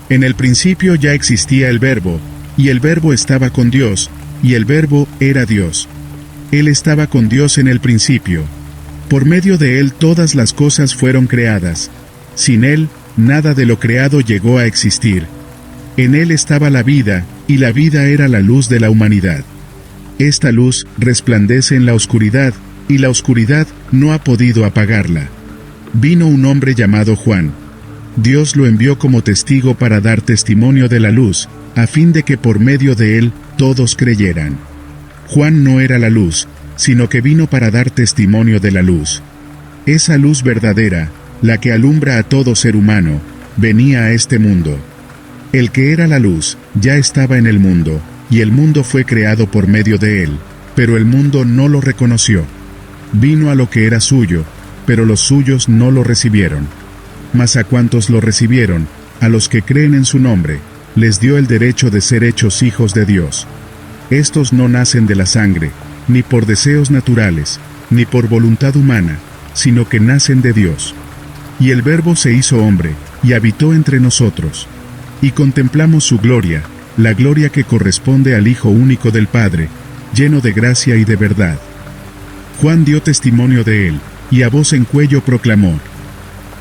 En el principio ya existía el Verbo, y el Verbo estaba con Dios, y el Verbo era Dios. Él estaba con Dios en el principio. Por medio de Él todas las cosas fueron creadas. Sin Él, nada de lo creado llegó a existir. En Él estaba la vida, y la vida era la luz de la humanidad. Esta luz resplandece en la oscuridad, y la oscuridad no ha podido apagarla. Vino un hombre llamado Juan. Dios lo envió como testigo para dar testimonio de la luz, a fin de que por medio de él todos creyeran. Juan no era la luz, sino que vino para dar testimonio de la luz. Esa luz verdadera, la que alumbra a todo ser humano, venía a este mundo. El que era la luz, ya estaba en el mundo, y el mundo fue creado por medio de él, pero el mundo no lo reconoció. Vino a lo que era suyo, pero los suyos no lo recibieron. Mas a cuantos lo recibieron, a los que creen en su nombre, les dio el derecho de ser hechos hijos de Dios. Estos no nacen de la sangre, ni por deseos naturales, ni por voluntad humana, sino que nacen de Dios. Y el Verbo se hizo hombre, y habitó entre nosotros. Y contemplamos su gloria, la gloria que corresponde al Hijo único del Padre, lleno de gracia y de verdad. Juan dio testimonio de él, y a voz en cuello proclamó: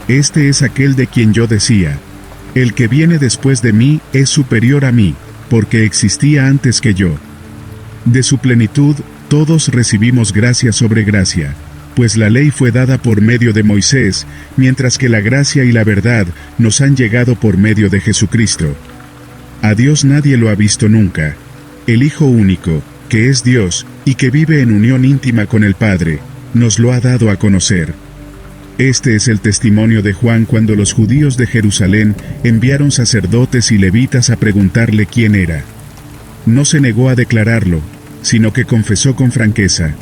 Este es aquel de quien yo decía, el que viene después de mí es superior a mí, porque existía antes que yo. De su plenitud, todos recibimos gracia sobre gracia, pues la ley fue dada por medio de Moisés, mientras que la gracia y la verdad nos han llegado por medio de Jesucristo. A Dios nadie lo ha visto nunca. El Hijo único, que es Dios, y que vive en unión íntima con el Padre, nos lo ha dado a conocer. Este es el testimonio de Juan cuando los judíos de Jerusalén enviaron sacerdotes y levitas a preguntarle quién era. No se negó a declararlo, sino que confesó con franqueza: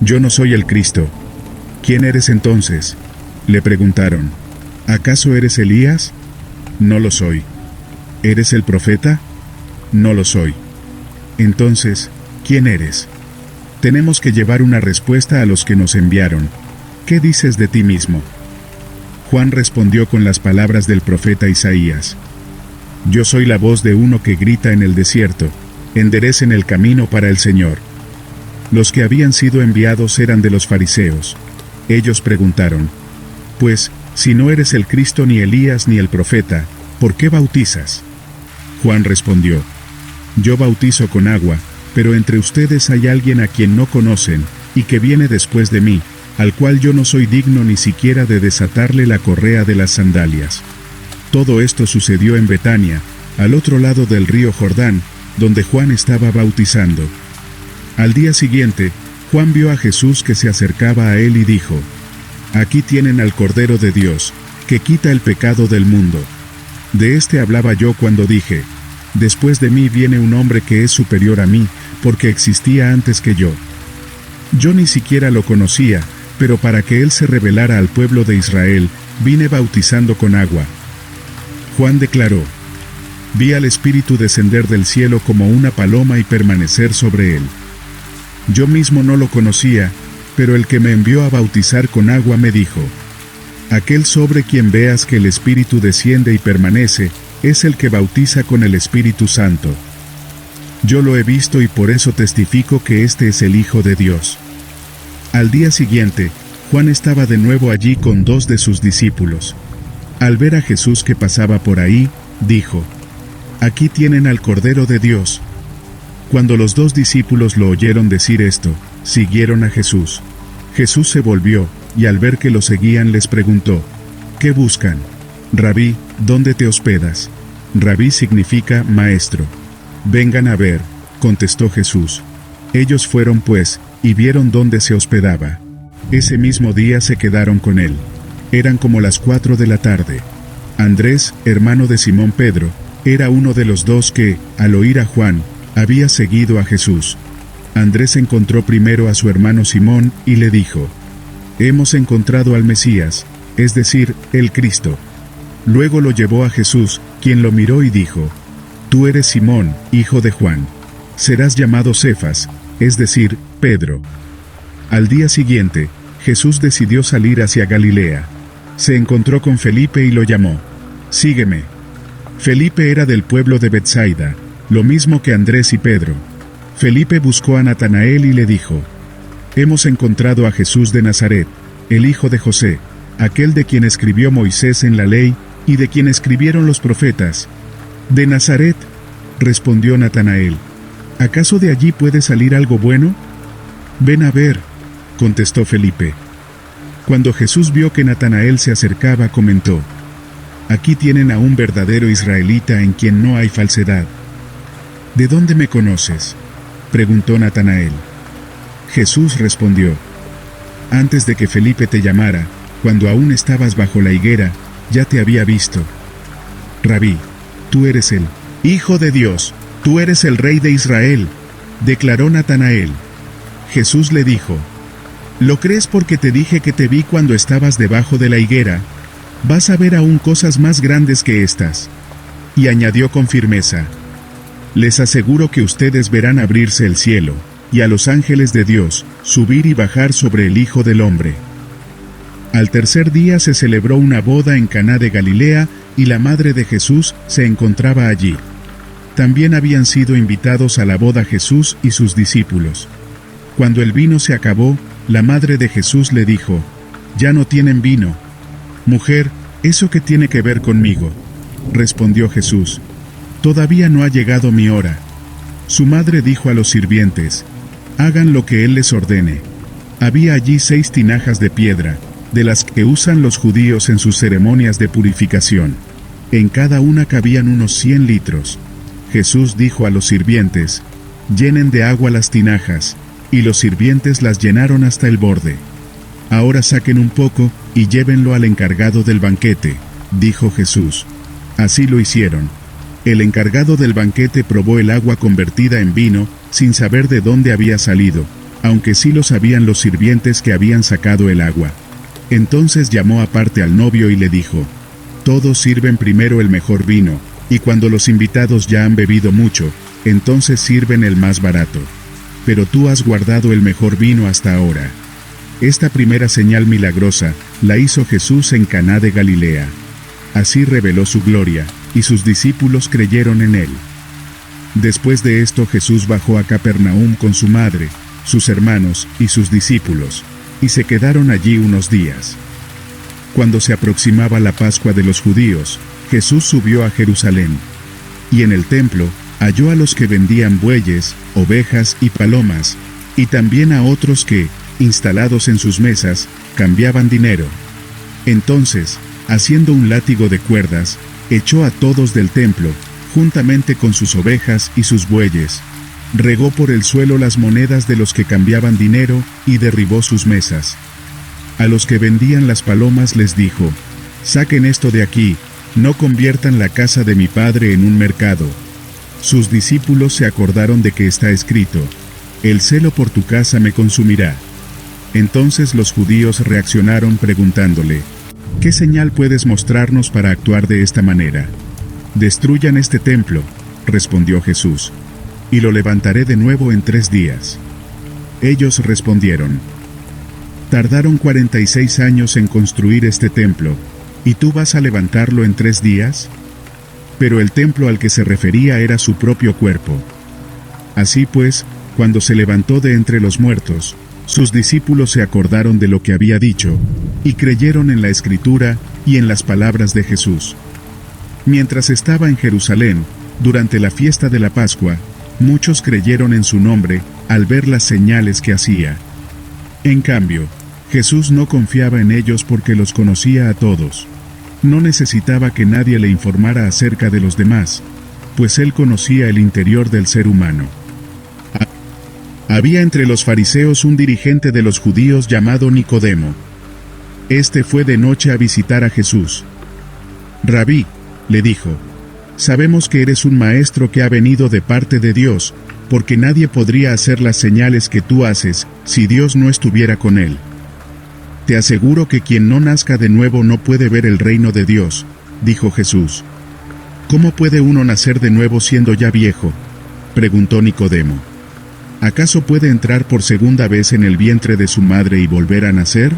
Yo no soy el Cristo. ¿Quién eres entonces?, le preguntaron. ¿Acaso eres Elías? No lo soy. ¿Eres el profeta? No lo soy. Entonces, ¿quién eres? Tenemos que llevar una respuesta a los que nos enviaron. ¿Qué dices de ti mismo? Juan respondió con las palabras del profeta Isaías: Yo soy la voz de uno que grita en el desierto, enderecen el camino para el Señor. Los que habían sido enviados eran de los fariseos. Ellos preguntaron: Pues, si no eres el Cristo ni Elías ni el profeta, ¿por qué bautizas? Juan respondió: Yo bautizo con agua, pero entre ustedes hay alguien a quien no conocen, y que viene después de mí, al cual yo no soy digno ni siquiera de desatarle la correa de las sandalias. Todo esto sucedió en Betania, al otro lado del río Jordán, donde Juan estaba bautizando. Al día siguiente, Juan vio a Jesús que se acercaba a él y dijo: Aquí tienen al Cordero de Dios, que quita el pecado del mundo. De este hablaba yo cuando dije: Después de mí viene un hombre que es superior a mí, porque existía antes que yo. Yo ni siquiera lo conocía, pero para que él se revelara al pueblo de Israel, vine bautizando con agua. Juan declaró: Vi al Espíritu descender del cielo como una paloma y permanecer sobre él. Yo mismo no lo conocía, pero el que me envió a bautizar con agua me dijo: Aquel sobre quien veas que el Espíritu desciende y permanece, es el que bautiza con el Espíritu Santo. Yo lo he visto y por eso testifico que este es el Hijo de Dios. Al día siguiente, Juan estaba de nuevo allí con 2 de sus discípulos. Al ver a Jesús que pasaba por ahí, dijo: Aquí tienen al Cordero de Dios. Cuando los 2 discípulos lo oyeron decir esto, siguieron a Jesús. Jesús se volvió, y al ver que lo seguían les preguntó: ¿Qué buscan? Rabí, ¿dónde te hospedas? Rabí significa maestro. Vengan a ver, contestó Jesús. Ellos fueron pues, y vieron dónde se hospedaba. Ese mismo día se quedaron con él. Eran como las 4 de la tarde. Andrés, hermano de Simón Pedro, era uno de los 2 que, al oír a Juan, había seguido a Jesús. Andrés encontró primero a su hermano Simón y le dijo: Hemos encontrado al Mesías, es decir, el Cristo. Luego lo llevó a Jesús, quien lo miró y dijo: Tú eres Simón, hijo de Juan. Serás llamado Cefas, es decir, Pedro. Al día siguiente, Jesús decidió salir hacia Galilea. Se encontró con Felipe y lo llamó: Sígueme. Felipe era del pueblo de Betsaida, lo mismo que Andrés y Pedro. Felipe buscó a Natanael y le dijo: Hemos encontrado a Jesús de Nazaret, el hijo de José, aquel de quien escribió Moisés en la ley, y de quien escribieron los profetas. ¿De Nazaret?, respondió Natanael. ¿Acaso de allí puede salir algo bueno? Ven a ver, contestó Felipe. Cuando Jesús vio que Natanael se acercaba, comentó: Aquí tienen a un verdadero israelita en quien no hay falsedad. ¿De dónde me conoces?, preguntó Natanael. Jesús respondió: Antes de que Felipe te llamara, cuando aún estabas bajo la higuera, ya te había visto. Rabí, tú eres el Hijo de Dios, tú eres el Rey de Israel, declaró Natanael. Jesús le dijo: ¿Lo crees porque te dije que te vi cuando estabas debajo de la higuera? Vas a ver aún cosas más grandes que estas. Y añadió con firmeza: Les aseguro que ustedes verán abrirse el cielo, y a los ángeles de Dios subir y bajar sobre el Hijo del Hombre. Al tercer día se celebró una boda en Caná de Galilea, y la madre de Jesús se encontraba allí. También habían sido invitados a la boda Jesús y sus discípulos. Cuando el vino se acabó, la madre de Jesús le dijo: Ya no tienen vino. Mujer, ¿eso qué tiene que ver conmigo?, respondió Jesús. Todavía no ha llegado mi hora. Su madre dijo a los sirvientes: Hagan lo que él les ordene. Había allí 6 tinajas de piedra, de las que usan los judíos en sus ceremonias de purificación. En cada una cabían unos 100 litros. Jesús dijo a los sirvientes: Llenen de agua las tinajas, y los sirvientes las llenaron hasta el borde. Ahora saquen un poco y llévenlo al encargado del banquete, dijo Jesús. Así lo hicieron. El encargado del banquete probó el agua convertida en vino, sin saber de dónde había salido, aunque sí lo sabían los sirvientes que habían sacado el agua. Entonces llamó aparte al novio y le dijo: Todos sirven primero el mejor vino, y cuando los invitados ya han bebido mucho, entonces sirven el más barato. Pero tú has guardado el mejor vino hasta ahora. Esta primera señal milagrosa la hizo Jesús en Caná de Galilea. Así reveló su gloria, y sus discípulos creyeron en él. Después de esto Jesús bajó a Capernaum con su madre, sus hermanos y sus discípulos, y se quedaron allí unos días. Cuando se aproximaba la Pascua de los judíos, Jesús subió a Jerusalén. Y en el templo halló a los que vendían bueyes, ovejas y palomas, y también a otros que, instalados en sus mesas, cambiaban dinero. Entonces, haciendo un látigo de cuerdas, echó a todos del templo, juntamente con sus ovejas y sus bueyes. Regó por el suelo las monedas de los que cambiaban dinero, y derribó sus mesas. A los que vendían las palomas les dijo: Saquen esto de aquí, no conviertan la casa de mi Padre en un mercado. Sus discípulos se acordaron de que está escrito: El celo por tu casa me consumirá. Entonces los judíos reaccionaron preguntándole: ¿Qué señal puedes mostrarnos para actuar de esta manera? Destruyan este templo, respondió Jesús, y lo levantaré de nuevo en 3 días. Ellos respondieron: Tardaron 46 años en construir este templo, ¿y tú vas a levantarlo en 3 días? Pero el templo al que se refería era su propio cuerpo. Así pues, cuando se levantó de entre los muertos, sus discípulos se acordaron de lo que había dicho, y creyeron en la Escritura y en las palabras de Jesús. Mientras estaba en Jerusalén, durante la fiesta de la Pascua, muchos creyeron en su nombre al ver las señales que hacía. En cambio, Jesús no confiaba en ellos porque los conocía a todos. No necesitaba que nadie le informara acerca de los demás, pues él conocía el interior del ser humano. Había entre los fariseos un dirigente de los judíos llamado Nicodemo. Este fue de noche a visitar a Jesús. Rabí, le dijo, sabemos que eres un maestro que ha venido de parte de Dios, porque nadie podría hacer las señales que tú haces si Dios no estuviera con él. Te aseguro que quien no nazca de nuevo no puede ver el reino de Dios, dijo Jesús. ¿Cómo puede uno nacer de nuevo siendo ya viejo?, preguntó Nicodemo. ¿Acaso puede entrar por segunda vez en el vientre de su madre y volver a nacer?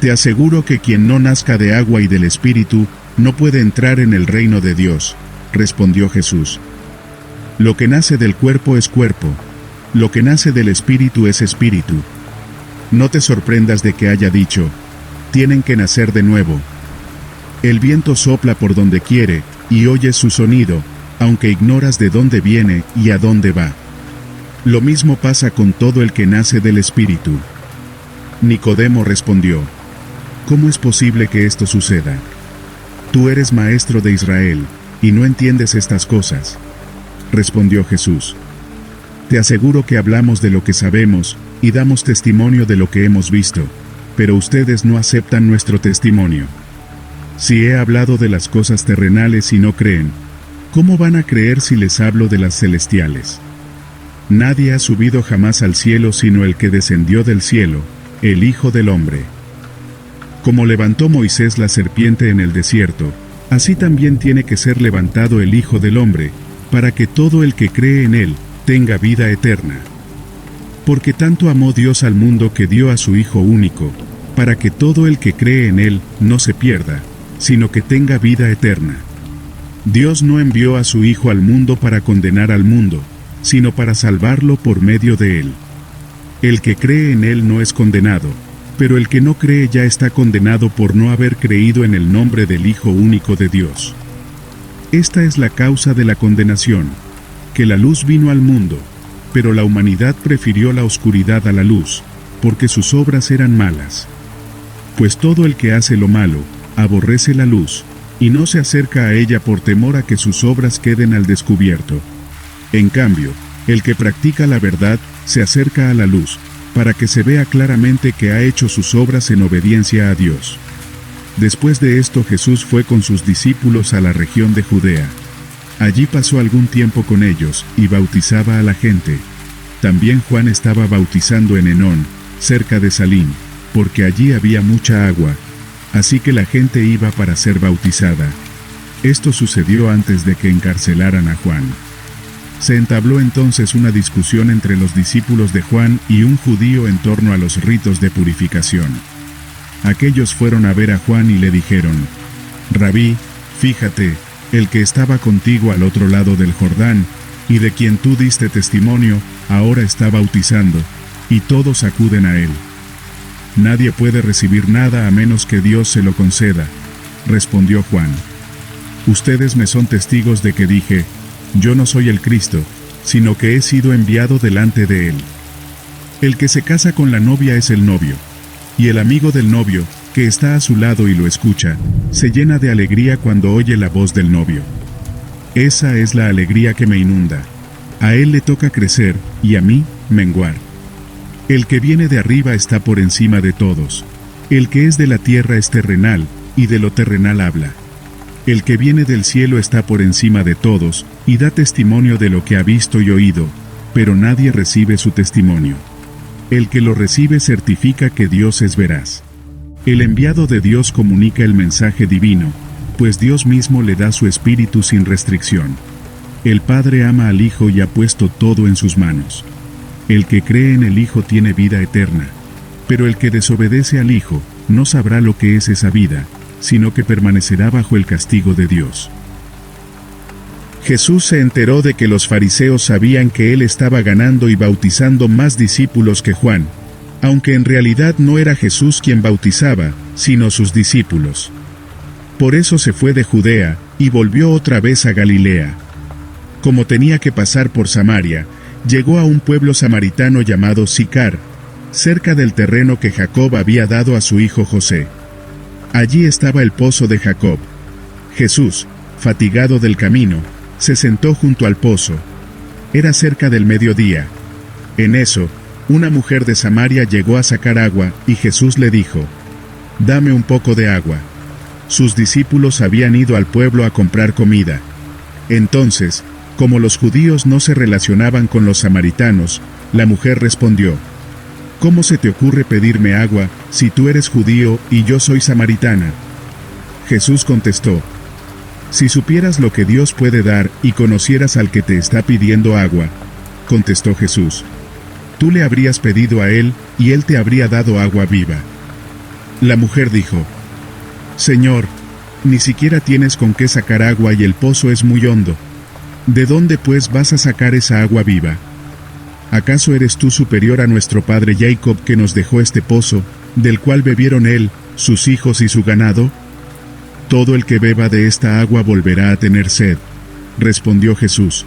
Te aseguro que quien no nazca de agua y del Espíritu, no puede entrar en el reino de Dios, respondió Jesús. Lo que nace del cuerpo es cuerpo, lo que nace del Espíritu es espíritu. No te sorprendas de que haya dicho, tienen que nacer de nuevo. El viento sopla por donde quiere, y oyes su sonido, aunque ignoras de dónde viene y a dónde va. Lo mismo pasa con todo el que nace del Espíritu. Nicodemo respondió, ¿cómo es posible que esto suceda? Tú eres maestro de Israel, y no entiendes estas cosas. Respondió Jesús. Te aseguro que hablamos de lo que sabemos, y damos testimonio de lo que hemos visto, pero ustedes no aceptan nuestro testimonio. Si he hablado de las cosas terrenales y no creen, ¿cómo van a creer si les hablo de las celestiales? Nadie ha subido jamás al cielo sino el que descendió del cielo, el Hijo del Hombre. Como levantó Moisés la serpiente en el desierto, así también tiene que ser levantado el Hijo del Hombre, para que todo el que cree en él tenga vida eterna. Porque tanto amó Dios al mundo que dio a su Hijo único, para que todo el que cree en él no se pierda, sino que tenga vida eterna. Dios no envió a su Hijo al mundo para condenar al mundo, sino para salvarlo por medio de él. El que cree en él no es condenado, pero el que no cree ya está condenado por no haber creído en el nombre del Hijo único de Dios. Esta es la causa de la condenación, que la luz vino al mundo, pero la humanidad prefirió la oscuridad a la luz, porque sus obras eran malas. Pues todo el que hace lo malo, aborrece la luz, y no se acerca a ella por temor a que sus obras queden al descubierto. En cambio, el que practica la verdad, se acerca a la luz, para que se vea claramente que ha hecho sus obras en obediencia a Dios. Después de esto Jesús fue con sus discípulos a la región de Judea. Allí pasó algún tiempo con ellos, y bautizaba a la gente. También Juan estaba bautizando en Enón, cerca de Salim, porque allí había mucha agua, así que la gente iba para ser bautizada. Esto sucedió antes de que encarcelaran a Juan. Se entabló entonces una discusión entre los discípulos de Juan y un judío en torno a los ritos de purificación. Aquellos fueron a ver a Juan y le dijeron, Rabí, fíjate, el que estaba contigo al otro lado del Jordán, y de quien tú diste testimonio, ahora está bautizando, y todos acuden a él. Nadie puede recibir nada a menos que Dios se lo conceda, respondió Juan. Ustedes me son testigos de que dije, yo no soy el Cristo, sino que he sido enviado delante de él. El que se casa con la novia es el novio, y el amigo del novio, que está a su lado y lo escucha, se llena de alegría cuando oye la voz del novio. Esa es la alegría que me inunda. A él le toca crecer, y a mí, menguar. El que viene de arriba está por encima de todos. El que es de la tierra es terrenal, y de lo terrenal habla. El que viene del cielo está por encima de todos, y da testimonio de lo que ha visto y oído, pero nadie recibe su testimonio. El que lo recibe certifica que Dios es veraz. El enviado de Dios comunica el mensaje divino, pues Dios mismo le da su espíritu sin restricción. El Padre ama al Hijo y ha puesto todo en sus manos. El que cree en el Hijo tiene vida eterna, pero el que desobedece al Hijo no sabrá lo que es esa vida, sino que permanecerá bajo el castigo de Dios. Jesús se enteró de que los fariseos sabían que él estaba ganando y bautizando más discípulos que Juan, aunque en realidad no era Jesús quien bautizaba, sino sus discípulos. Por eso se fue de Judea, y volvió otra vez a Galilea. Como tenía que pasar por Samaria, llegó a un pueblo samaritano llamado Sicar, cerca del terreno que Jacob había dado a su hijo José. Allí estaba el pozo de Jacob. Jesús, fatigado del camino, se sentó junto al pozo. Era cerca del mediodía. En eso, una mujer de Samaria llegó a sacar agua, y Jesús le dijo, «Dame un poco de agua». Sus discípulos habían ido al pueblo a comprar comida. Entonces, como los judíos no se relacionaban con los samaritanos, la mujer respondió, «¿Cómo se te ocurre pedirme agua, si tú eres judío y yo soy samaritana?» Jesús contestó, «Si supieras lo que Dios puede dar y conocieras al que te está pidiendo agua», contestó Jesús, «tú le habrías pedido a él, y él te habría dado agua viva». La mujer dijo: Señor, ni siquiera tienes con qué sacar agua y el pozo es muy hondo. ¿De dónde pues vas a sacar esa agua viva? ¿Acaso eres tú superior a nuestro padre Jacob, que nos dejó este pozo, del cual bebieron él, sus hijos y su ganado? Todo el que beba de esta agua volverá a tener sed, respondió Jesús.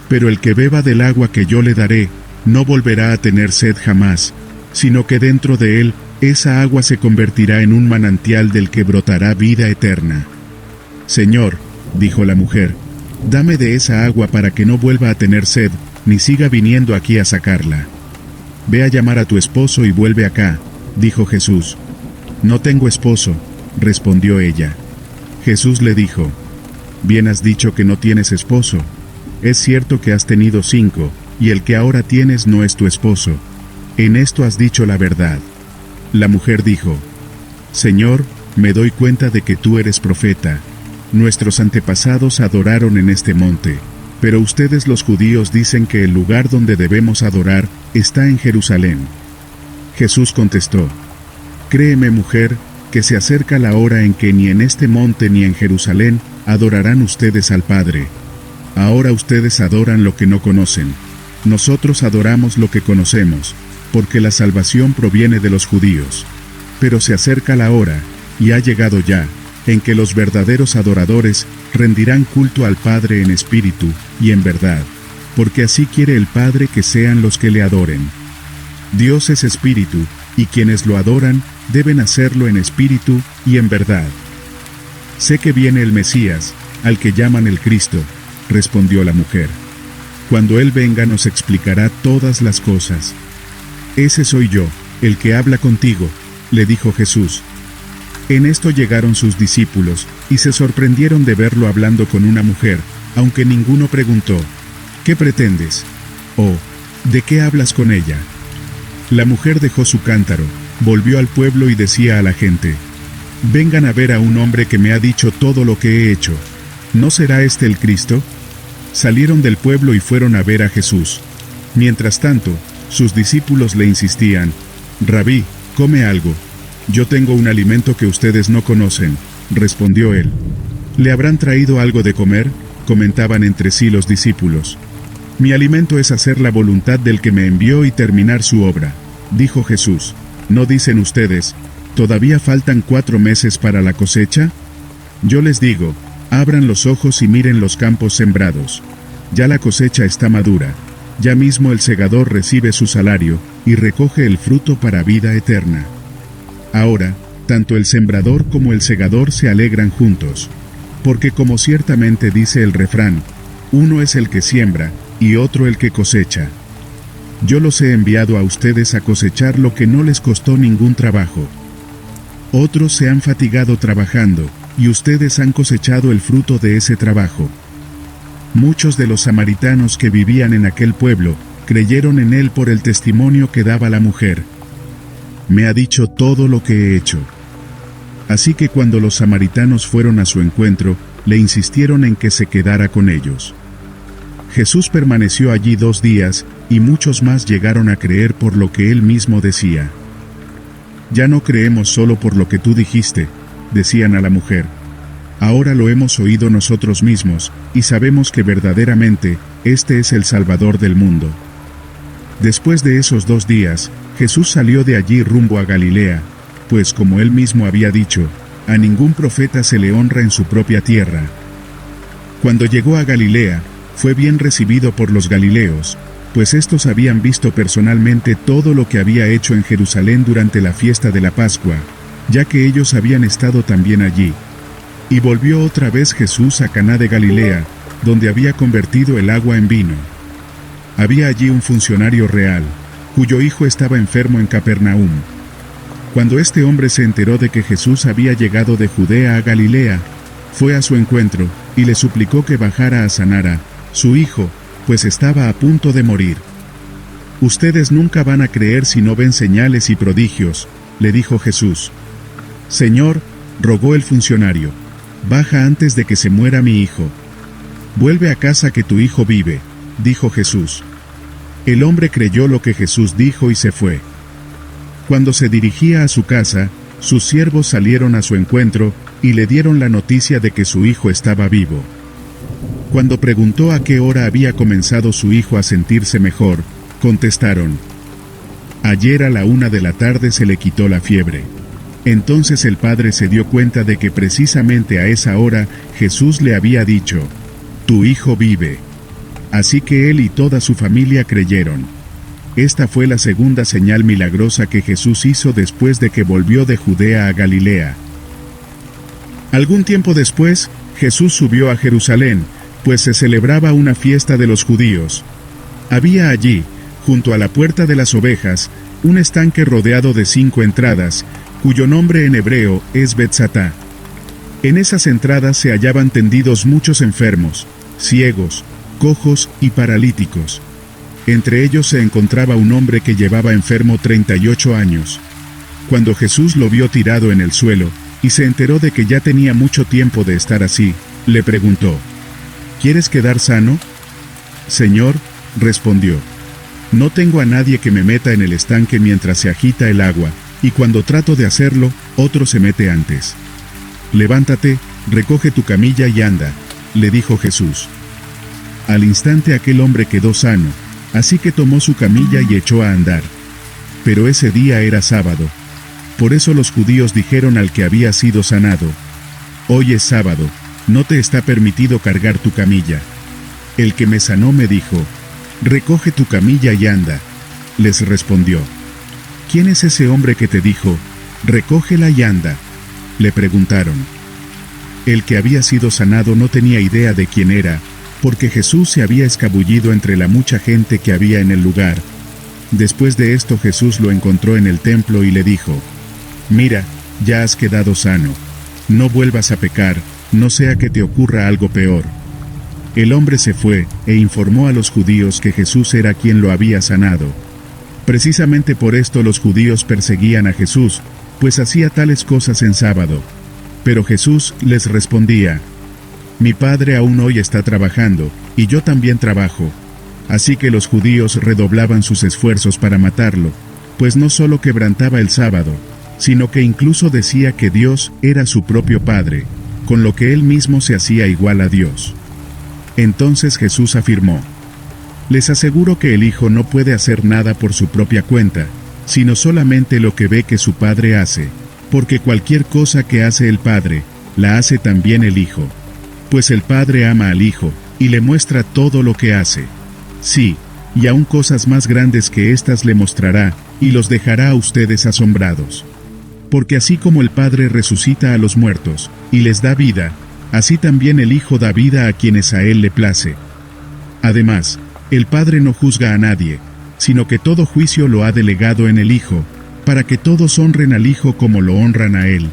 Pero el que beba del agua que yo le daré, no volverá a tener sed jamás, sino que dentro de él, esa agua se convertirá en un manantial del que brotará vida eterna. Señor, dijo la mujer, dame de esa agua para que no vuelva a tener sed, ni siga viniendo aquí a sacarla. Ve a llamar a tu esposo y vuelve acá, dijo Jesús. No tengo esposo, respondió ella. Jesús le dijo: Bien has dicho que no tienes esposo. Es cierto que has tenido 5, y el que ahora tienes no es tu esposo. En esto has dicho la verdad. La mujer dijo: Señor, me doy cuenta de que tú eres profeta. Nuestros antepasados adoraron en este monte, pero ustedes los judíos dicen que el lugar donde debemos adorar está en Jerusalén. Jesús contestó: Créeme, mujer, que se acerca la hora en que ni en este monte ni en Jerusalén adorarán ustedes al Padre. Ahora ustedes adoran lo que no conocen. Nosotros adoramos lo que conocemos, porque la salvación proviene de los judíos. Pero se acerca la hora, y ha llegado ya, en que los verdaderos adoradores rendirán culto al Padre en espíritu y en verdad, porque así quiere el Padre que sean los que le adoren. Dios es espíritu, y quienes lo adoran deben hacerlo en espíritu y en verdad. Sé que viene el Mesías, al que llaman el Cristo, respondió la mujer. Cuando Él venga nos explicará todas las cosas. Ese soy yo, el que habla contigo, le dijo Jesús. En esto llegaron sus discípulos, y se sorprendieron de verlo hablando con una mujer, aunque ninguno preguntó: ¿Qué pretendes? O ¿de qué hablas con ella? La mujer dejó su cántaro, volvió al pueblo y decía a la gente: Vengan a ver a un hombre que me ha dicho todo lo que he hecho. ¿No será este el Cristo? Salieron del pueblo y fueron a ver a Jesús. Mientras tanto, sus discípulos le insistían: Rabí, come algo. Yo tengo un alimento que ustedes no conocen, respondió él. ¿Le habrán traído algo de comer?, comentaban entre sí los discípulos. Mi alimento es hacer la voluntad del que me envió y terminar su obra, dijo Jesús. ¿No dicen ustedes: ¿todavía faltan 4 meses para la cosecha? Yo les digo: abran los ojos y miren los campos sembrados. Ya la cosecha está madura. Ya mismo el segador recibe su salario, y recoge el fruto para vida eterna. Ahora, tanto el sembrador como el segador se alegran juntos. Porque como ciertamente dice el refrán, uno es el que siembra, y otro el que cosecha. Yo los he enviado a ustedes a cosechar lo que no les costó ningún trabajo. Otros se han fatigado trabajando, y ustedes han cosechado el fruto de ese trabajo. Muchos de los samaritanos que vivían en aquel pueblo creyeron en él por el testimonio que daba la mujer. Me ha dicho todo lo que he hecho. Así que cuando los samaritanos fueron a su encuentro, le insistieron en que se quedara con ellos. Jesús permaneció allí 2 días, y muchos más llegaron a creer por lo que él mismo decía. Ya no creemos solo por lo que tú dijiste, decían a la mujer. Ahora lo hemos oído nosotros mismos, y sabemos que verdaderamente, este es el Salvador del mundo. Después de esos 2 días, Jesús salió de allí rumbo a Galilea, pues como él mismo había dicho, a ningún profeta se le honra en su propia tierra. Cuando llegó a Galilea, fue bien recibido por los galileos, pues estos habían visto personalmente todo lo que había hecho en Jerusalén durante la fiesta de la Pascua, ya que ellos habían estado también allí. Y volvió otra vez Jesús a Caná de Galilea, donde había convertido el agua en vino. Había allí un funcionario real, cuyo hijo estaba enfermo en Capernaum. Cuando este hombre se enteró de que Jesús había llegado de Judea a Galilea, fue a su encuentro, y le suplicó que bajara a sanar a su hijo, pues estaba a punto de morir. Ustedes nunca van a creer si no ven señales y prodigios, le dijo Jesús. Señor, rogó el funcionario, baja antes de que se muera mi hijo. Vuelve a casa que tu hijo vive, dijo Jesús. El hombre creyó lo que Jesús dijo y se fue. Cuando se dirigía a su casa, sus siervos salieron a su encuentro, y le dieron la noticia de que su hijo estaba vivo. Cuando preguntó a qué hora había comenzado su hijo a sentirse mejor, contestaron: ayer a la 1 de la tarde se le quitó la fiebre. Entonces el padre se dio cuenta de que precisamente a esa hora Jesús le había dicho: tu hijo vive. Así que él y toda su familia creyeron. Esta fue la segunda señal milagrosa que Jesús hizo después de que volvió de Judea a Galilea. Algún tiempo después, Jesús subió a Jerusalén, pues se celebraba una fiesta de los judíos. Había allí, junto a la puerta de las ovejas, un estanque rodeado de 5 entradas, cuyo nombre en hebreo es Betzatá. En esas entradas se hallaban tendidos muchos enfermos, ciegos, cojos y paralíticos. Entre ellos se encontraba un hombre que llevaba enfermo 38 años. Cuando Jesús lo vio tirado en el suelo, y se enteró de que ya tenía mucho tiempo de estar así, le preguntó: ¿quieres quedar sano? Señor, respondió, no tengo a nadie que me meta en el estanque mientras se agita el agua, y cuando trato de hacerlo, otro se mete antes. Levántate, recoge tu camilla y anda, le dijo Jesús. Al instante aquel hombre quedó sano, así que tomó su camilla y echó a andar. Pero ese día era sábado. Por eso los judíos dijeron al que había sido sanado: hoy es sábado, no te está permitido cargar tu camilla. El que me sanó me dijo: recoge tu camilla y anda. Les respondió: ¿quién es ese hombre que te dijo: recógela y anda? Le preguntaron. El que había sido sanado no tenía idea de quién era, porque Jesús se había escabullido entre la mucha gente que había en el lugar. Después de esto Jesús lo encontró en el templo y le dijo: mira, ya has quedado sano. No vuelvas a pecar, no sea que te ocurra algo peor. El hombre se fue, e informó a los judíos que Jesús era quien lo había sanado. Precisamente por esto los judíos perseguían a Jesús, pues hacía tales cosas en sábado. Pero Jesús les respondía: mi Padre aún hoy está trabajando, y yo también trabajo. Así que los judíos redoblaban sus esfuerzos para matarlo, pues no solo quebrantaba el sábado, sino que incluso decía que Dios era su propio Padre, con lo que él mismo se hacía igual a Dios. Entonces Jesús afirmó: les aseguro que el Hijo no puede hacer nada por su propia cuenta, sino solamente lo que ve que su Padre hace, porque cualquier cosa que hace el Padre, la hace también el Hijo. Pues el Padre ama al Hijo, y le muestra todo lo que hace. Sí, y aún cosas más grandes que éstas le mostrará, y los dejará a ustedes asombrados. Porque así como el Padre resucita a los muertos, y les da vida, así también el Hijo da vida a quienes a Él le place. Además, el Padre no juzga a nadie, sino que todo juicio lo ha delegado en el Hijo, para que todos honren al Hijo como lo honran a Él.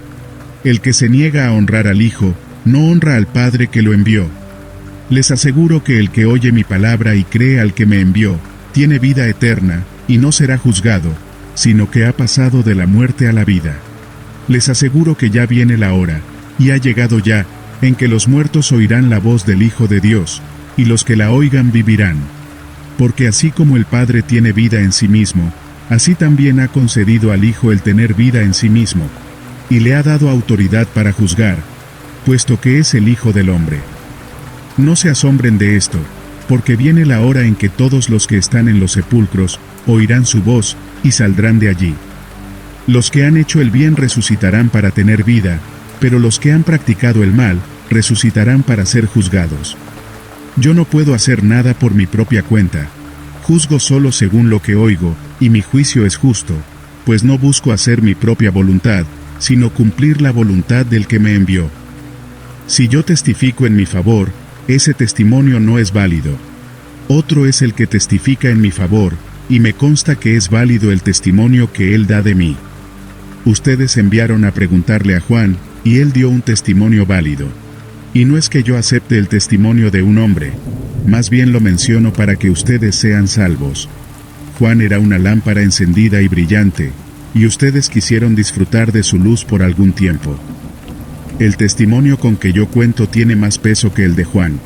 El que se niega a honrar al Hijo, no honra al Padre que lo envió. Les aseguro que el que oye mi palabra y cree al que me envió, tiene vida eterna, y no será juzgado, sino que ha pasado de la muerte a la vida. Les aseguro que ya viene la hora, y ha llegado ya, en que los muertos oirán la voz del Hijo de Dios, y los que la oigan vivirán. Porque así como el Padre tiene vida en sí mismo, así también ha concedido al Hijo el tener vida en sí mismo, y le ha dado autoridad para juzgar, puesto que es el Hijo del Hombre. No se asombren de esto, porque viene la hora en que todos los que están en los sepulcros oirán su voz, y saldrán de allí. Los que han hecho el bien resucitarán para tener vida, pero los que han practicado el mal, resucitarán para ser juzgados. Yo no puedo hacer nada por mi propia cuenta. Juzgo solo según lo que oigo, y mi juicio es justo, pues no busco hacer mi propia voluntad, sino cumplir la voluntad del que me envió. Si yo testifico en mi favor, ese testimonio no es válido. Otro es el que testifica en mi favor, y me consta que es válido el testimonio que él da de mí. Ustedes enviaron a preguntarle a Juan, y él dio un testimonio válido. Y no es que yo acepte el testimonio de un hombre, más bien lo menciono para que ustedes sean salvos. Juan era una lámpara encendida y brillante, y ustedes quisieron disfrutar de su luz por algún tiempo. El testimonio con que yo cuento tiene más peso que el de Juan,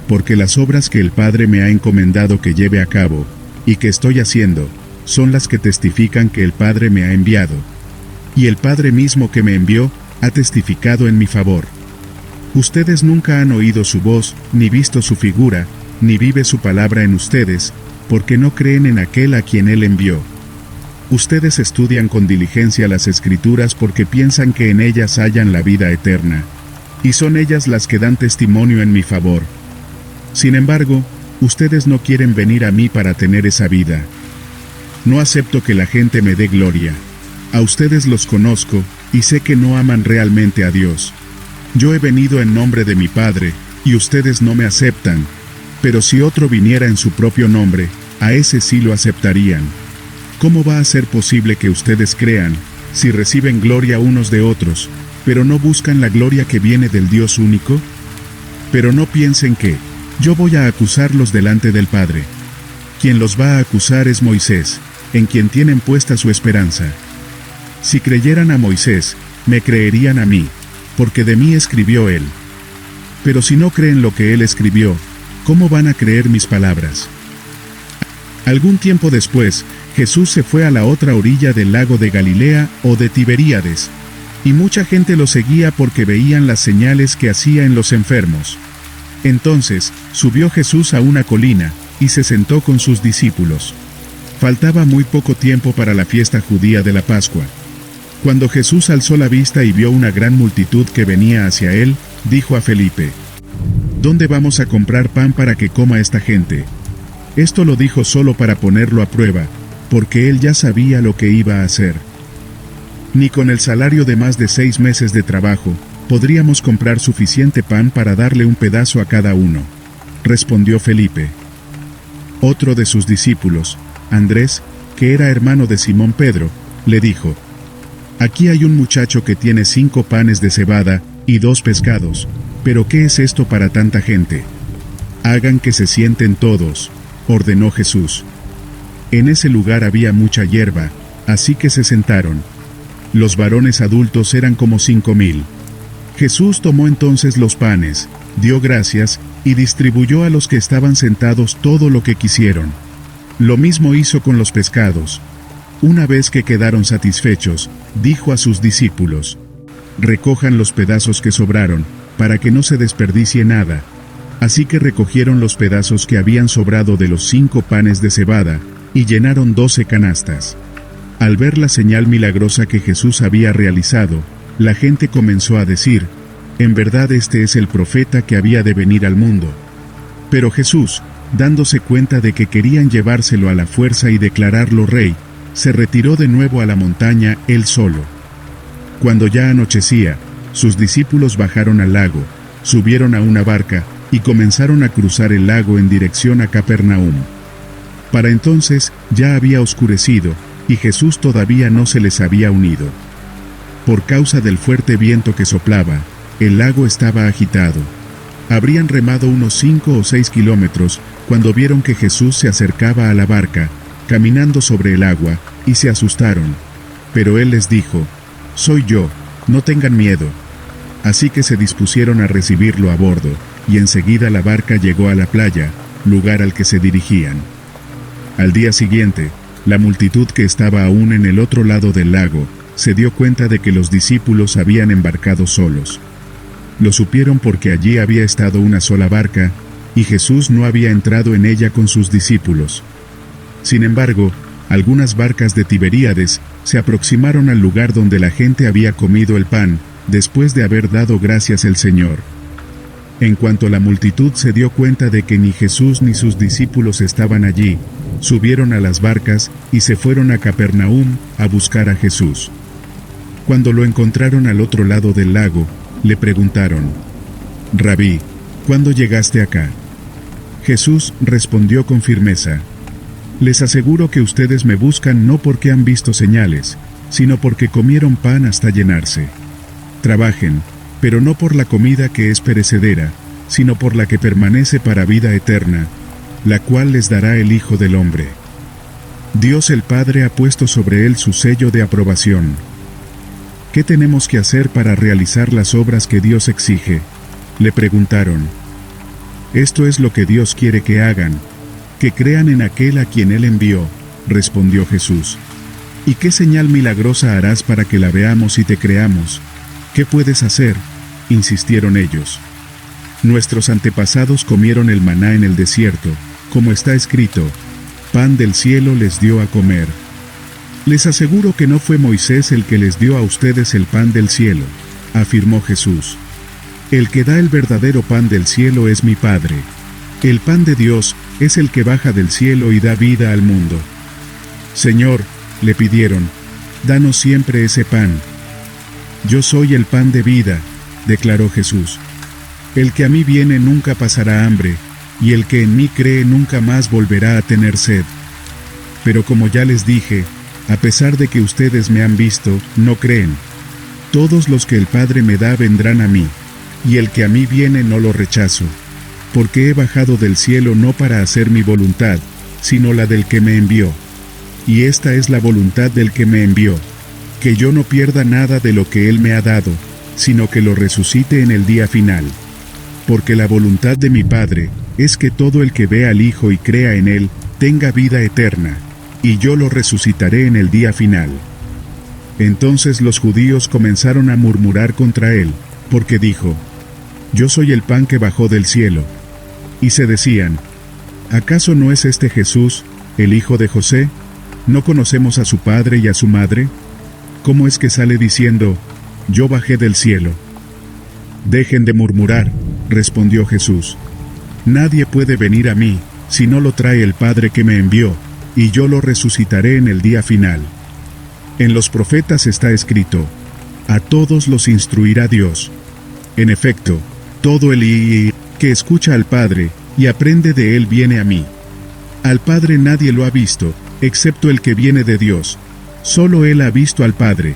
porque las obras que el Padre me ha encomendado que lleve a cabo, y que estoy haciendo, son las que testifican que el Padre me ha enviado. y el Padre mismo que me envió ha testificado en mi favor. Ustedes nunca han oído su voz, ni visto su figura, ni vive su palabra en ustedes, porque no creen en aquel a quien él envió. Ustedes estudian con diligencia las Escrituras porque piensan que en ellas hallan la vida eterna, y son ellas las que dan testimonio en mi favor. Sin embargo, ustedes no quieren venir a mí para tener esa vida. No acepto que la gente me dé gloria. A ustedes los conozco, y sé que no aman realmente a Dios. Yo he venido en nombre de mi Padre, y ustedes no me aceptan, pero si otro viniera en su propio nombre, a ese sí lo aceptarían. ¿Cómo va a ser posible que ustedes crean, si reciben gloria unos de otros, pero no buscan la gloria que viene del Dios único? Pero no piensen que yo voy a acusarlos delante del Padre. Quien los va a acusar es Moisés, en quien tienen puesta su esperanza. Si creyeran a Moisés, me creerían a mí, porque de mí escribió él. Pero si no creen lo que él escribió, ¿cómo van a creer mis palabras? Algún tiempo después, Jesús se fue a la otra orilla del lago de Galilea o de Tiberíades, y mucha gente lo seguía porque veían las señales que hacía en los enfermos. Entonces, subió Jesús a una colina, y se sentó con sus discípulos. Faltaba muy poco tiempo para la fiesta judía de la Pascua. Cuando Jesús alzó la vista y vio una gran multitud que venía hacia él, dijo a Felipe: ¿Dónde vamos a comprar pan para que coma esta gente? Esto lo dijo solo para ponerlo a prueba, porque él ya sabía lo que iba a hacer. Ni con el salario de más de 6 meses de trabajo, podríamos comprar suficiente pan para darle un pedazo a cada uno, respondió Felipe. Otro de sus discípulos, Andrés, que era hermano de Simón Pedro, le dijo: Aquí hay un muchacho que tiene 5 panes de cebada y 2 pescados, pero ¿qué es esto para tanta gente? Hagan que se sienten todos, ordenó Jesús. En ese lugar había mucha hierba, así que se sentaron. Los varones adultos eran como 5,000. Jesús tomó entonces los panes, dio gracias, y distribuyó a los que estaban sentados todo lo que quisieron. Lo mismo hizo con los pescados. Una vez que quedaron satisfechos, dijo a sus discípulos: Recojan los pedazos que sobraron, para que no se desperdicie nada. Así que recogieron los pedazos que habían sobrado de los 5 panes de cebada, y llenaron 12 canastas. Al ver la señal milagrosa que Jesús había realizado, la gente comenzó a decir: En verdad este es el profeta que había de venir al mundo. Pero Jesús, dándose cuenta de que querían llevárselo a la fuerza y declararlo rey, se retiró de nuevo a la montaña él solo. Cuando ya anochecía, sus discípulos bajaron al lago, subieron a una barca, y comenzaron a cruzar el lago en dirección a Capernaum. Para entonces ya había oscurecido, y Jesús todavía no se les había unido. Por causa del fuerte viento que soplaba, el lago estaba agitado. Habrían remado unos 5 o 6 kilómetros cuando vieron que Jesús se acercaba a la barca, caminando sobre el agua, y se asustaron. Pero él les dijo: Soy yo, no tengan miedo. Así que se dispusieron a recibirlo a bordo, y enseguida la barca llegó a la playa, lugar al que se dirigían. Al día siguiente, la multitud que estaba aún en el otro lado del lago, se dio cuenta de que los discípulos habían embarcado solos. Lo supieron porque allí había estado una sola barca, y Jesús no había entrado en ella con sus discípulos. Sin embargo, algunas barcas de Tiberíades se aproximaron al lugar donde la gente había comido el pan, después de haber dado gracias al Señor. En cuanto la multitud se dio cuenta de que ni Jesús ni sus discípulos estaban allí, subieron a las barcas y se fueron a Capernaum a buscar a Jesús. Cuando lo encontraron al otro lado del lago, le preguntaron: Rabí, ¿cuándo llegaste acá? Jesús respondió con firmeza: Les aseguro que ustedes me buscan no porque han visto señales, sino porque comieron pan hasta llenarse. Trabajen, pero no por la comida que es perecedera, sino por la que permanece para vida eterna, la cual les dará el Hijo del Hombre. Dios el Padre ha puesto sobre él su sello de aprobación. ¿Qué tenemos que hacer para realizar las obras que Dios exige?, le preguntaron. Esto es lo que Dios quiere que hagan, que crean en aquel a quien Él envió, respondió Jesús. ¿Y qué señal milagrosa harás para que la veamos y te creamos? ¿Qué puedes hacer?, insistieron ellos. Nuestros antepasados comieron el maná en el desierto, como está escrito, pan del cielo les dio a comer. Les aseguro que no fue Moisés el que les dio a ustedes el pan del cielo, afirmó Jesús. El que da el verdadero pan del cielo es mi Padre. El pan de Dios es el que baja del cielo y da vida al mundo. Señor, le pidieron, danos siempre ese pan. Yo soy el pan de vida, declaró Jesús. El que a mí viene nunca pasará hambre, y el que en mí cree nunca más volverá a tener sed. Pero como ya les dije, a pesar de que ustedes me han visto, no creen. Todos los que el Padre me da vendrán a mí, y el que a mí viene no lo rechazo, porque he bajado del cielo no para hacer mi voluntad, sino la del que me envió. Y esta es la voluntad del que me envió, que yo no pierda nada de lo que él me ha dado, sino que lo resucite en el día final. Porque la voluntad de mi Padre es que todo el que vea al Hijo y crea en él, tenga vida eterna, y yo lo resucitaré en el día final. Entonces los judíos comenzaron a murmurar contra él, porque dijo, yo soy el pan que bajó del cielo. Y se decían, ¿acaso no es este Jesús, el hijo de José? ¿No conocemos a su padre y a su madre? ¿Cómo es que sale diciendo, yo bajé del cielo? Dejen de murmurar, respondió Jesús. Nadie puede venir a mí, si no lo trae el Padre que me envió, y yo lo resucitaré en el día final. En los profetas está escrito, a todos los instruirá Dios. En efecto, todo el que escucha al Padre, y aprende de él viene a mí. Al Padre nadie lo ha visto, excepto el que viene de Dios. Solo él ha visto al Padre.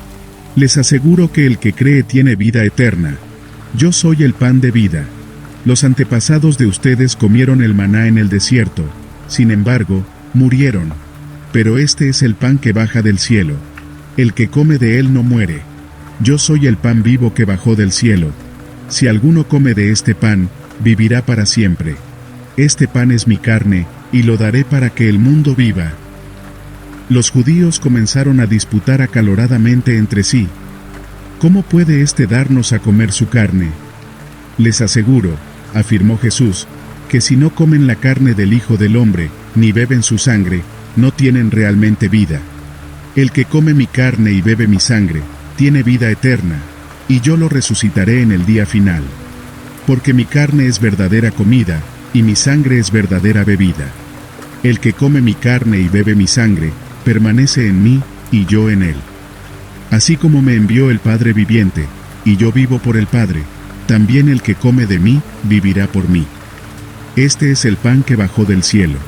Les aseguro que el que cree tiene vida eterna. Yo soy el pan de vida. Los antepasados de ustedes comieron el maná en el desierto, sin embargo, murieron. Pero este es el pan que baja del cielo. El que come de él no muere. Yo soy el pan vivo que bajó del cielo. Si alguno come de este pan, vivirá para siempre. Este pan es mi carne, y lo daré para que el mundo viva. Los judíos comenzaron a disputar acaloradamente entre sí. ¿Cómo puede éste darnos a comer su carne? Les aseguro, afirmó Jesús, que si no comen la carne del Hijo del Hombre, ni beben su sangre, no tienen realmente vida. El que come mi carne y bebe mi sangre, tiene vida eterna, y yo lo resucitaré en el día final. Porque mi carne es verdadera comida, y mi sangre es verdadera bebida. El que come mi carne y bebe mi sangre, permanece en mí, y yo en él. Así como me envió el Padre viviente, y yo vivo por el Padre, también el que come de mí, vivirá por mí. Este es el pan que bajó del cielo.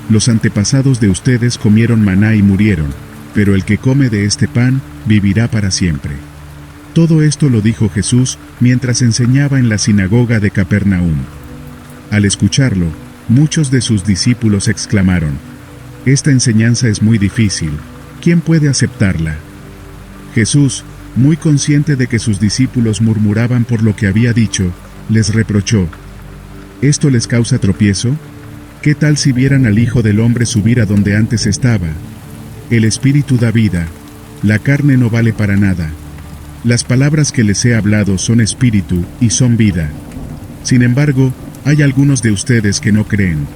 Los antepasados de ustedes comieron maná y murieron, pero el que come de este pan, vivirá para siempre. Todo esto lo dijo Jesús, mientras enseñaba en la sinagoga de Capernaum. Al escucharlo, muchos de sus discípulos exclamaron, esta enseñanza es muy difícil, ¿quién puede aceptarla? Jesús, muy consciente de que sus discípulos murmuraban por lo que había dicho, les reprochó, ¿esto les causa tropiezo? ¿Qué tal si vieran al Hijo del Hombre subir a donde antes estaba? El Espíritu da vida, la carne no vale para nada. Las palabras que les he hablado son espíritu y son vida. Sin embargo, hay algunos de ustedes que no creen.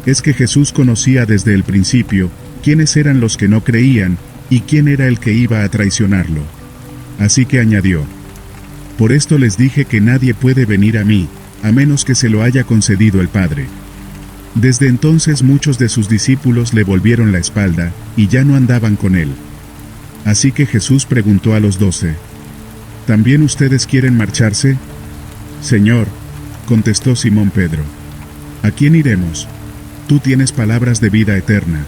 Es que Jesús conocía desde el principio quiénes eran los que no creían y quién era el que iba a traicionarlo. Así que añadió, por esto les dije que nadie puede venir a mí, a menos que se lo haya concedido el Padre. Desde entonces muchos de sus discípulos le volvieron la espalda y ya no andaban con él. Así que Jesús preguntó a los 12, ¿también ustedes quieren marcharse? Señor, contestó Simón Pedro, ¿a quién iremos? Tú tienes palabras de vida eterna,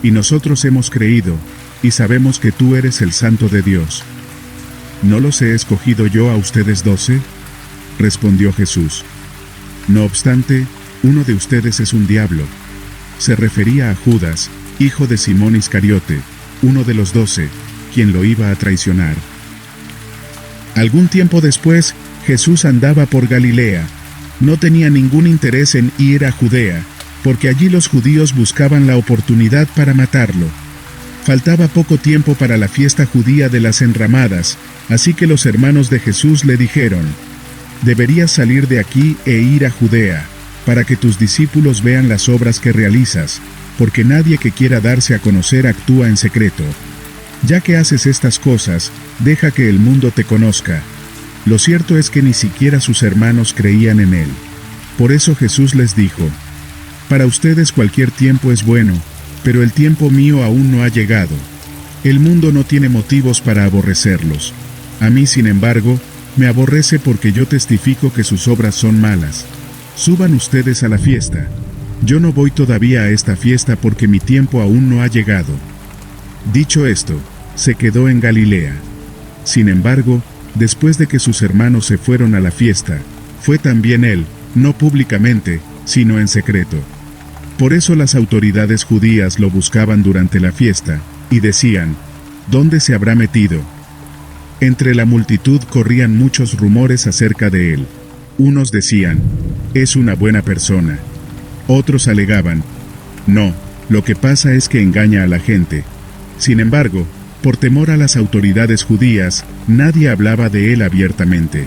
y nosotros hemos creído, y sabemos que tú eres el Santo de Dios. ¿No los he escogido yo a ustedes 12? Respondió Jesús. No obstante, uno de ustedes es un diablo. Se refería a Judas, hijo de Simón Iscariote, uno de los 12, quien lo iba a traicionar. Algún tiempo después, Jesús andaba por Galilea. No tenía ningún interés en ir a Judea, porque allí los judíos buscaban la oportunidad para matarlo. Faltaba poco tiempo para la fiesta judía de las enramadas, así que los hermanos de Jesús le dijeron: «Deberías salir de aquí e ir a Judea, para que tus discípulos vean las obras que realizas, porque nadie que quiera darse a conocer actúa en secreto. Ya que haces estas cosas, deja que el mundo te conozca». Lo cierto es que ni siquiera sus hermanos creían en él. Por eso Jesús les dijo: «Para ustedes cualquier tiempo es bueno, pero el tiempo mío aún no ha llegado. El mundo no tiene motivos para aborrecerlos. A mí, sin embargo, me aborrece porque yo testifico que sus obras son malas. Suban ustedes a la fiesta. Yo no voy todavía a esta fiesta porque mi tiempo aún no ha llegado». Dicho esto, se quedó en Galilea. Sin embargo, después de que sus hermanos se fueron a la fiesta, fue también él, no públicamente, sino en secreto. Por eso las autoridades judías lo buscaban durante la fiesta, y decían: «¿Dónde se habrá metido?». Entre la multitud corrían muchos rumores acerca de él. Unos decían: «Es una buena persona». Otros alegaban: «No, lo que pasa es que engaña a la gente». Sin embargo, por temor a las autoridades judías, nadie hablaba de él abiertamente.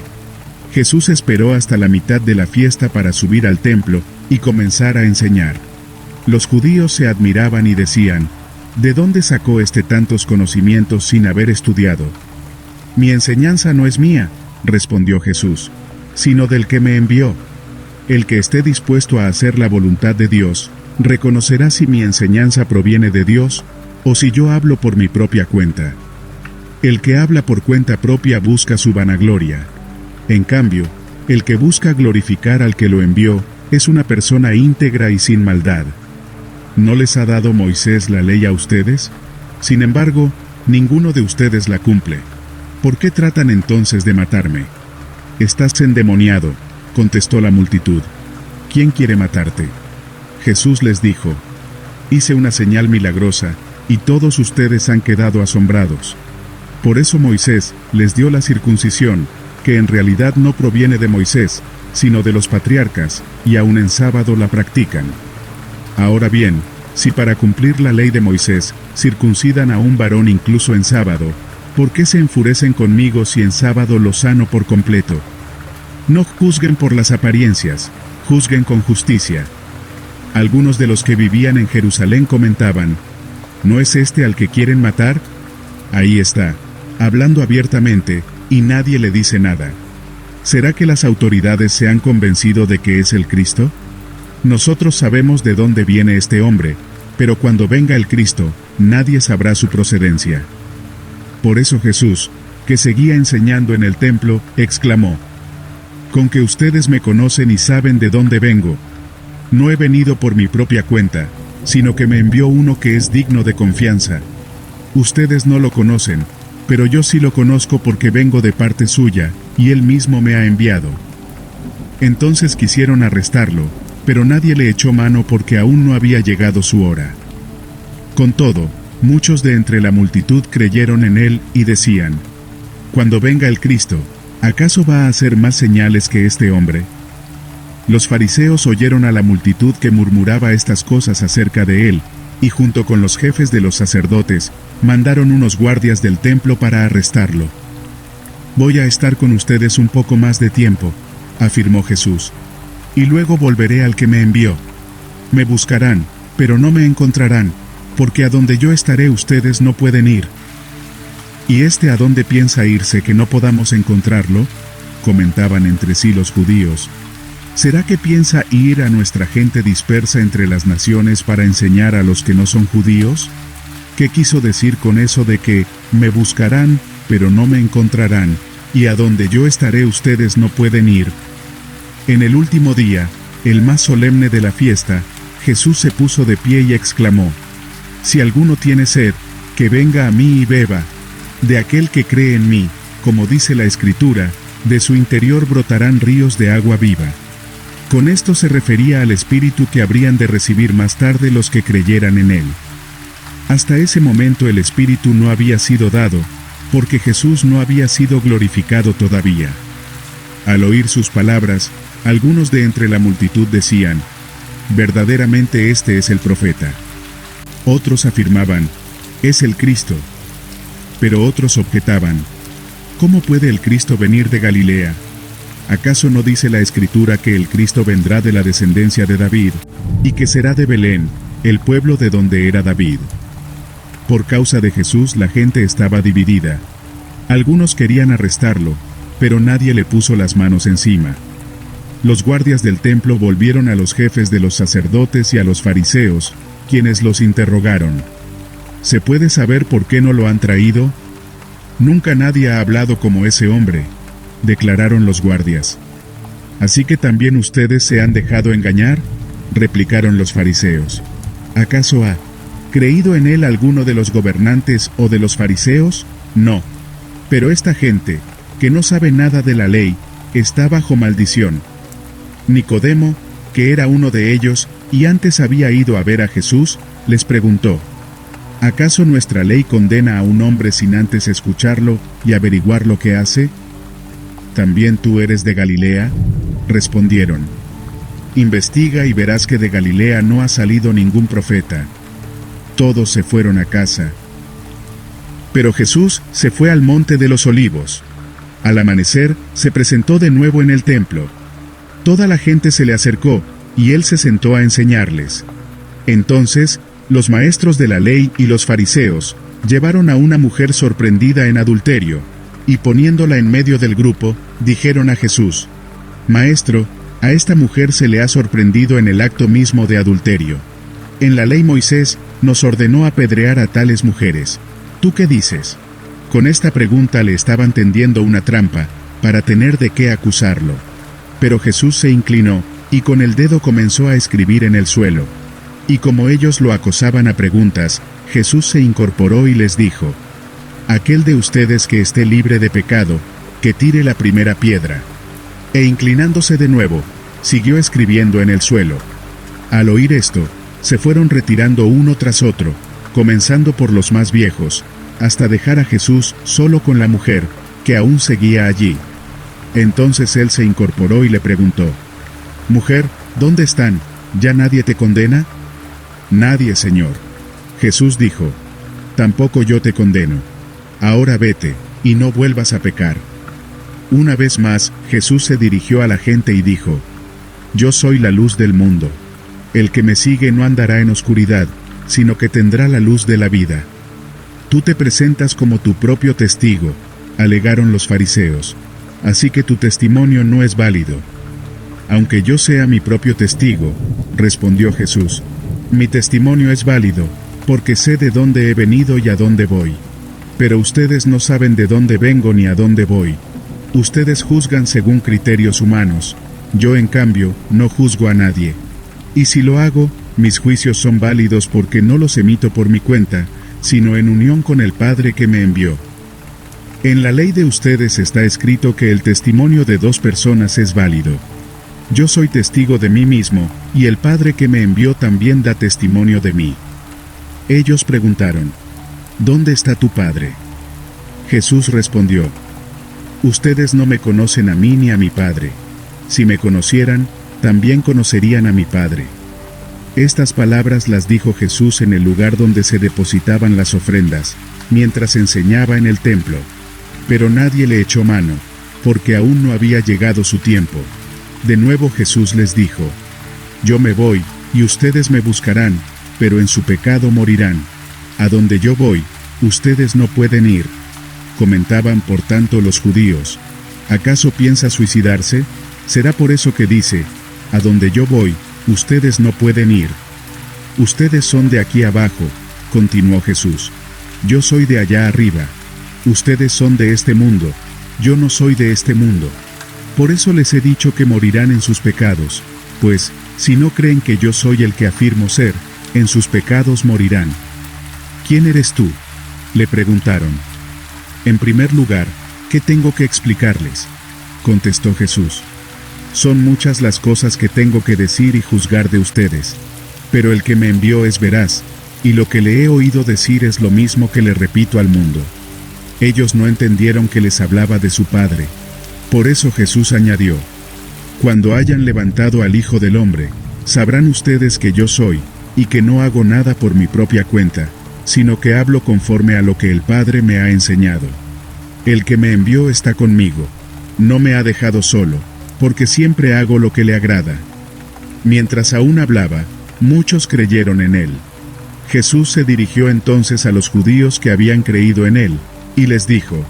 Jesús esperó hasta la mitad de la fiesta para subir al templo y comenzar a enseñar. Los judíos se admiraban y decían: «¿De dónde sacó este tantos conocimientos sin haber estudiado?». «Mi enseñanza no es mía», respondió Jesús, «sino del que me envió. El que esté dispuesto a hacer la voluntad de Dios, reconocerá si mi enseñanza proviene de Dios, o si yo hablo por mi propia cuenta. El que habla por cuenta propia busca su vanagloria. En cambio, el que busca glorificar al que lo envió, es una persona íntegra y sin maldad. ¿No les ha dado Moisés la ley a ustedes? Sin embargo, ninguno de ustedes la cumple. ¿Por qué tratan entonces de matarme?». «Estás endemoniado», contestó la multitud. «¿Quién quiere matarte?». Jesús les dijo: «Hice una señal milagrosa, y todos ustedes han quedado asombrados. Por eso Moisés les dio la circuncisión, que en realidad no proviene de Moisés, sino de los patriarcas, y aún en sábado la practican. Ahora bien, si para cumplir la ley de Moisés, circuncidan a un varón incluso en sábado, ¿por qué se enfurecen conmigo si en sábado lo sano por completo? No juzguen por las apariencias, juzguen con justicia». Algunos de los que vivían en Jerusalén comentaban: «¿No es este al que quieren matar? Ahí está, hablando abiertamente, y nadie le dice nada. ¿Será que las autoridades se han convencido de que es el Cristo? Nosotros sabemos de dónde viene este hombre, pero cuando venga el Cristo, nadie sabrá su procedencia». Por eso Jesús, que seguía enseñando en el templo, exclamó: «Con que ustedes me conocen y saben de dónde vengo. No he venido por mi propia cuenta, sino que me envió uno que es digno de confianza. Ustedes no lo conocen, pero yo sí lo conozco porque vengo de parte suya, y él mismo me ha enviado». Entonces quisieron arrestarlo, pero nadie le echó mano porque aún no había llegado su hora. Con todo, muchos de entre la multitud creyeron en él y decían: «Cuando venga el Cristo, ¿acaso va a hacer más señales que este hombre?». Los fariseos oyeron a la multitud que murmuraba estas cosas acerca de él, y junto con los jefes de los sacerdotes, mandaron unos guardias del templo para arrestarlo. «Voy a estar con ustedes un poco más de tiempo», afirmó Jesús, «y luego volveré al que me envió. Me buscarán, pero no me encontrarán, porque a donde yo estaré ustedes no pueden ir». «¿Y a dónde piensa irse que no podamos encontrarlo?», comentaban entre sí los judíos. «¿Será que piensa ir a nuestra gente dispersa entre las naciones para enseñar a los que no son judíos? ¿Qué quiso decir con eso de que me buscarán, pero no me encontrarán, y a donde yo estaré ustedes no pueden ir?» En el último día, el más solemne de la fiesta, Jesús se puso de pie y exclamó: «Si alguno tiene sed, que venga a mí y beba. De aquel que cree en mí, como dice la Escritura, de su interior brotarán ríos de agua viva». Con esto se refería al Espíritu que habrían de recibir más tarde los que creyeran en él. Hasta ese momento el Espíritu no había sido dado, porque Jesús no había sido glorificado todavía. Al oír sus palabras, algunos de entre la multitud decían: «Verdaderamente este es el profeta». Otros afirmaban: es el Cristo. Pero otros objetaban, ¿cómo puede el Cristo venir de Galilea? ¿Acaso no dice la Escritura que el Cristo vendrá de la descendencia de David, y que será de Belén, el pueblo de donde era David? Por causa de Jesús la gente estaba dividida. Algunos querían arrestarlo, pero nadie le puso las manos encima. Los guardias del templo volvieron a los jefes de los sacerdotes y a los fariseos, quienes los interrogaron. ¿Se puede saber por qué no lo han traído? Nunca nadie ha hablado como ese hombre, declararon los guardias. ¿Así que también ustedes se han dejado engañar?, replicaron los fariseos. ¿Acaso ha creído en él alguno de los gobernantes o de los fariseos? No. Pero esta gente, que no sabe nada de la ley, está bajo maldición. Nicodemo, que era uno de ellos, y antes había ido a ver a Jesús, les preguntó, ¿acaso nuestra ley condena a un hombre sin antes escucharlo y averiguar lo que hace? ¿También tú eres de Galilea?, respondieron. Investiga y verás que de Galilea no ha salido ningún profeta. Todos se fueron a casa. Pero Jesús se fue al monte de los Olivos. Al amanecer, se presentó de nuevo en el templo. Toda la gente se le acercó, y él se sentó a enseñarles. Entonces, los maestros de la ley y los fariseos llevaron a una mujer sorprendida en adulterio, y poniéndola en medio del grupo, dijeron a Jesús, «Maestro, a esta mujer se le ha sorprendido en el acto mismo de adulterio. En la ley Moisés nos ordenó apedrear a tales mujeres. ¿Tú qué dices?». Con esta pregunta le estaban tendiendo una trampa, para tener de qué acusarlo. Pero Jesús se inclinó, y con el dedo comenzó a escribir en el suelo. Y como ellos lo acosaban a preguntas, Jesús se incorporó y les dijo, «Aquel de ustedes que esté libre de pecado, que tire la primera piedra». E inclinándose de nuevo, siguió escribiendo en el suelo. Al oír esto, se fueron retirando uno tras otro, comenzando por los más viejos, hasta dejar a Jesús solo con la mujer, que aún seguía allí. Entonces él se incorporó y le preguntó, «Mujer, ¿dónde están? ¿Ya nadie te condena?». «Nadie, Señor». Jesús dijo, «Tampoco yo te condeno. Ahora vete, y no vuelvas a pecar». Una vez más, Jesús se dirigió a la gente y dijo, «Yo soy la luz del mundo. El que me sigue no andará en oscuridad, sino que tendrá la luz de la vida». «Tú te presentas como tu propio testigo», alegaron los fariseos, «así que tu testimonio no es válido». «Aunque yo sea mi propio testigo», respondió Jesús, «mi testimonio es válido, porque sé de dónde he venido y a dónde voy. Pero ustedes no saben de dónde vengo ni a dónde voy. Ustedes juzgan según criterios humanos, yo en cambio no juzgo a nadie. Y si lo hago, mis juicios son válidos porque no los emito por mi cuenta, sino en unión con el Padre que me envió. En la ley de ustedes está escrito que el testimonio de dos personas es válido. Yo soy testigo de mí mismo, y el Padre que me envió también da testimonio de mí». Ellos preguntaron, «¿Dónde está tu Padre?». Jesús respondió, «Ustedes no me conocen a mí ni a mi Padre. Si me conocieran, también conocerían a mi Padre». Estas palabras las dijo Jesús en el lugar donde se depositaban las ofrendas, mientras enseñaba en el templo. Pero nadie le echó mano, porque aún no había llegado su tiempo. De nuevo Jesús les dijo, «Yo me voy, y ustedes me buscarán, pero en su pecado morirán. A donde yo voy, ustedes no pueden ir». Comentaban por tanto los judíos, ¿acaso piensa suicidarse? Será por eso que dice, «A donde yo voy, ustedes no pueden ir». «Ustedes son de aquí abajo», continuó Jesús. «Yo soy de allá arriba. Ustedes son de este mundo, yo no soy de este mundo. Por eso les he dicho que morirán en sus pecados, pues, si no creen que yo soy el que afirmo ser, en sus pecados morirán». «¿Quién eres tú?», le preguntaron. «En primer lugar, ¿qué tengo que explicarles?», contestó Jesús. «Son muchas las cosas que tengo que decir y juzgar de ustedes. Pero el que me envió es veraz, y lo que le he oído decir es lo mismo que le repito al mundo». Ellos no entendieron que les hablaba de su Padre. Por eso Jesús añadió, «Cuando hayan levantado al Hijo del Hombre, sabrán ustedes que yo soy, y que no hago nada por mi propia cuenta, sino que hablo conforme a lo que el Padre me ha enseñado. El que me envió está conmigo. No me ha dejado solo, porque siempre hago lo que le agrada. Mientras aún hablaba, muchos creyeron en él. Jesús se dirigió entonces a los judíos que habían creído en él, y les dijo: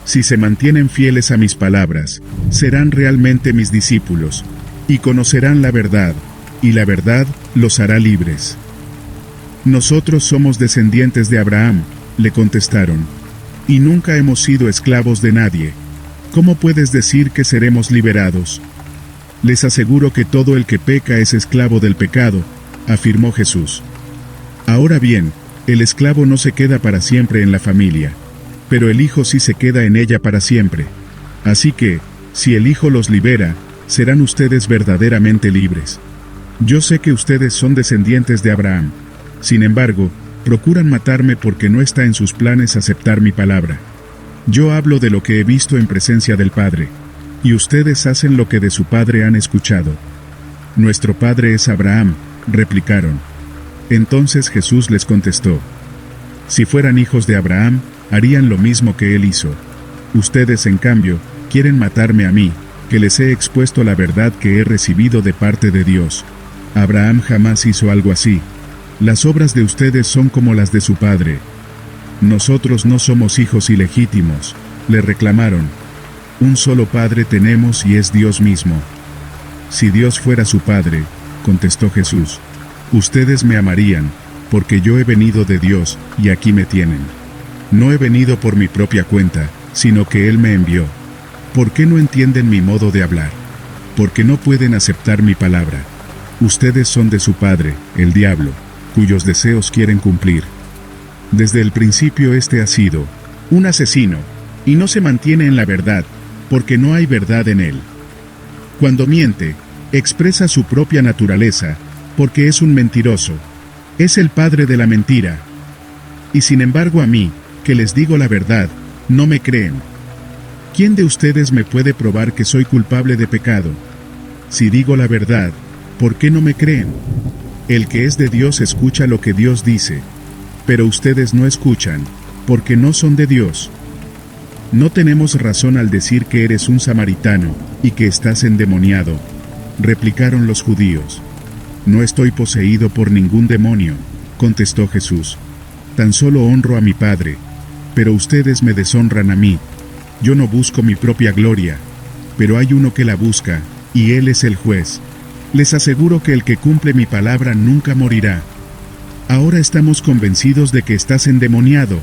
si se mantienen fieles a mis palabras, serán realmente mis discípulos, y conocerán la verdad, y la verdad los hará libres. Nosotros somos descendientes de Abraham, le contestaron, y nunca hemos sido esclavos de nadie. ¿Cómo puedes decir que seremos liberados? Les aseguro que todo el que peca es esclavo del pecado, afirmó Jesús. Ahora bien, el esclavo no se queda para siempre en la familia, pero el Hijo sí se queda en ella para siempre. Así que, si el Hijo los libera, serán ustedes verdaderamente libres. Yo sé que ustedes son descendientes de Abraham. Sin embargo, procuran matarme porque no está en sus planes aceptar mi palabra. Yo hablo de lo que he visto en presencia del Padre, y ustedes hacen lo que de su padre han escuchado. Nuestro padre es Abraham, replicaron. Entonces Jesús les contestó: si fueran hijos de Abraham, harían lo mismo que él hizo. Ustedes, en cambio, quieren matarme a mí, que les he expuesto la verdad que he recibido de parte de Dios. Abraham jamás hizo algo así. Las obras de ustedes son como las de su padre. Nosotros no somos hijos ilegítimos, le reclamaron. Un solo padre tenemos y es Dios mismo. Si Dios fuera su padre, contestó Jesús, ustedes me amarían, porque yo he venido de Dios, y aquí me tienen. No he venido por mi propia cuenta, sino que Él me envió. ¿Por qué no entienden mi modo de hablar? Porque no pueden aceptar mi palabra. Ustedes son de su padre, el diablo, cuyos deseos quieren cumplir. Desde el principio ha sido un asesino, y no se mantiene en la verdad, porque no hay verdad en él. Cuando miente, expresa su propia naturaleza, porque es un mentiroso. Es el padre de la mentira. Y sin embargo a mí, que les digo la verdad, no me creen. ¿Quién de ustedes me puede probar que soy culpable de pecado? Si digo la verdad, ¿por qué no me creen? El que es de Dios escucha lo que Dios dice, pero ustedes no escuchan, porque no son de Dios. No tenemos razón al decir que eres un samaritano, y que estás endemoniado, replicaron los judíos. No estoy poseído por ningún demonio, contestó Jesús. Tan solo honro a mi Padre, pero ustedes me deshonran a mí. Yo no busco mi propia gloria, pero hay uno que la busca, y él es el juez. Les aseguro que el que cumple mi palabra nunca morirá. Ahora estamos convencidos de que estás endemoniado,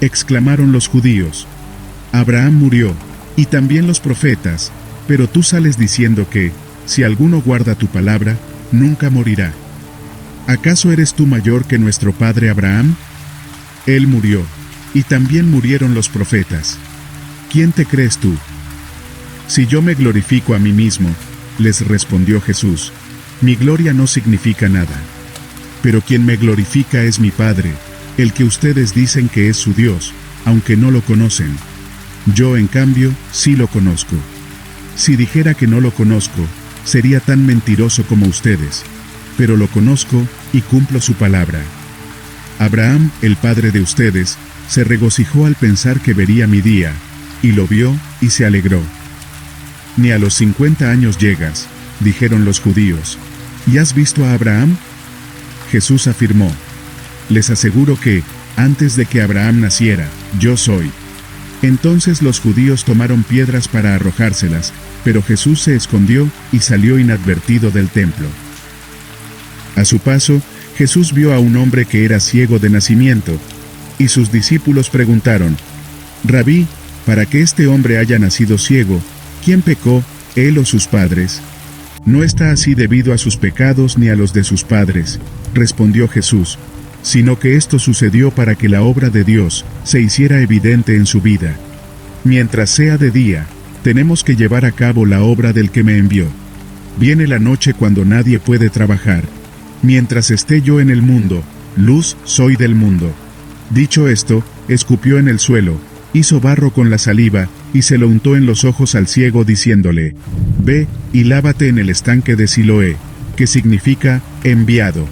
exclamaron los judíos. Abraham murió, y también los profetas, pero tú sales diciendo que, si alguno guarda tu palabra, nunca morirá. ¿Acaso eres tú mayor que nuestro padre Abraham? Él murió, y también murieron los profetas. ¿Quién te crees tú? Si yo me glorifico a mí mismo, les respondió Jesús, mi gloria no significa nada. Pero quien me glorifica es mi Padre, el que ustedes dicen que es su Dios, aunque no lo conocen. Yo, en cambio, sí lo conozco. Si dijera que no lo conozco, sería tan mentiroso como ustedes, pero lo conozco y cumplo su palabra. Abraham, el padre de ustedes, se regocijó al pensar que vería mi día, y lo vio y se alegró. Ni a los 50 años llegas, dijeron los judíos, ¿y has visto a Abraham? Jesús afirmó, les aseguro que, antes de que Abraham naciera, yo soy. Entonces los judíos tomaron piedras para arrojárselas, pero Jesús se escondió y salió inadvertido del templo. A su paso, Jesús vio a un hombre que era ciego de nacimiento, y sus discípulos preguntaron, Rabí, para que este hombre haya nacido ciego, ¿quién pecó, él o sus padres? No está así debido a sus pecados ni a los de sus padres, respondió Jesús, sino que esto sucedió para que la obra de Dios se hiciera evidente en su vida. Mientras sea de día, tenemos que llevar a cabo la obra del que me envió. Viene la noche cuando nadie puede trabajar. Mientras esté yo en el mundo, luz soy del mundo. Dicho esto, escupió en el suelo, hizo barro con la saliva, y se lo untó en los ojos al ciego diciéndole, ve y lávate en el estanque de Siloé, que significa enviado.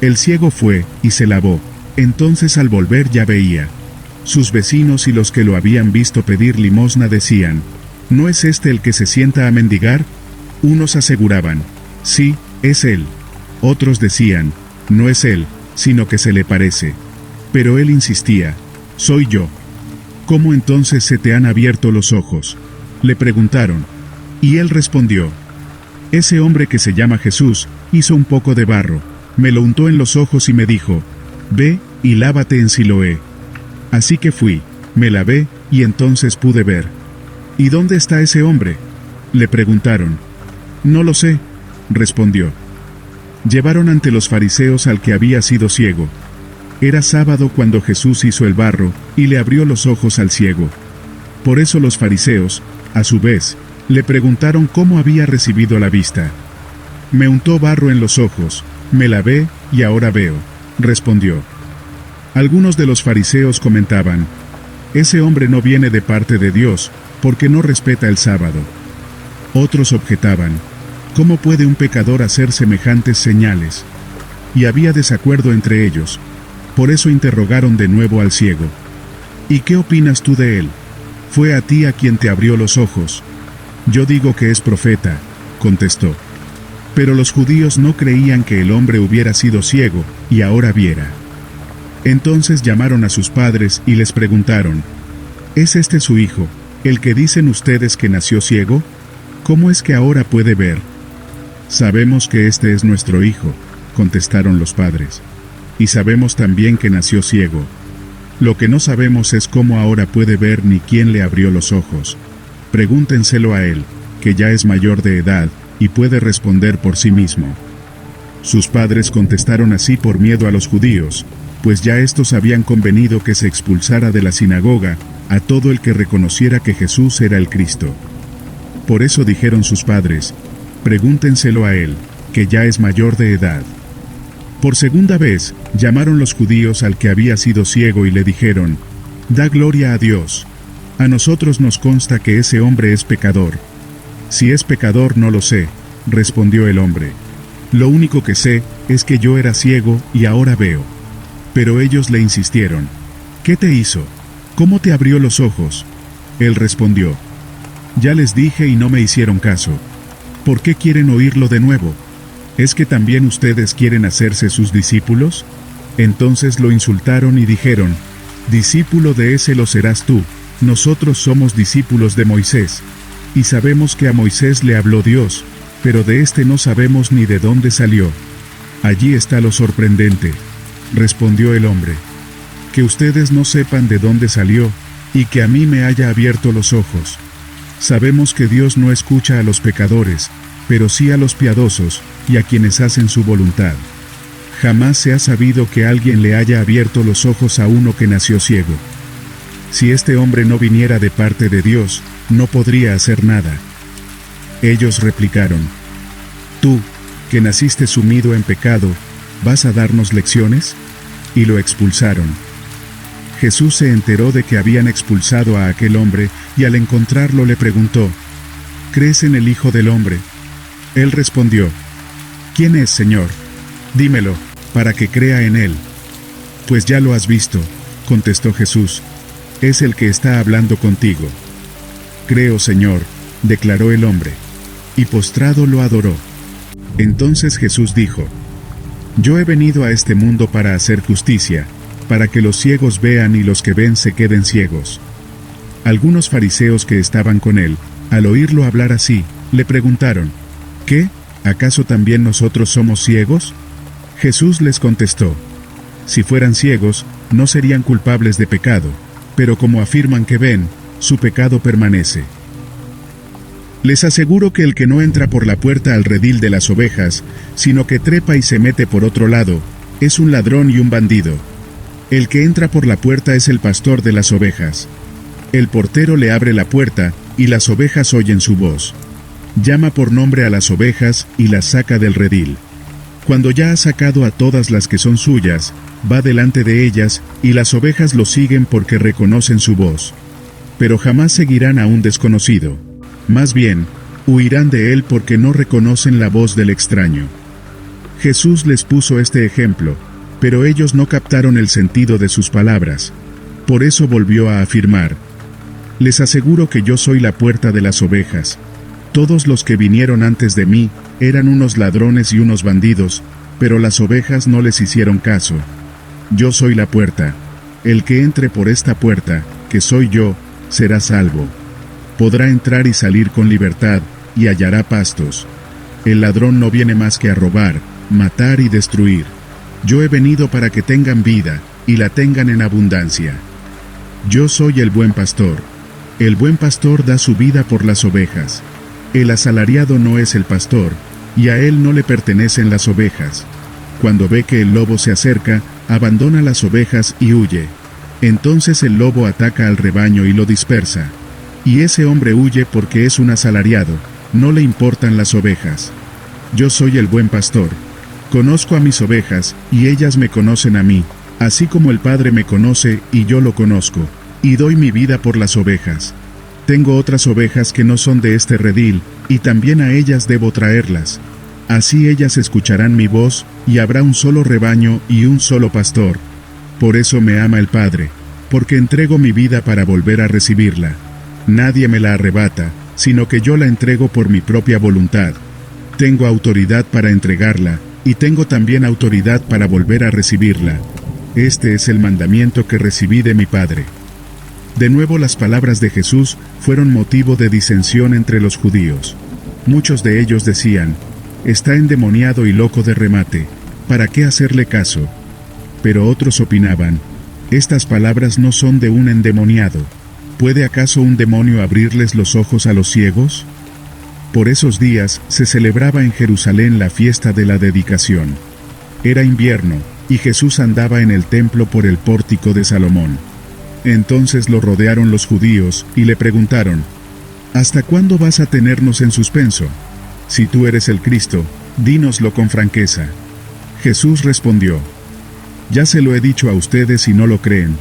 El ciego fue y se lavó, Entonces al volver ya veía. Sus vecinos y los que lo habían visto pedir limosna decían, ¿no es este el que se sienta a mendigar? Unos aseguraban, sí, es él. Otros decían, no es él, sino que se le parece. Pero él insistía, soy yo. ¿Cómo entonces se te han abierto los ojos? Le preguntaron. Y él respondió, ese hombre que se llama Jesús hizo un poco de barro, me lo untó en los ojos y me dijo, ve y lávate en Siloé. Así que fui, me lavé y entonces pude ver. ¿Y dónde está ese hombre? Le preguntaron. No lo sé, respondió. Llevaron ante los fariseos al que había sido ciego. Era sábado cuando Jesús hizo el barro y le abrió los ojos al ciego. Por eso los fariseos, a su vez, le preguntaron cómo había recibido la vista. Me untó barro en los ojos, me lavé y ahora veo, respondió. Algunos de los fariseos comentaban, ese hombre no viene de parte de Dios, porque no respeta el sábado. Otros objetaban, ¿cómo puede un pecador hacer semejantes señales? Y había desacuerdo entre ellos. Por eso interrogaron de nuevo al ciego. ¿Y qué opinas tú de él? Fue a ti a quien te abrió los ojos. Yo digo que es profeta, contestó. Pero los judíos no creían que el hombre hubiera sido ciego, y ahora viera. Entonces llamaron a sus padres y les preguntaron, ¿es este su hijo, el que dicen ustedes que nació ciego? ¿Cómo es que ahora puede ver? Sabemos que este es nuestro hijo, contestaron los padres. Y sabemos también que nació ciego. Lo que no sabemos es cómo ahora puede ver ni quién le abrió los ojos. Pregúntenselo a él, que ya es mayor de edad, y puede responder por sí mismo. Sus padres contestaron así por miedo a los judíos, pues ya estos habían convenido que se expulsara de la sinagoga a todo el que reconociera que Jesús era el Cristo. Por eso dijeron sus padres, pregúntenselo a él, que ya es mayor de edad. Por segunda vez, llamaron los judíos al que había sido ciego y le dijeron, da gloria a Dios. A nosotros nos consta que ese hombre es pecador. Si es pecador no lo sé, respondió el hombre. Lo único que sé es que yo era ciego y ahora veo. Pero ellos le insistieron, ¿qué te hizo? ¿Cómo te abrió los ojos? Él respondió, ya les dije y no me hicieron caso. ¿Por qué quieren oírlo de nuevo? ¿Es que también ustedes quieren hacerse sus discípulos? Entonces lo insultaron y dijeron, discípulo de ese lo serás tú, nosotros somos discípulos de Moisés, y sabemos que a Moisés le habló Dios, pero de este no sabemos ni de dónde salió. Allí está lo sorprendente, respondió el hombre, que ustedes no sepan de dónde salió, y que a mí me haya abierto los ojos. Sabemos que Dios no escucha a los pecadores, pero sí a los piadosos, y a quienes hacen su voluntad. Jamás se ha sabido que alguien le haya abierto los ojos a uno que nació ciego. Si este hombre no viniera de parte de Dios, no podría hacer nada. Ellos replicaron, tú, que naciste sumido en pecado, ¿vas a darnos lecciones? Y lo expulsaron. Jesús se enteró de que habían expulsado a aquel hombre, y al encontrarlo le preguntó, ¿crees en el Hijo del Hombre? Él respondió, ¿quién es, Señor? Dímelo, para que crea en él. Pues ya lo has visto, contestó Jesús, es el que está hablando contigo. Creo, Señor, declaró el hombre, y postrado lo adoró. Entonces Jesús dijo, yo he venido a este mundo para hacer justicia, para que los ciegos vean y los que ven se queden ciegos. Algunos fariseos que estaban con él, al oírlo hablar así, le preguntaron, ¿qué? ¿Acaso también nosotros somos ciegos? Jesús les contestó, si fueran ciegos, no serían culpables de pecado, pero como afirman que ven, su pecado permanece. Les aseguro que el que no entra por la puerta al redil de las ovejas, sino que trepa y se mete por otro lado, es un ladrón y un bandido. El que entra por la puerta es el pastor de las ovejas. El portero le abre la puerta, y las ovejas oyen su voz. Llama por nombre a las ovejas y las saca del redil. Cuando ya ha sacado a todas las que son suyas, va delante de ellas, y las ovejas lo siguen porque reconocen su voz. Pero jamás seguirán a un desconocido. Más bien, huirán de él porque no reconocen la voz del extraño. Jesús les puso este ejemplo, Pero ellos no captaron el sentido de sus palabras. Por eso volvió a afirmar: les aseguro que yo soy la puerta de las ovejas. Todos los que vinieron antes de mí eran unos ladrones y unos bandidos, pero las ovejas no les hicieron caso. Yo soy la puerta. El que entre por esta puerta, que soy yo, será salvo. Podrá entrar y salir con libertad, y hallará pastos. El ladrón no viene más que a robar, matar y destruir. Yo he venido para que tengan vida, y la tengan en abundancia. Yo soy el buen pastor. El buen pastor da su vida por las ovejas. El asalariado no es el pastor, y a él no le pertenecen las ovejas. Cuando ve que el lobo se acerca, abandona las ovejas y huye. Entonces el lobo ataca al rebaño y lo dispersa. Y ese hombre huye porque es un asalariado, no le importan las ovejas. Yo soy el buen pastor. Conozco a mis ovejas, y ellas me conocen a mí, así como el Padre me conoce y yo lo conozco, y doy mi vida por las ovejas. Tengo otras ovejas que no son de este redil, y también a ellas debo traerlas. Así ellas escucharán mi voz, y habrá un solo rebaño y un solo pastor. Por eso me ama el Padre, porque entrego mi vida para volver a recibirla. Nadie me la arrebata, sino que yo la entrego por mi propia voluntad. Tengo autoridad para entregarla, y tengo también autoridad para volver a recibirla. Este es el mandamiento que recibí de mi Padre. De nuevo las palabras de Jesús fueron motivo de disensión entre los judíos. Muchos de ellos decían: está endemoniado y loco de remate, ¿para qué hacerle caso? Pero otros opinaban: estas palabras no son de un endemoniado. ¿Puede acaso un demonio abrirles los ojos a los ciegos? Por esos días se celebraba en Jerusalén la fiesta de la dedicación. Era invierno, y Jesús andaba en el templo por el pórtico de Salomón. Entonces lo rodearon los judíos, y le preguntaron: ¿hasta cuándo vas a tenernos en suspenso? Si tú eres el Cristo, dínoslo con franqueza. Jesús respondió: ya se lo he dicho a ustedes y no lo creen.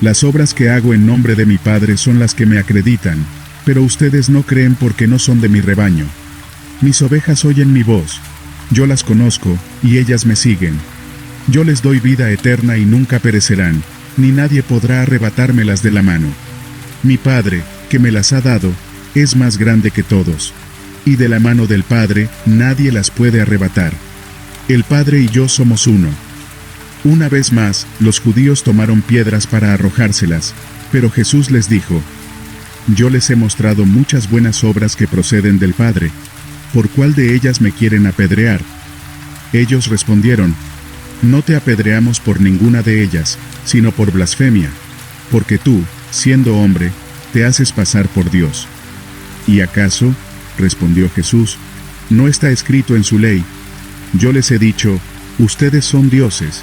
Las obras que hago en nombre de mi Padre son las que me acreditan, pero ustedes no creen porque no son de mi rebaño. Mis ovejas oyen mi voz. Yo las conozco, y ellas me siguen. Yo les doy vida eterna y nunca perecerán, ni nadie podrá arrebatármelas de la mano. Mi Padre, que me las ha dado, es más grande que todos, y de la mano del Padre nadie las puede arrebatar. El Padre y yo somos uno. Una vez más, los judíos tomaron piedras para arrojárselas, pero Jesús les dijo: yo les he mostrado muchas buenas obras que proceden del Padre. ¿Por cuál de ellas me quieren apedrear? Ellos respondieron: no te apedreamos por ninguna de ellas, sino por blasfemia, porque tú, siendo hombre, te haces pasar por Dios. ¿Y acaso, respondió Jesús, no está escrito en su ley: yo les he dicho, ustedes son dioses?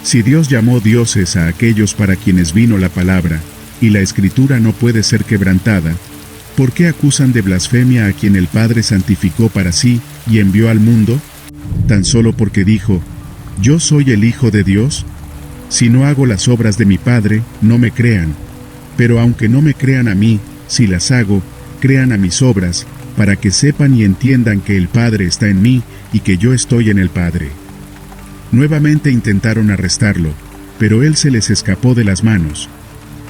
Si Dios llamó dioses a aquellos para quienes vino la palabra, y la Escritura no puede ser quebrantada, ¿por qué acusan de blasfemia a quien el Padre santificó para sí y envió al mundo? ¿Tan solo porque dijo: yo soy el Hijo de Dios? Si no hago las obras de mi Padre, no me crean. Pero aunque no me crean a mí, si las hago, crean a mis obras, para que sepan y entiendan que el Padre está en mí y que yo estoy en el Padre. Nuevamente intentaron arrestarlo, pero él se les escapó de las manos.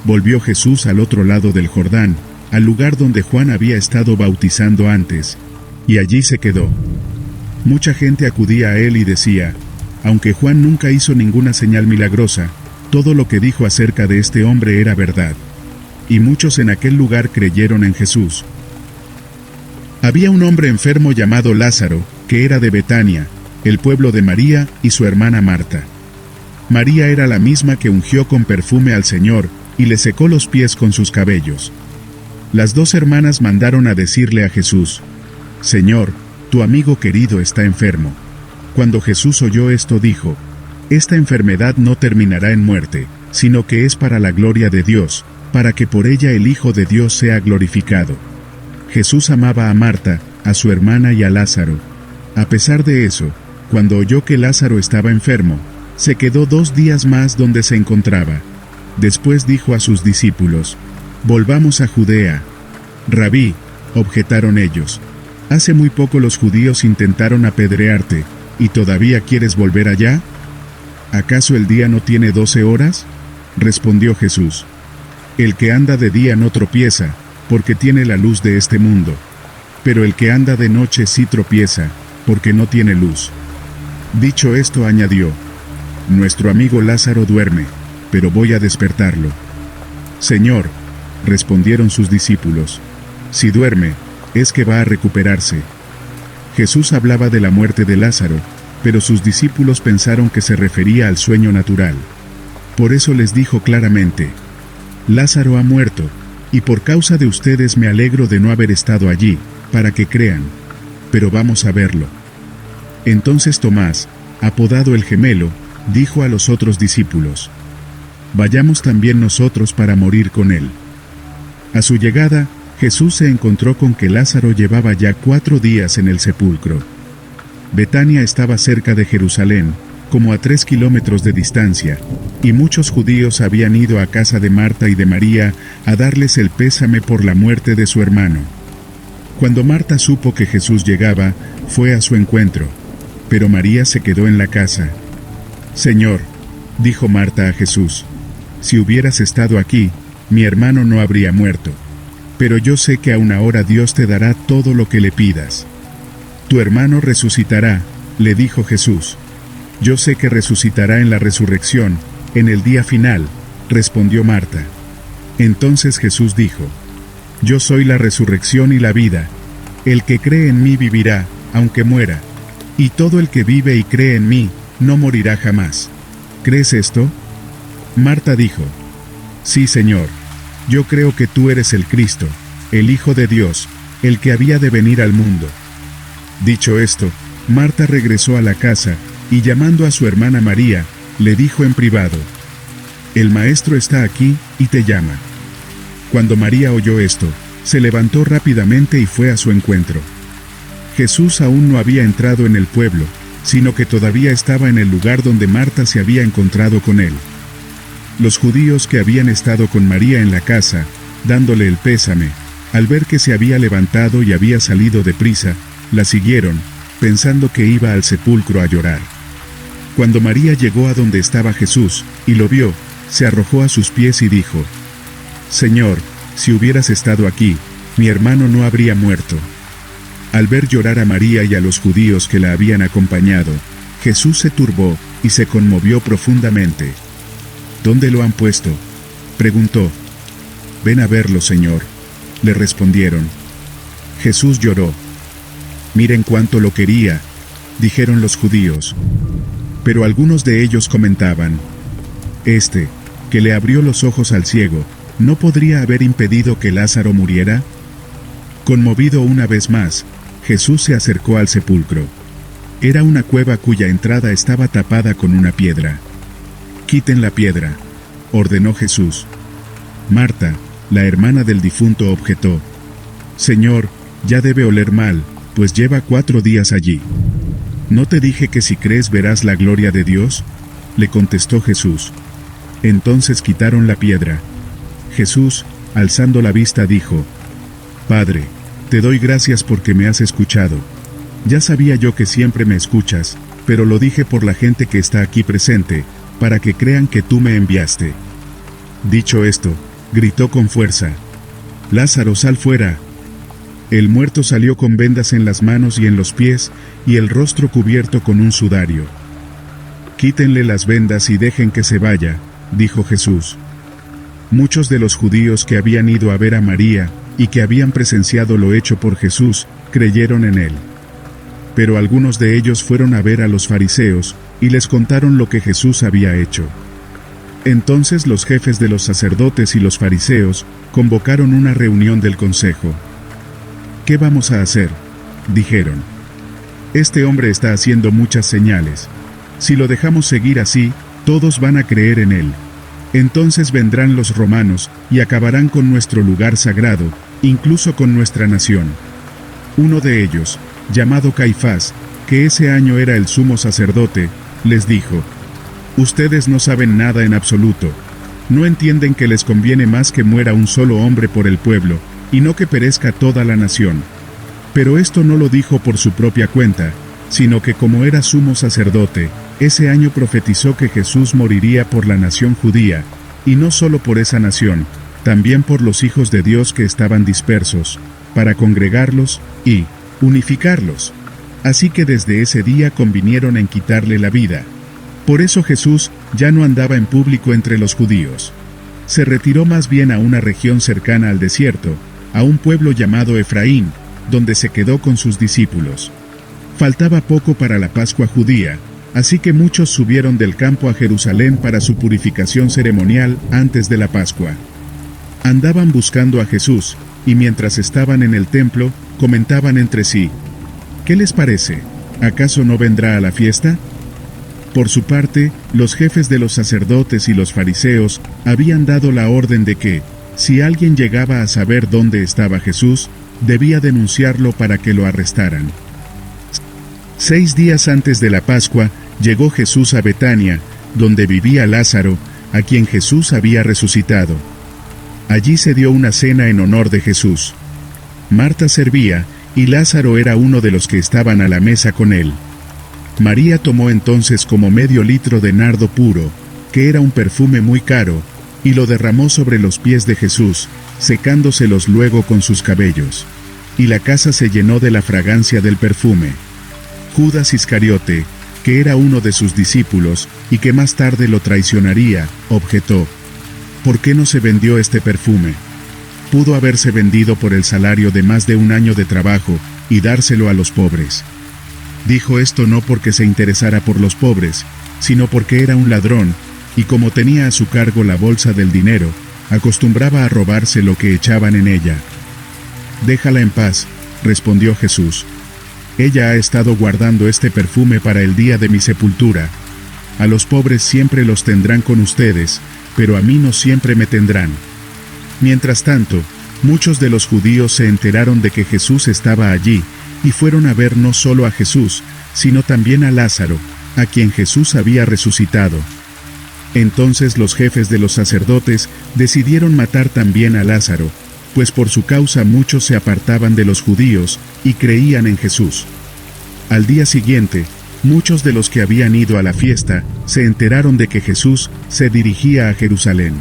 Volvió Jesús al otro lado del Jordán, al lugar donde Juan había estado bautizando antes, y allí se quedó. Mucha gente acudía a él y decía: aunque Juan nunca hizo ninguna señal milagrosa, todo lo que dijo acerca de este hombre era verdad. Y muchos en aquel lugar creyeron en Jesús. Había un hombre enfermo llamado Lázaro, que era de Betania, el pueblo de María y su hermana Marta. María era la misma que ungió con perfume al Señor y le secó los pies con sus cabellos. Las dos hermanas mandaron a decirle a Jesús: Señor, tu amigo querido está enfermo. Cuando Jesús oyó esto dijo: esta enfermedad no terminará en muerte, sino que es para la gloria de Dios, para que por ella el Hijo de Dios sea glorificado. Jesús amaba a Marta, a su hermana y a Lázaro. A pesar de eso, cuando oyó que Lázaro estaba enfermo, se quedó 2 días más donde se encontraba. Después dijo a sus discípulos: volvamos a Judea. Rabí, objetaron ellos, hace muy poco los judíos intentaron apedrearte, ¿y todavía quieres volver allá? ¿Acaso el día no tiene 12 horas? Respondió Jesús. El que anda de día no tropieza, porque tiene la luz de este mundo. Pero el que anda de noche sí tropieza, porque no tiene luz. Dicho esto añadió: Nuestro amigo Lázaro duerme, pero voy a despertarlo. Señor, respondieron sus discípulos, si duerme, es que va a recuperarse. Jesús hablaba de la muerte de Lázaro, pero sus discípulos pensaron que se refería al sueño natural. Por eso les dijo claramente: Lázaro ha muerto, y por causa de ustedes me alegro de no haber estado allí, para que crean. Pero vamos a verlo. Entonces Tomás, apodado el Gemelo, dijo a los otros discípulos: Vayamos también nosotros para morir con él. A su llegada, Jesús se encontró con que Lázaro llevaba ya 4 días en el sepulcro. Betania estaba cerca de Jerusalén, como a 3 kilómetros de distancia, y muchos judíos habían ido a casa de Marta y de María a darles el pésame por la muerte de su hermano. Cuando Marta supo que Jesús llegaba, fue a su encuentro, pero María se quedó en la casa. Señor, dijo Marta a Jesús, si hubieras estado aquí, mi hermano no habría muerto. Pero yo sé que aún ahora Dios te dará todo lo que le pidas. Tu hermano resucitará, le dijo Jesús. Yo sé que resucitará en la resurrección, en el día final, respondió Marta. Entonces Jesús dijo: Yo soy la resurrección y la vida. El que cree en mí vivirá, aunque muera. Y todo el que vive y cree en mí, no morirá jamás. ¿Crees esto? Marta dijo: Sí, Señor. Yo creo que tú eres el Cristo, el Hijo de Dios, el que había de venir al mundo. Dicho esto, Marta regresó a la casa, y llamando a su hermana María, le dijo en privado: El Maestro está aquí, y te llama. Cuando María oyó esto, se levantó rápidamente y fue a su encuentro. Jesús aún no había entrado en el pueblo, sino que todavía estaba en el lugar donde Marta se había encontrado con él. Los judíos que habían estado con María en la casa, dándole el pésame, al ver que se había levantado y había salido deprisa, la siguieron, pensando que iba al sepulcro a llorar. Cuando María llegó a donde estaba Jesús, y lo vio, se arrojó a sus pies y dijo: Señor, si hubieras estado aquí, mi hermano no habría muerto. Al ver llorar a María y a los judíos que la habían acompañado, Jesús se turbó y se conmovió profundamente. ¿Dónde lo han puesto?, preguntó. Ven a verlo, Señor, le respondieron. Jesús lloró. Miren cuánto lo quería, dijeron los judíos. Pero algunos de ellos comentaban: Este, que le abrió los ojos al ciego, ¿no podría haber impedido que Lázaro muriera? Conmovido una vez más, Jesús se acercó al sepulcro. Era una cueva cuya entrada estaba tapada con una piedra. Quiten la piedra, ordenó Jesús. Marta, la hermana del difunto, objetó: Señor, ya debe oler mal, pues lleva 4 días allí. ¿No te dije que si crees verás la gloria de Dios?, le contestó Jesús. Entonces quitaron la piedra. Jesús, alzando la vista, dijo: Padre, te doy gracias porque me has escuchado. Ya sabía yo que siempre me escuchas, pero lo dije por la gente que está aquí presente, para que crean que tú me enviaste. Dicho esto, gritó con fuerza: Lázaro, sal fuera. El muerto salió con vendas en las manos y en los pies, y el rostro cubierto con un sudario. Quítenle las vendas y dejen que se vaya, dijo Jesús. Muchos de los judíos que habían ido a ver a María, y que habían presenciado lo hecho por Jesús, creyeron en él. Pero algunos de ellos fueron a ver a los fariseos, y les contaron lo que Jesús había hecho. Entonces los jefes de los sacerdotes y los fariseos convocaron una reunión del consejo. ¿Qué vamos a hacer?, dijeron. Este hombre está haciendo muchas señales. Si lo dejamos seguir así, todos van a creer en él. Entonces vendrán los romanos y acabarán con nuestro lugar sagrado, incluso con nuestra nación. Uno de ellos, llamado Caifás, que ese año era el sumo sacerdote, les dijo: Ustedes no saben nada en absoluto. No entienden que les conviene más que muera un solo hombre por el pueblo, y no que perezca toda la nación. Pero esto no lo dijo por su propia cuenta, sino que como era sumo sacerdote, Ese año profetizó que Jesús moriría por la nación judía, y no solo por esa nación, también por los hijos de Dios que estaban dispersos, para congregarlos y unificarlos. Así que desde ese día convinieron en quitarle la vida. Por eso Jesús ya no andaba en público entre los judíos. Se retiró más bien a una región cercana al desierto, a un pueblo llamado Efraín, donde se quedó con sus discípulos. Faltaba poco para la Pascua judía, así que muchos subieron del campo a Jerusalén para su purificación ceremonial antes de la Pascua. Andaban buscando a Jesús, y mientras estaban en el templo, comentaban entre sí: ¿qué les parece? ¿Acaso no vendrá a la fiesta? Por su parte, los jefes de los sacerdotes y los fariseos habían dado la orden de que, si alguien llegaba a saber dónde estaba Jesús, debía denunciarlo para que lo arrestaran. 6 días antes de la Pascua, llegó Jesús a Betania, donde vivía Lázaro, a quien Jesús había resucitado. Allí se dio una cena en honor de Jesús. Marta servía, y Lázaro era uno de los que estaban a la mesa con él. María tomó entonces como medio litro de nardo puro, que era un perfume muy caro, y lo derramó sobre los pies de Jesús, secándoselos luego con sus cabellos. Y la casa se llenó de la fragancia del perfume. Judas Iscariote, que era uno de sus discípulos, y que más tarde lo traicionaría, objetó: ¿por qué no se vendió este perfume? Pudo haberse vendido por el salario de más de un año de trabajo, y dárselo a los pobres. Dijo esto no porque se interesara por los pobres, sino porque era un ladrón, y como tenía a su cargo la bolsa del dinero, acostumbraba a robarse lo que echaban en ella. Déjala en paz, respondió Jesús. Ella ha estado guardando este perfume para el día de mi sepultura. A los pobres siempre los tendrán con ustedes, pero a mí no siempre me tendrán. Mientras tanto, muchos de los judíos se enteraron de que Jesús estaba allí, y fueron a ver no solo a Jesús, sino también a Lázaro, a quien Jesús había resucitado. Entonces los jefes de los sacerdotes decidieron matar también a Lázaro, pues por su causa muchos se apartaban de los judíos y creían en Jesús. Al día siguiente, muchos de los que habían ido a la fiesta se enteraron de que Jesús se dirigía a Jerusalén.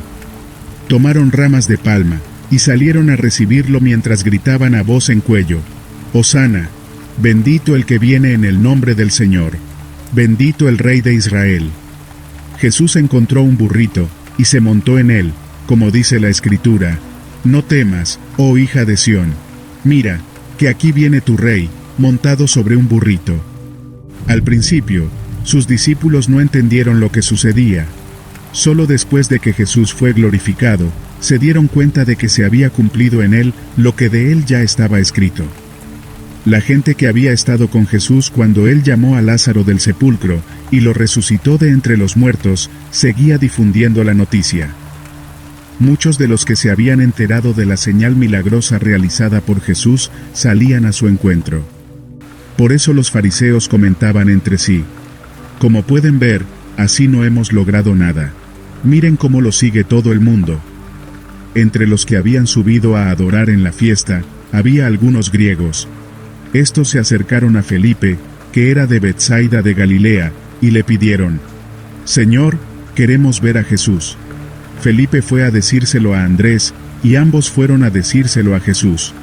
Tomaron ramas de palma y salieron a recibirlo mientras gritaban a voz en cuello: Hosana, bendito el que viene en el nombre del Señor, bendito el Rey de Israel. Jesús encontró un burrito y se montó en él, como dice la Escritura: no temas, oh hija de Sión, mira, que aquí viene tu rey, montado sobre un burrito. Al principio, sus discípulos no entendieron lo que sucedía. Solo después de que Jesús fue glorificado, se dieron cuenta de que se había cumplido en él lo que de él ya estaba escrito. La gente que había estado con Jesús cuando él llamó a Lázaro del sepulcro y lo resucitó de entre los muertos, seguía difundiendo la noticia. Muchos de los que se habían enterado de la señal milagrosa realizada por Jesús salían a su encuentro. Por eso los fariseos comentaban entre sí: como pueden ver, así no hemos logrado nada. Miren cómo lo sigue todo el mundo. Entre los que habían subido a adorar en la fiesta, había algunos griegos. Estos se acercaron a Felipe, que era de Betsaida de Galilea, y le pidieron: Señor, queremos ver a Jesús. Felipe fue a decírselo a Andrés, y ambos fueron a decírselo a Jesús.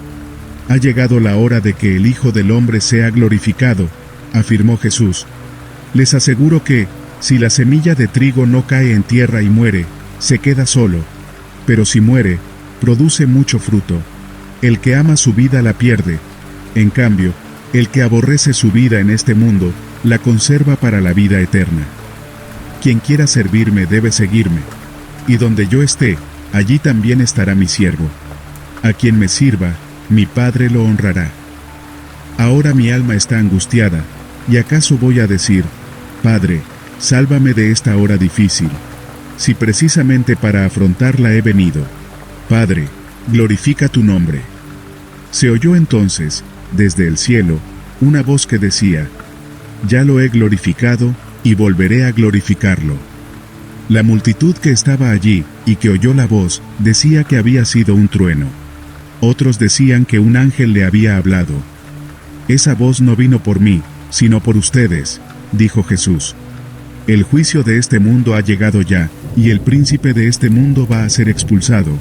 Ha llegado la hora de que el Hijo del Hombre sea glorificado, afirmó Jesús. Les aseguro que, si la semilla de trigo no cae en tierra y muere, se queda solo, pero si muere, produce mucho fruto. El que ama su vida la pierde. En cambio, el que aborrece su vida en este mundo, la conserva para la vida eterna. Quien quiera servirme debe seguirme. Y donde yo esté, allí también estará mi siervo. A quien me sirva, mi Padre lo honrará. Ahora mi alma está angustiada, y acaso voy a decir: Padre, sálvame de esta hora difícil. Si precisamente para afrontarla he venido. Padre, glorifica tu nombre. Se oyó entonces, desde el cielo, una voz que decía: Ya lo he glorificado, y volveré a glorificarlo. La multitud que estaba allí, y que oyó la voz, decía que había sido un trueno. Otros decían que un ángel le había hablado. Esa voz no vino por mí, sino por ustedes, dijo Jesús. El juicio de este mundo ha llegado ya, y el príncipe de este mundo va a ser expulsado.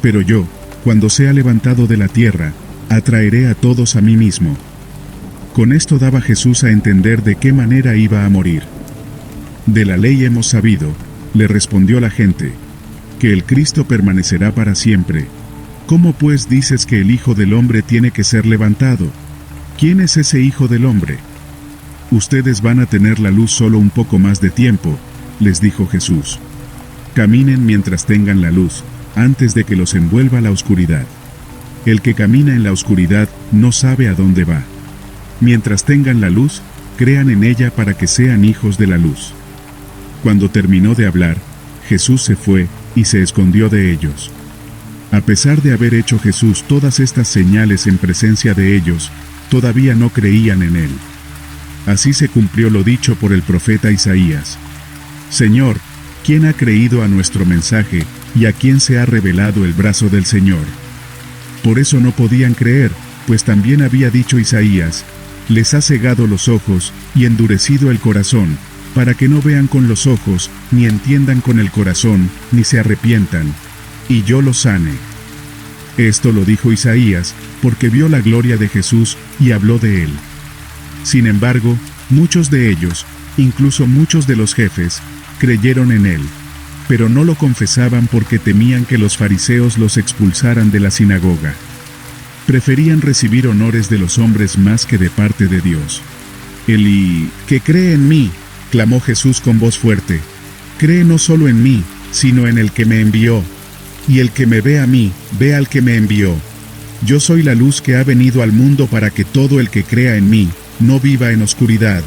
Pero yo, cuando sea levantado de la tierra, atraeré a todos a mí mismo. Con esto daba Jesús a entender de qué manera iba a morir. De la ley hemos sabido, le respondió la gente, que el Cristo permanecerá para siempre. ¿Cómo pues dices que el Hijo del Hombre tiene que ser levantado? ¿Quién es ese Hijo del Hombre? Ustedes van a tener la luz solo un poco más de tiempo, les dijo Jesús. Caminen mientras tengan la luz, antes de que los envuelva la oscuridad. El que camina en la oscuridad no sabe a dónde va. Mientras tengan la luz, crean en ella para que sean hijos de la luz. Cuando terminó de hablar, Jesús se fue y se escondió de ellos. A pesar de haber hecho Jesús todas estas señales en presencia de ellos, todavía no creían en él. Así se cumplió lo dicho por el profeta Isaías. Señor, ¿quién ha creído a nuestro mensaje y a quién se ha revelado el brazo del Señor? Por eso no podían creer, pues también había dicho Isaías, les ha cegado los ojos y endurecido el corazón, para que no vean con los ojos, ni entiendan con el corazón, ni se arrepientan, y yo los sane. Esto lo dijo Isaías, porque vio la gloria de Jesús y habló de él. Sin embargo, muchos de ellos, incluso muchos de los jefes, creyeron en él, pero no lo confesaban porque temían que los fariseos los expulsaran de la sinagoga. Preferían recibir honores de los hombres más que de parte de Dios. Que cree en mí, clamó Jesús con voz fuerte. Cree no solo en mí, sino en el que me envió. Y el que me ve a mí, ve al que me envió. Yo soy la luz que ha venido al mundo para que todo el que crea en mí, no viva en oscuridad.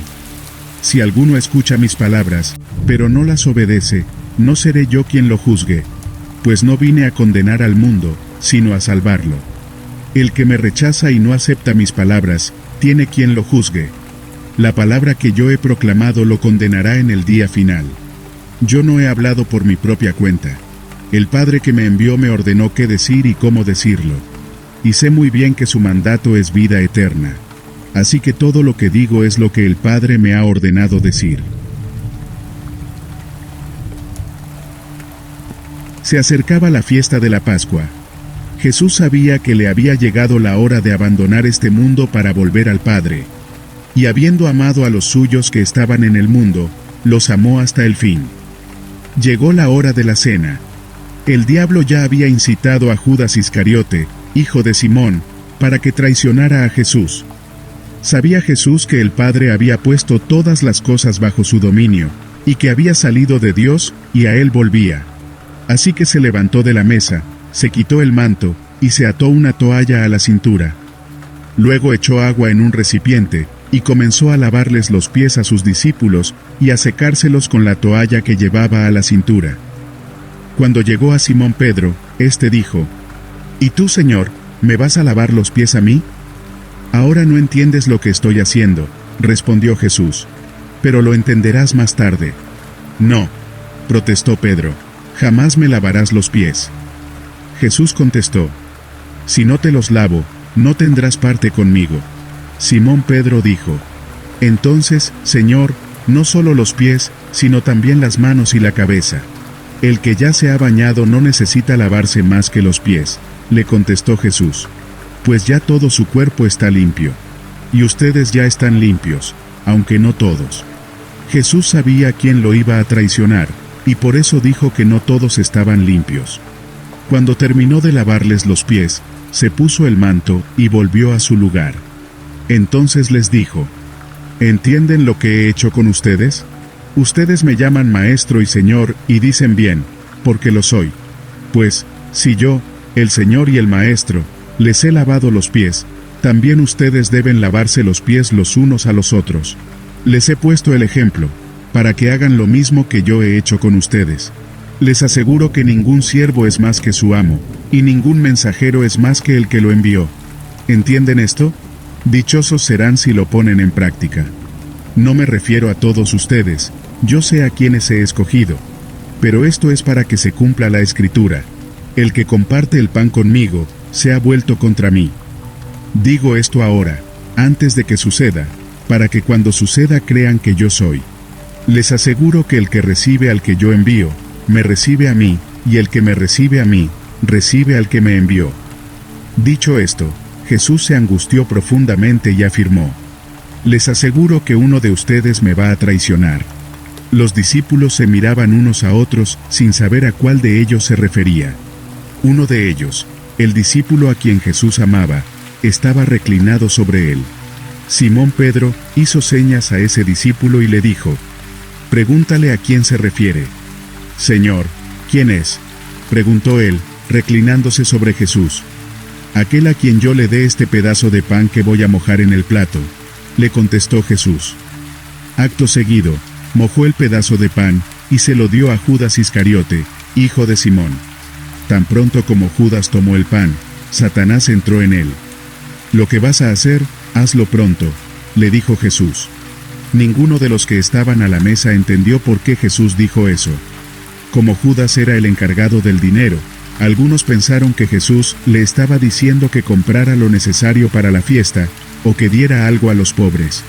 Si alguno escucha mis palabras, pero no las obedece, no seré yo quien lo juzgue, pues no vine a condenar al mundo, sino a salvarlo. El que me rechaza y no acepta mis palabras, tiene quien lo juzgue. La palabra que yo he proclamado lo condenará en el día final. Yo no he hablado por mi propia cuenta. El Padre que me envió me ordenó qué decir y cómo decirlo. Y sé muy bien que su mandato es vida eterna. Así que todo lo que digo es lo que el Padre me ha ordenado decir. Se acercaba la fiesta de la Pascua. Jesús sabía que le había llegado la hora de abandonar este mundo para volver al Padre. Y habiendo amado a los suyos que estaban en el mundo, los amó hasta el fin. Llegó la hora de la cena. El diablo ya había incitado a Judas Iscariote, hijo de Simón, para que traicionara a Jesús. Sabía Jesús que el Padre había puesto todas las cosas bajo su dominio, y que había salido de Dios, y a él volvía. Así que se levantó de la mesa, se quitó el manto, y se ató una toalla a la cintura. Luego echó agua en un recipiente, y comenzó a lavarles los pies a sus discípulos, y a secárselos con la toalla que llevaba a la cintura. Cuando llegó a Simón Pedro, éste dijo, ¿Y tú, Señor, me vas a lavar los pies a mí? Ahora no entiendes lo que estoy haciendo, respondió Jesús, pero lo entenderás más tarde. No, protestó Pedro, jamás me lavarás los pies. Jesús contestó, si no te los lavo, no tendrás parte conmigo. Simón Pedro dijo, entonces, Señor, no solo los pies, sino también las manos y la cabeza. El que ya se ha bañado no necesita lavarse más que los pies, le contestó Jesús, pues ya todo su cuerpo está limpio. Y ustedes ya están limpios, aunque no todos. Jesús sabía quién lo iba a traicionar, y por eso dijo que no todos estaban limpios. Cuando terminó de lavarles los pies, se puso el manto y volvió a su lugar. Entonces les dijo, ¿entienden lo que he hecho con ustedes? Ustedes me llaman Maestro y Señor, y dicen bien, porque lo soy. Pues, si yo, el Señor y el Maestro, les he lavado los pies, también ustedes deben lavarse los pies los unos a los otros. Les he puesto el ejemplo, para que hagan lo mismo que yo he hecho con ustedes. Les aseguro que ningún siervo es más que su amo, y ningún mensajero es más que el que lo envió. ¿Entienden esto? Dichosos serán si lo ponen en práctica. No me refiero a todos ustedes, yo sé a quienes he escogido. Pero esto es para que se cumpla la Escritura. El que comparte el pan conmigo, se ha vuelto contra mí. Digo esto ahora, antes de que suceda, para que cuando suceda crean que yo soy. Les aseguro que el que recibe al que yo envío, me recibe a mí, y el que me recibe a mí, recibe al que me envió. Dicho esto, Jesús se angustió profundamente y afirmó: Les aseguro que uno de ustedes me va a traicionar. Los discípulos se miraban unos a otros sin saber a cuál de ellos se refería. Uno de ellos, el discípulo a quien Jesús amaba, estaba reclinado sobre él. Simón Pedro hizo señas a ese discípulo y le dijo: Pregúntale a quién se refiere. Señor, ¿quién es?, preguntó él, reclinándose sobre Jesús. Aquel a quien yo le dé este pedazo de pan que voy a mojar en el plato, le contestó Jesús. Acto seguido, mojó el pedazo de pan y se lo dio a Judas Iscariote, hijo de Simón. Tan pronto como Judas tomó el pan, Satanás entró en él. Lo que vas a hacer, hazlo pronto, le dijo Jesús. Ninguno de los que estaban a la mesa entendió por qué Jesús dijo eso. Como Judas era el encargado del dinero, algunos pensaron que Jesús le estaba diciendo que comprara lo necesario para la fiesta, o que diera algo a los pobres.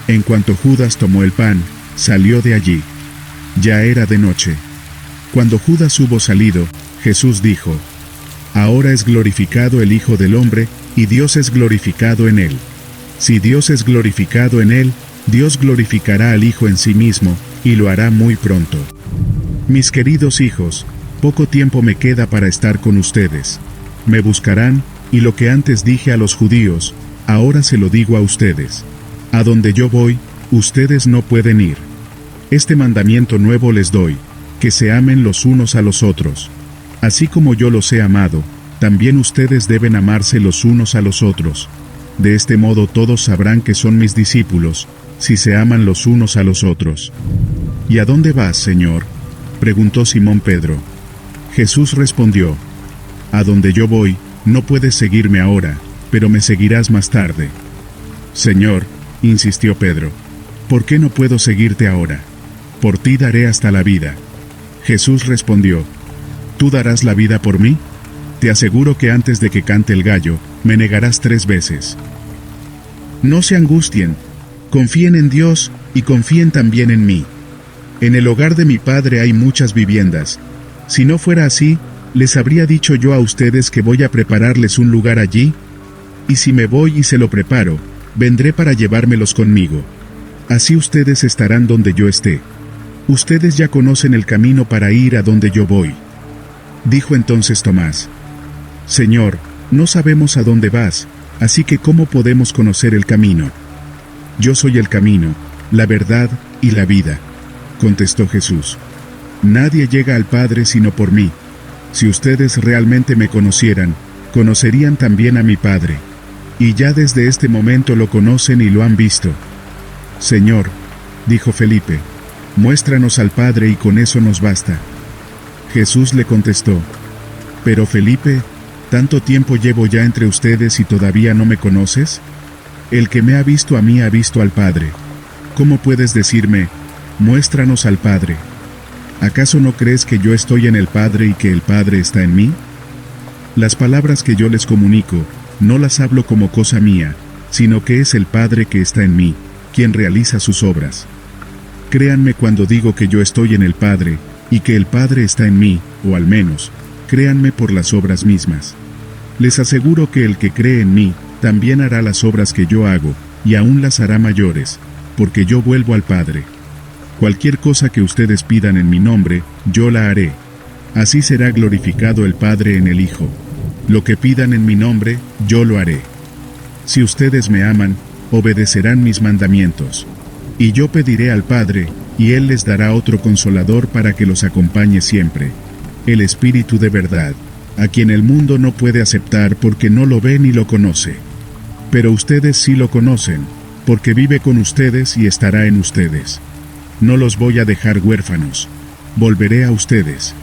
En cuanto Judas tomó el pan, salió de allí. Ya era de noche. Cuando Judas hubo salido, Jesús dijo: Ahora es glorificado el Hijo del Hombre, y Dios es glorificado en él. Si Dios es glorificado en él, Dios glorificará al Hijo en sí mismo, y lo hará muy pronto. Mis queridos hijos, poco tiempo me queda para estar con ustedes. Me buscarán, y lo que antes dije a los judíos, ahora se lo digo a ustedes. A donde yo voy, ustedes no pueden ir. Este mandamiento nuevo les doy, que se amen los unos a los otros. Así como yo los he amado, también ustedes deben amarse los unos a los otros. De este modo todos sabrán que son mis discípulos, si se aman los unos a los otros. ¿Y a dónde vas, Señor?, preguntó Simón Pedro. Jesús respondió: A donde yo voy, no puedes seguirme ahora, pero me seguirás más tarde. Señor, insistió Pedro, ¿por qué no puedo seguirte ahora? Por ti daré hasta la vida. Jesús respondió: ¿Tú darás la vida por mí? Te aseguro que antes de que cante el gallo, me negarás 3 veces. No se angustien, confíen en Dios, y confíen también en mí. En el hogar de mi Padre hay muchas viviendas. Si no fuera así, ¿les habría dicho yo a ustedes que voy a prepararles un lugar allí? Y si me voy y se lo preparo, vendré para llevármelos conmigo. Así ustedes estarán donde yo esté. Ustedes ya conocen el camino para ir a donde yo voy. Dijo entonces Tomás: Señor, no sabemos a dónde vas, así que ¿cómo podemos conocer el camino? Yo soy el camino, la verdad y la vida, contestó Jesús. Nadie llega al Padre sino por mí. Si ustedes realmente me conocieran, conocerían también a mi Padre. Y ya desde este momento lo conocen y lo han visto. Señor, dijo Felipe, muéstranos al Padre y con eso nos basta. Jesús le contestó: Pero Felipe, ¿tanto tiempo llevo ya entre ustedes y todavía no me conoces? El que me ha visto a mí ha visto al Padre. ¿Cómo puedes decirme, muéstranos al Padre? ¿Acaso no crees que yo estoy en el Padre y que el Padre está en mí? Las palabras que yo les comunico, no las hablo como cosa mía, sino que es el Padre que está en mí, quien realiza sus obras. Créanme cuando digo que yo estoy en el Padre, y que el Padre está en mí, o al menos, créanme por las obras mismas. Les aseguro que el que cree en mí, también hará las obras que yo hago, y aún las hará mayores, porque yo vuelvo al Padre. Cualquier cosa que ustedes pidan en mi nombre, yo la haré. Así será glorificado el Padre en el Hijo. Lo que pidan en mi nombre, yo lo haré. Si ustedes me aman, obedecerán mis mandamientos. Y yo pediré al Padre, y Él les dará otro Consolador para que los acompañe siempre, el Espíritu de verdad, a quien el mundo no puede aceptar porque no lo ve ni lo conoce. Pero ustedes sí lo conocen, porque vive con ustedes y estará en ustedes. No los voy a dejar huérfanos. Volveré a ustedes.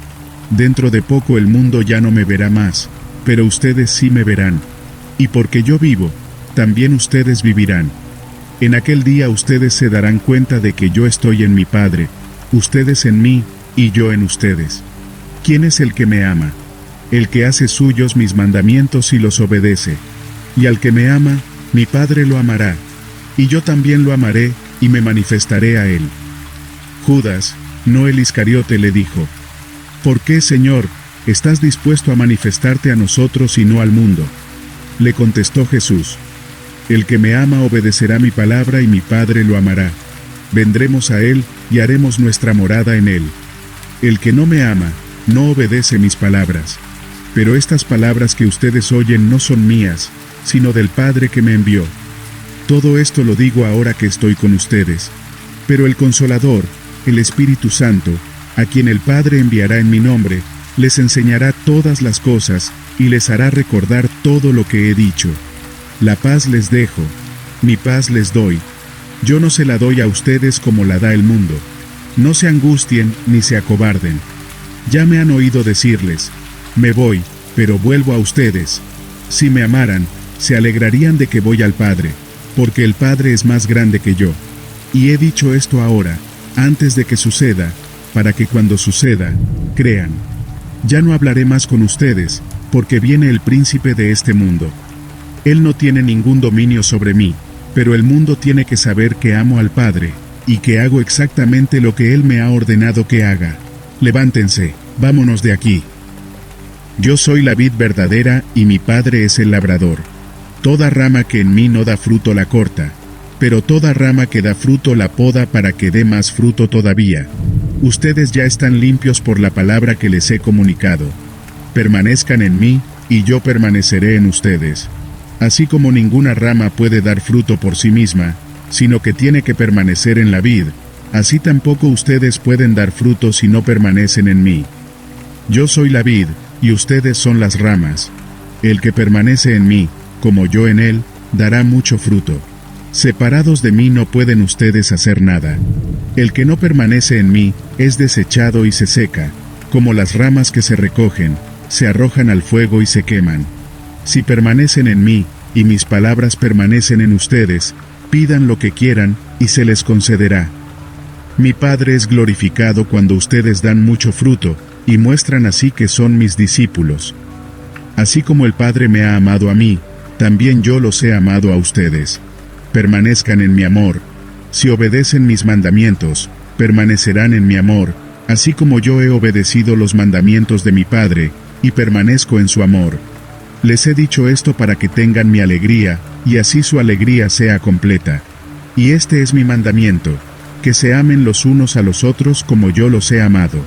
Dentro de poco el mundo ya no me verá más, pero ustedes sí me verán. Y porque yo vivo, también ustedes vivirán. En aquel día ustedes se darán cuenta de que yo estoy en mi Padre, ustedes en mí, y yo en ustedes. ¿Quién es el que me ama? El que hace suyos mis mandamientos y los obedece. Y al que me ama, mi Padre lo amará. Y yo también lo amaré, y me manifestaré a él. Judas, no el Iscariote, le dijo: ¿Por qué, Señor, estás dispuesto a manifestarte a nosotros y no al mundo? Le contestó Jesús: El que me ama obedecerá mi palabra y mi Padre lo amará. Vendremos a él y haremos nuestra morada en él. El que no me ama, no obedece mis palabras. Pero estas palabras que ustedes oyen no son mías, sino del Padre que me envió. Todo esto lo digo ahora que estoy con ustedes. Pero el Consolador, el Espíritu Santo, a quien el Padre enviará en mi nombre, les enseñará todas las cosas y les hará recordar todo lo que he dicho. La paz les dejo, mi paz les doy. Yo no se la doy a ustedes como la da el mundo. No se angustien ni se acobarden. Ya me han oído decirles: me voy, pero vuelvo a ustedes. Si me amaran, se alegrarían de que voy al Padre, porque el Padre es más grande que yo. Y he dicho esto ahora, antes de que suceda, para que cuando suceda, crean. Ya no hablaré más con ustedes, porque viene el príncipe de este mundo. Él no tiene ningún dominio sobre mí, pero el mundo tiene que saber que amo al Padre, y que hago exactamente lo que Él me ha ordenado que haga. Levántense, vámonos de aquí. Yo soy la vid verdadera y mi Padre es el labrador. Toda rama que en mí no da fruto la corta, pero toda rama que da fruto la poda para que dé más fruto todavía. Ustedes ya están limpios por la palabra que les he comunicado. Permanezcan en mí, y yo permaneceré en ustedes. Así como ninguna rama puede dar fruto por sí misma, sino que tiene que permanecer en la vid, así tampoco ustedes pueden dar fruto si no permanecen en mí. Yo soy la vid, y ustedes son las ramas. El que permanece en mí, como yo en él, dará mucho fruto. Separados de mí no pueden ustedes hacer nada. El que no permanece en mí, es desechado y se seca, como las ramas que se recogen, se arrojan al fuego y se queman. Si permanecen en mí, y mis palabras permanecen en ustedes, pidan lo que quieran, y se les concederá. Mi Padre es glorificado cuando ustedes dan mucho fruto, y muestran así que son mis discípulos. Así como el Padre me ha amado a mí, también yo los he amado a ustedes. Permanezcan en mi amor. Si obedecen mis mandamientos, permanecerán en mi amor, así como yo he obedecido los mandamientos de mi Padre, y permanezco en su amor. Les he dicho esto para que tengan mi alegría, y así su alegría sea completa. Y este es mi mandamiento, que se amen los unos a los otros como yo los he amado.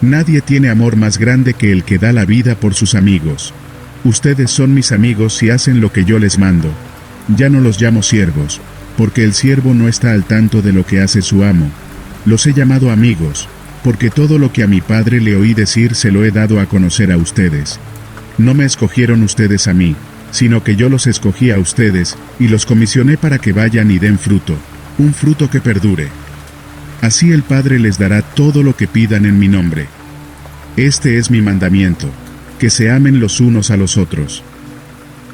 Nadie tiene amor más grande que el que da la vida por sus amigos. Ustedes son mis amigos si hacen lo que yo les mando. Ya no los llamo siervos, porque el siervo no está al tanto de lo que hace su amo. Los he llamado amigos, porque todo lo que a mi Padre le oí decir se lo he dado a conocer a ustedes. No me escogieron ustedes a mí, sino que yo los escogí a ustedes, y los comisioné para que vayan y den fruto, un fruto que perdure. Así el Padre les dará todo lo que pidan en mi nombre. Este es mi mandamiento, que se amen los unos a los otros.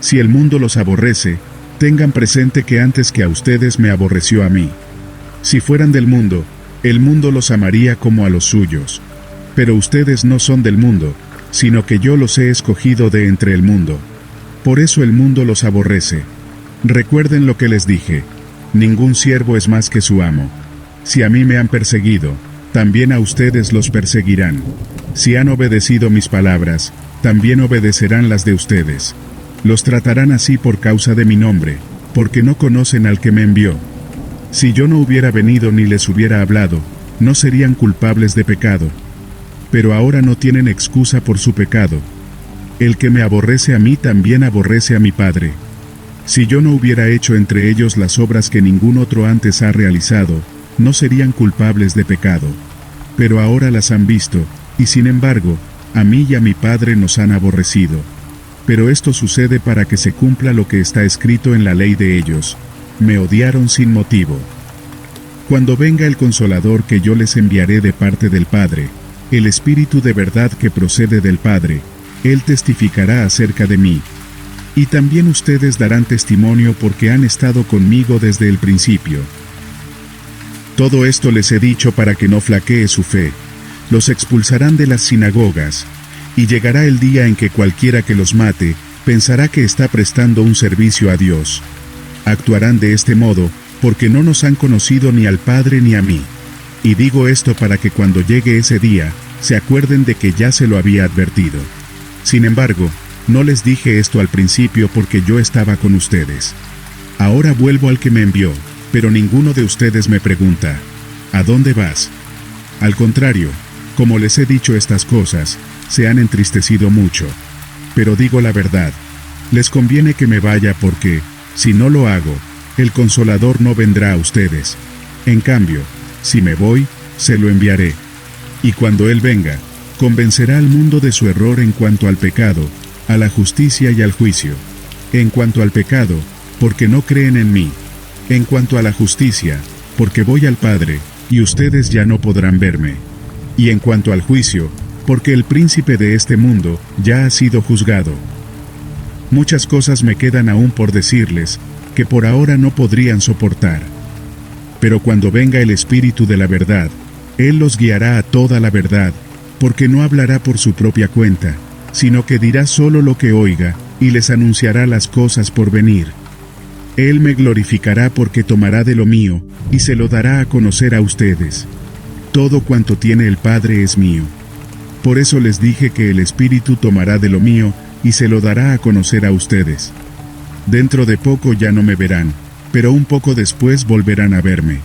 Si el mundo los aborrece, tengan presente que antes que a ustedes me aborreció a mí. Si fueran del mundo, el mundo los amaría como a los suyos. Pero ustedes no son del mundo, sino que yo los he escogido de entre el mundo. Por eso el mundo los aborrece. Recuerden lo que les dije: ningún siervo es más que su amo. Si a mí me han perseguido, también a ustedes los perseguirán. Si han obedecido mis palabras, también obedecerán las de ustedes. Los tratarán así por causa de mi nombre, porque no conocen al que me envió. Si yo no hubiera venido ni les hubiera hablado, no serían culpables de pecado. Pero ahora no tienen excusa por su pecado. El que me aborrece a mí también aborrece a mi Padre. Si yo no hubiera hecho entre ellos las obras que ningún otro antes ha realizado, no serían culpables de pecado. Pero ahora las han visto, y sin embargo, a mí y a mi Padre nos han aborrecido. Pero esto sucede para que se cumpla lo que está escrito en la ley de ellos: me odiaron sin motivo. Cuando venga el Consolador que yo les enviaré de parte del Padre, el Espíritu de verdad que procede del Padre, Él testificará acerca de mí. Y también ustedes darán testimonio porque han estado conmigo desde el principio. Todo esto les he dicho para que no flaquee su fe. Los expulsarán de las sinagogas, y llegará el día en que cualquiera que los mate, pensará que está prestando un servicio a Dios. Actuarán de este modo, porque no nos han conocido ni al Padre ni a mí. Y digo esto para que cuando llegue ese día, se acuerden de que ya se lo había advertido. Sin embargo, no les dije esto al principio porque yo estaba con ustedes. Ahora vuelvo al que me envió, pero ninguno de ustedes me pregunta, ¿a dónde vas? Al contrario, como les he dicho estas cosas, se han entristecido mucho. Pero digo la verdad, les conviene que me vaya porque, si no lo hago, el Consolador no vendrá a ustedes. En cambio, si me voy, se lo enviaré. Y cuando Él venga, convencerá al mundo de su error en cuanto al pecado, a la justicia y al juicio. En cuanto al pecado, porque no creen en mí. En cuanto a la justicia, porque voy al Padre, y ustedes ya no podrán verme. Y en cuanto al juicio, porque el príncipe de este mundo ya ha sido juzgado. Muchas cosas me quedan aún por decirles, que por ahora no podrían soportar. Pero cuando venga el Espíritu de la verdad, Él los guiará a toda la verdad, porque no hablará por su propia cuenta, sino que dirá solo lo que oiga, y les anunciará las cosas por venir. Él me glorificará porque tomará de lo mío, y se lo dará a conocer a ustedes. Todo cuanto tiene el Padre es mío. Por eso les dije que el Espíritu tomará de lo mío, y se lo dará a conocer a ustedes. Dentro de poco ya no me verán, pero un poco después volverán a verme.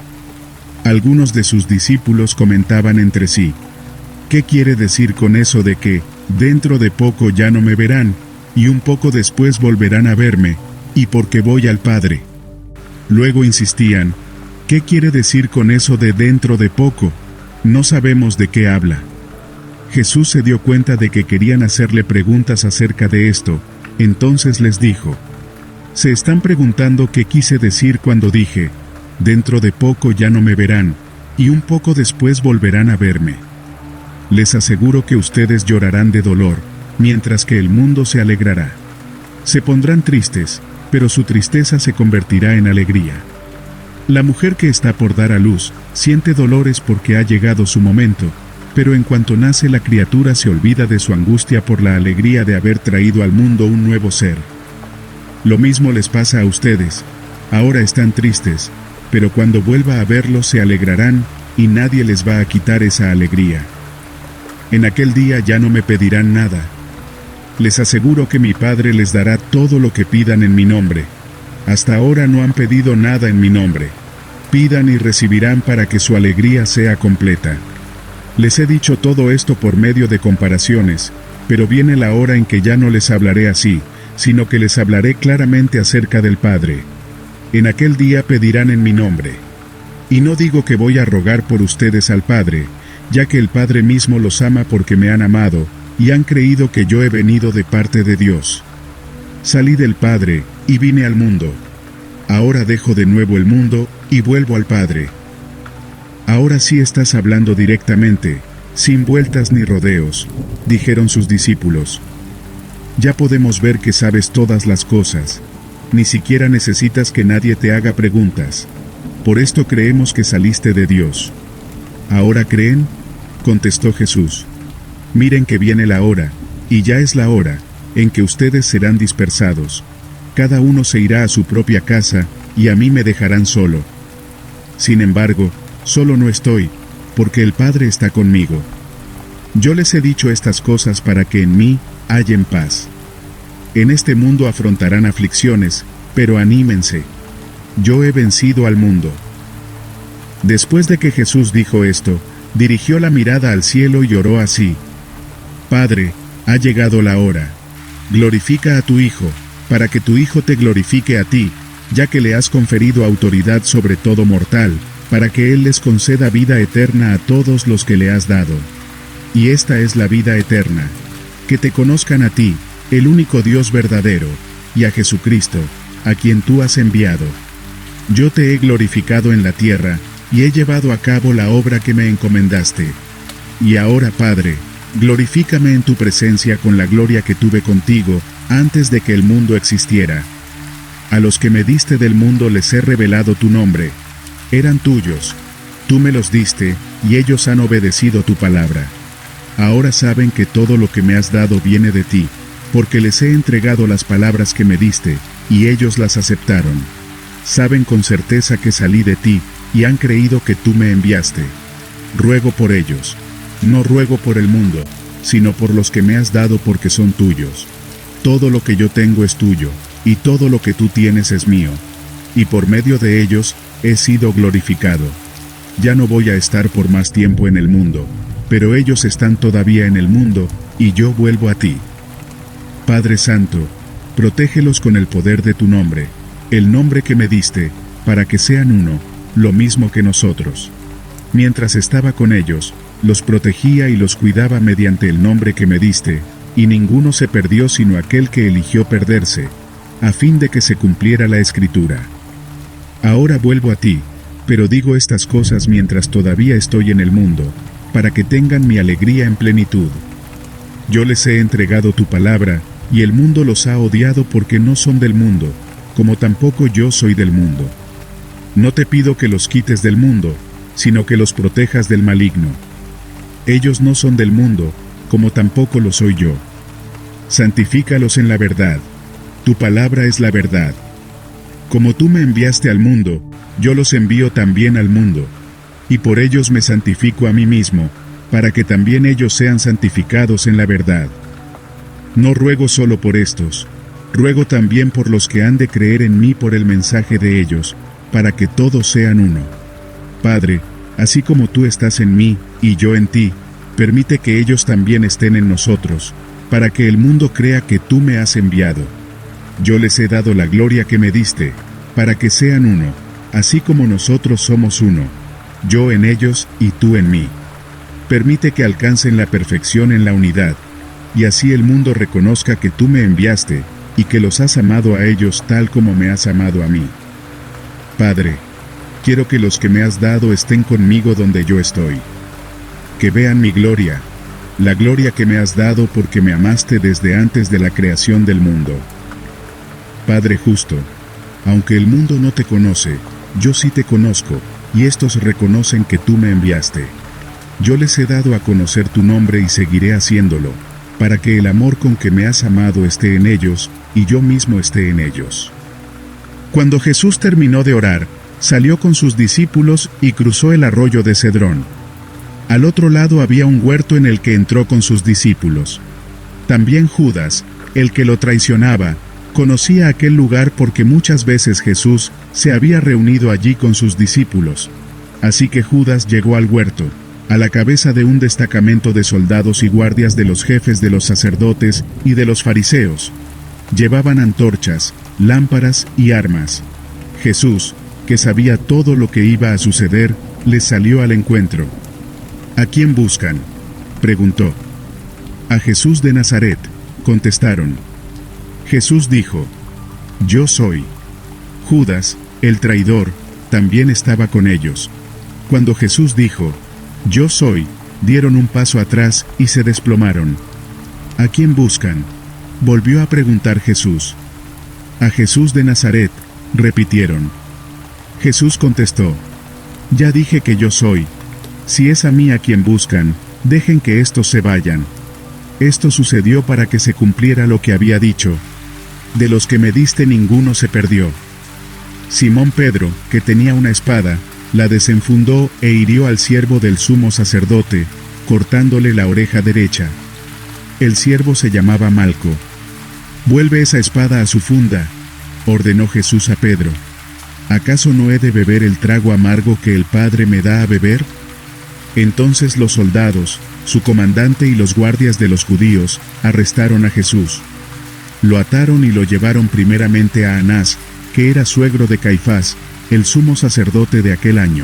Algunos de sus discípulos comentaban entre sí, ¿qué quiere decir con eso de que, dentro de poco ya no me verán, y un poco después volverán a verme, y porque voy al Padre? Luego insistían, ¿qué quiere decir con eso de dentro de poco? No sabemos de qué habla. Jesús se dio cuenta de que querían hacerle preguntas acerca de esto, entonces les dijo, se están preguntando qué quise decir cuando dije, dentro de poco ya no me verán, y un poco después volverán a verme. Les aseguro que ustedes llorarán de dolor, mientras que el mundo se alegrará. Se pondrán tristes, pero su tristeza se convertirá en alegría. La mujer que está por dar a luz, siente dolores porque ha llegado su momento, pero en cuanto nace la criatura se olvida de su angustia por la alegría de haber traído al mundo un nuevo ser. Lo mismo les pasa a ustedes, ahora están tristes, pero cuando vuelva a verlos se alegrarán, y nadie les va a quitar esa alegría. En aquel día ya no me pedirán nada. Les aseguro que mi Padre les dará todo lo que pidan en mi nombre. Hasta ahora no han pedido nada en mi nombre. Pidan y recibirán para que su alegría sea completa. Les he dicho todo esto por medio de comparaciones, pero viene la hora en que ya no les hablaré así, sino que les hablaré claramente acerca del Padre. En aquel día pedirán en mi nombre. Y no digo que voy a rogar por ustedes al Padre, ya que el Padre mismo los ama porque me han amado, y han creído que yo he venido de parte de Dios. Salí del Padre, y vine al mundo. Ahora dejo de nuevo el mundo, y vuelvo al Padre. Ahora sí estás hablando directamente, sin vueltas ni rodeos, dijeron sus discípulos. Ya podemos ver que sabes todas las cosas. Ni siquiera necesitas que nadie te haga preguntas. Por esto creemos que saliste de Dios. ¿Ahora creen? Contestó Jesús. Miren que viene la hora, y ya es la hora, en que ustedes serán dispersados. Cada uno se irá a su propia casa, y a mí me dejarán solo. Sin embargo, solo no estoy, porque el Padre está conmigo. Yo les he dicho estas cosas para que en mí hallen paz. En este mundo afrontarán aflicciones, pero anímense. Yo he vencido al mundo. Después de que Jesús dijo esto, dirigió la mirada al cielo y oró así: Padre, ha llegado la hora. Glorifica a tu Hijo, para que tu Hijo te glorifique a ti, ya que le has conferido autoridad sobre todo mortal, para que Él les conceda vida eterna a todos los que le has dado. Y esta es la vida eterna, que te conozcan a ti, el único Dios verdadero, y a Jesucristo, a quien tú has enviado. Yo te he glorificado en la tierra, y he llevado a cabo la obra que me encomendaste. Y ahora, Padre, glorifícame en tu presencia con la gloria que tuve contigo, antes de que el mundo existiera. A los que me diste del mundo les he revelado tu nombre. Eran tuyos, tú me los diste, y ellos han obedecido tu palabra. Ahora saben que todo lo que me has dado viene de ti, porque les he entregado las palabras que me diste, y ellos las aceptaron. Saben con certeza que salí de ti, y han creído que tú me enviaste. ruego por ellos. No ruego por el mundo, sino por los que me has dado porque son tuyos. Todo lo que yo tengo es tuyo, y todo lo que tú tienes es mío. Y por medio de ellos he sido glorificado. Ya no voy a estar por más tiempo en el mundo, pero ellos están todavía en el mundo, y yo vuelvo a ti. Padre Santo, protégelos con el poder de tu nombre, el nombre que me diste, para que sean uno, lo mismo que nosotros. Mientras estaba con ellos, los protegía y los cuidaba mediante el nombre que me diste, y ninguno se perdió sino aquel que eligió perderse, a fin de que se cumpliera la Escritura. Ahora vuelvo a ti, pero digo estas cosas mientras todavía estoy en el mundo, para que tengan mi alegría en plenitud. Yo les he entregado tu palabra, y el mundo los ha odiado porque no son del mundo, como tampoco yo soy del mundo. No te pido que los quites del mundo, sino que los protejas del maligno. Ellos no son del mundo, como tampoco lo soy yo. Santifícalos en la verdad. Tu palabra es la verdad. Como tú me enviaste al mundo, yo los envío también al mundo, y por ellos me santifico a mí mismo, para que también ellos sean santificados en la verdad. No ruego solo por estos, ruego también por los que han de creer en mí por el mensaje de ellos, para que todos sean uno. Padre, así como tú estás en mí, y yo en ti, permite que ellos también estén en nosotros, para que el mundo crea que tú me has enviado. Yo les he dado la gloria que me diste, para que sean uno, así como nosotros somos uno, yo en ellos y tú en mí. Permite que alcancen la perfección en la unidad, y así el mundo reconozca que tú me enviaste, y que los has amado a ellos tal como me has amado a mí. Padre, quiero que los que me has dado estén conmigo donde yo estoy. Que vean mi gloria, la gloria que me has dado porque me amaste desde antes de la creación del mundo. Padre justo, aunque el mundo no te conoce, yo sí te conozco, y estos reconocen que tú me enviaste. Yo les he dado a conocer tu nombre y seguiré haciéndolo, para que el amor con que me has amado esté en ellos, y yo mismo esté en ellos. Cuando Jesús terminó de orar, salió con sus discípulos y cruzó el arroyo de Cedrón. Al otro lado había un huerto en el que entró con sus discípulos. También Judas, el que lo traicionaba, conocía aquel lugar porque muchas veces Jesús se había reunido allí con sus discípulos. Así que Judas llegó al huerto, a la cabeza de un destacamento de soldados y guardias de los jefes de los sacerdotes y de los fariseos. Llevaban antorchas, lámparas y armas. Jesús, que sabía todo lo que iba a suceder, les salió al encuentro. ¿A quién buscan?, preguntó. A Jesús de Nazaret, contestaron. Jesús dijo, yo soy. Judas, el traidor, también estaba con ellos. Cuando Jesús dijo, yo soy, dieron un paso atrás y se desplomaron. ¿A quién buscan?, volvió a preguntar Jesús. A Jesús de Nazaret, repitieron. Jesús contestó, ya dije que yo soy. Si es a mí a quien buscan, dejen que estos se vayan. Esto sucedió para que se cumpliera lo que había dicho. De los que me diste ninguno se perdió. Simón Pedro, que tenía una espada, la desenfundó e hirió al siervo del sumo sacerdote, cortándole la oreja derecha. El siervo se llamaba Malco. Vuelve esa espada a su funda, ordenó Jesús a Pedro. ¿Acaso no he de beber el trago amargo que el Padre me da a beber? Entonces los soldados, su comandante y los guardias de los judíos, arrestaron a Jesús. Lo ataron y lo llevaron primeramente a Anás, que era suegro de Caifás, el sumo sacerdote de aquel año.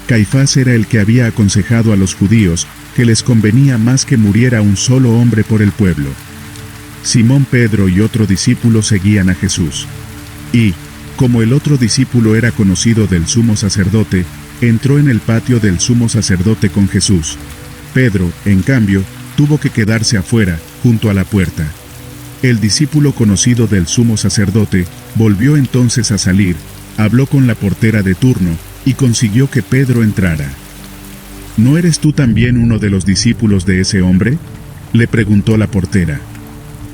Caifás era el que había aconsejado a los judíos que les convenía más que muriera un solo hombre por el pueblo. Simón Pedro y otro discípulo seguían a Jesús. Y, como el otro discípulo era conocido del sumo sacerdote, entró en el patio del sumo sacerdote con Jesús. Pedro, en cambio, tuvo que quedarse afuera, junto a la puerta. El discípulo conocido del sumo sacerdote volvió entonces a salir, habló con la portera de turno y consiguió que Pedro entrara. ¿No eres tú también uno de los discípulos de ese hombre?, le preguntó la portera.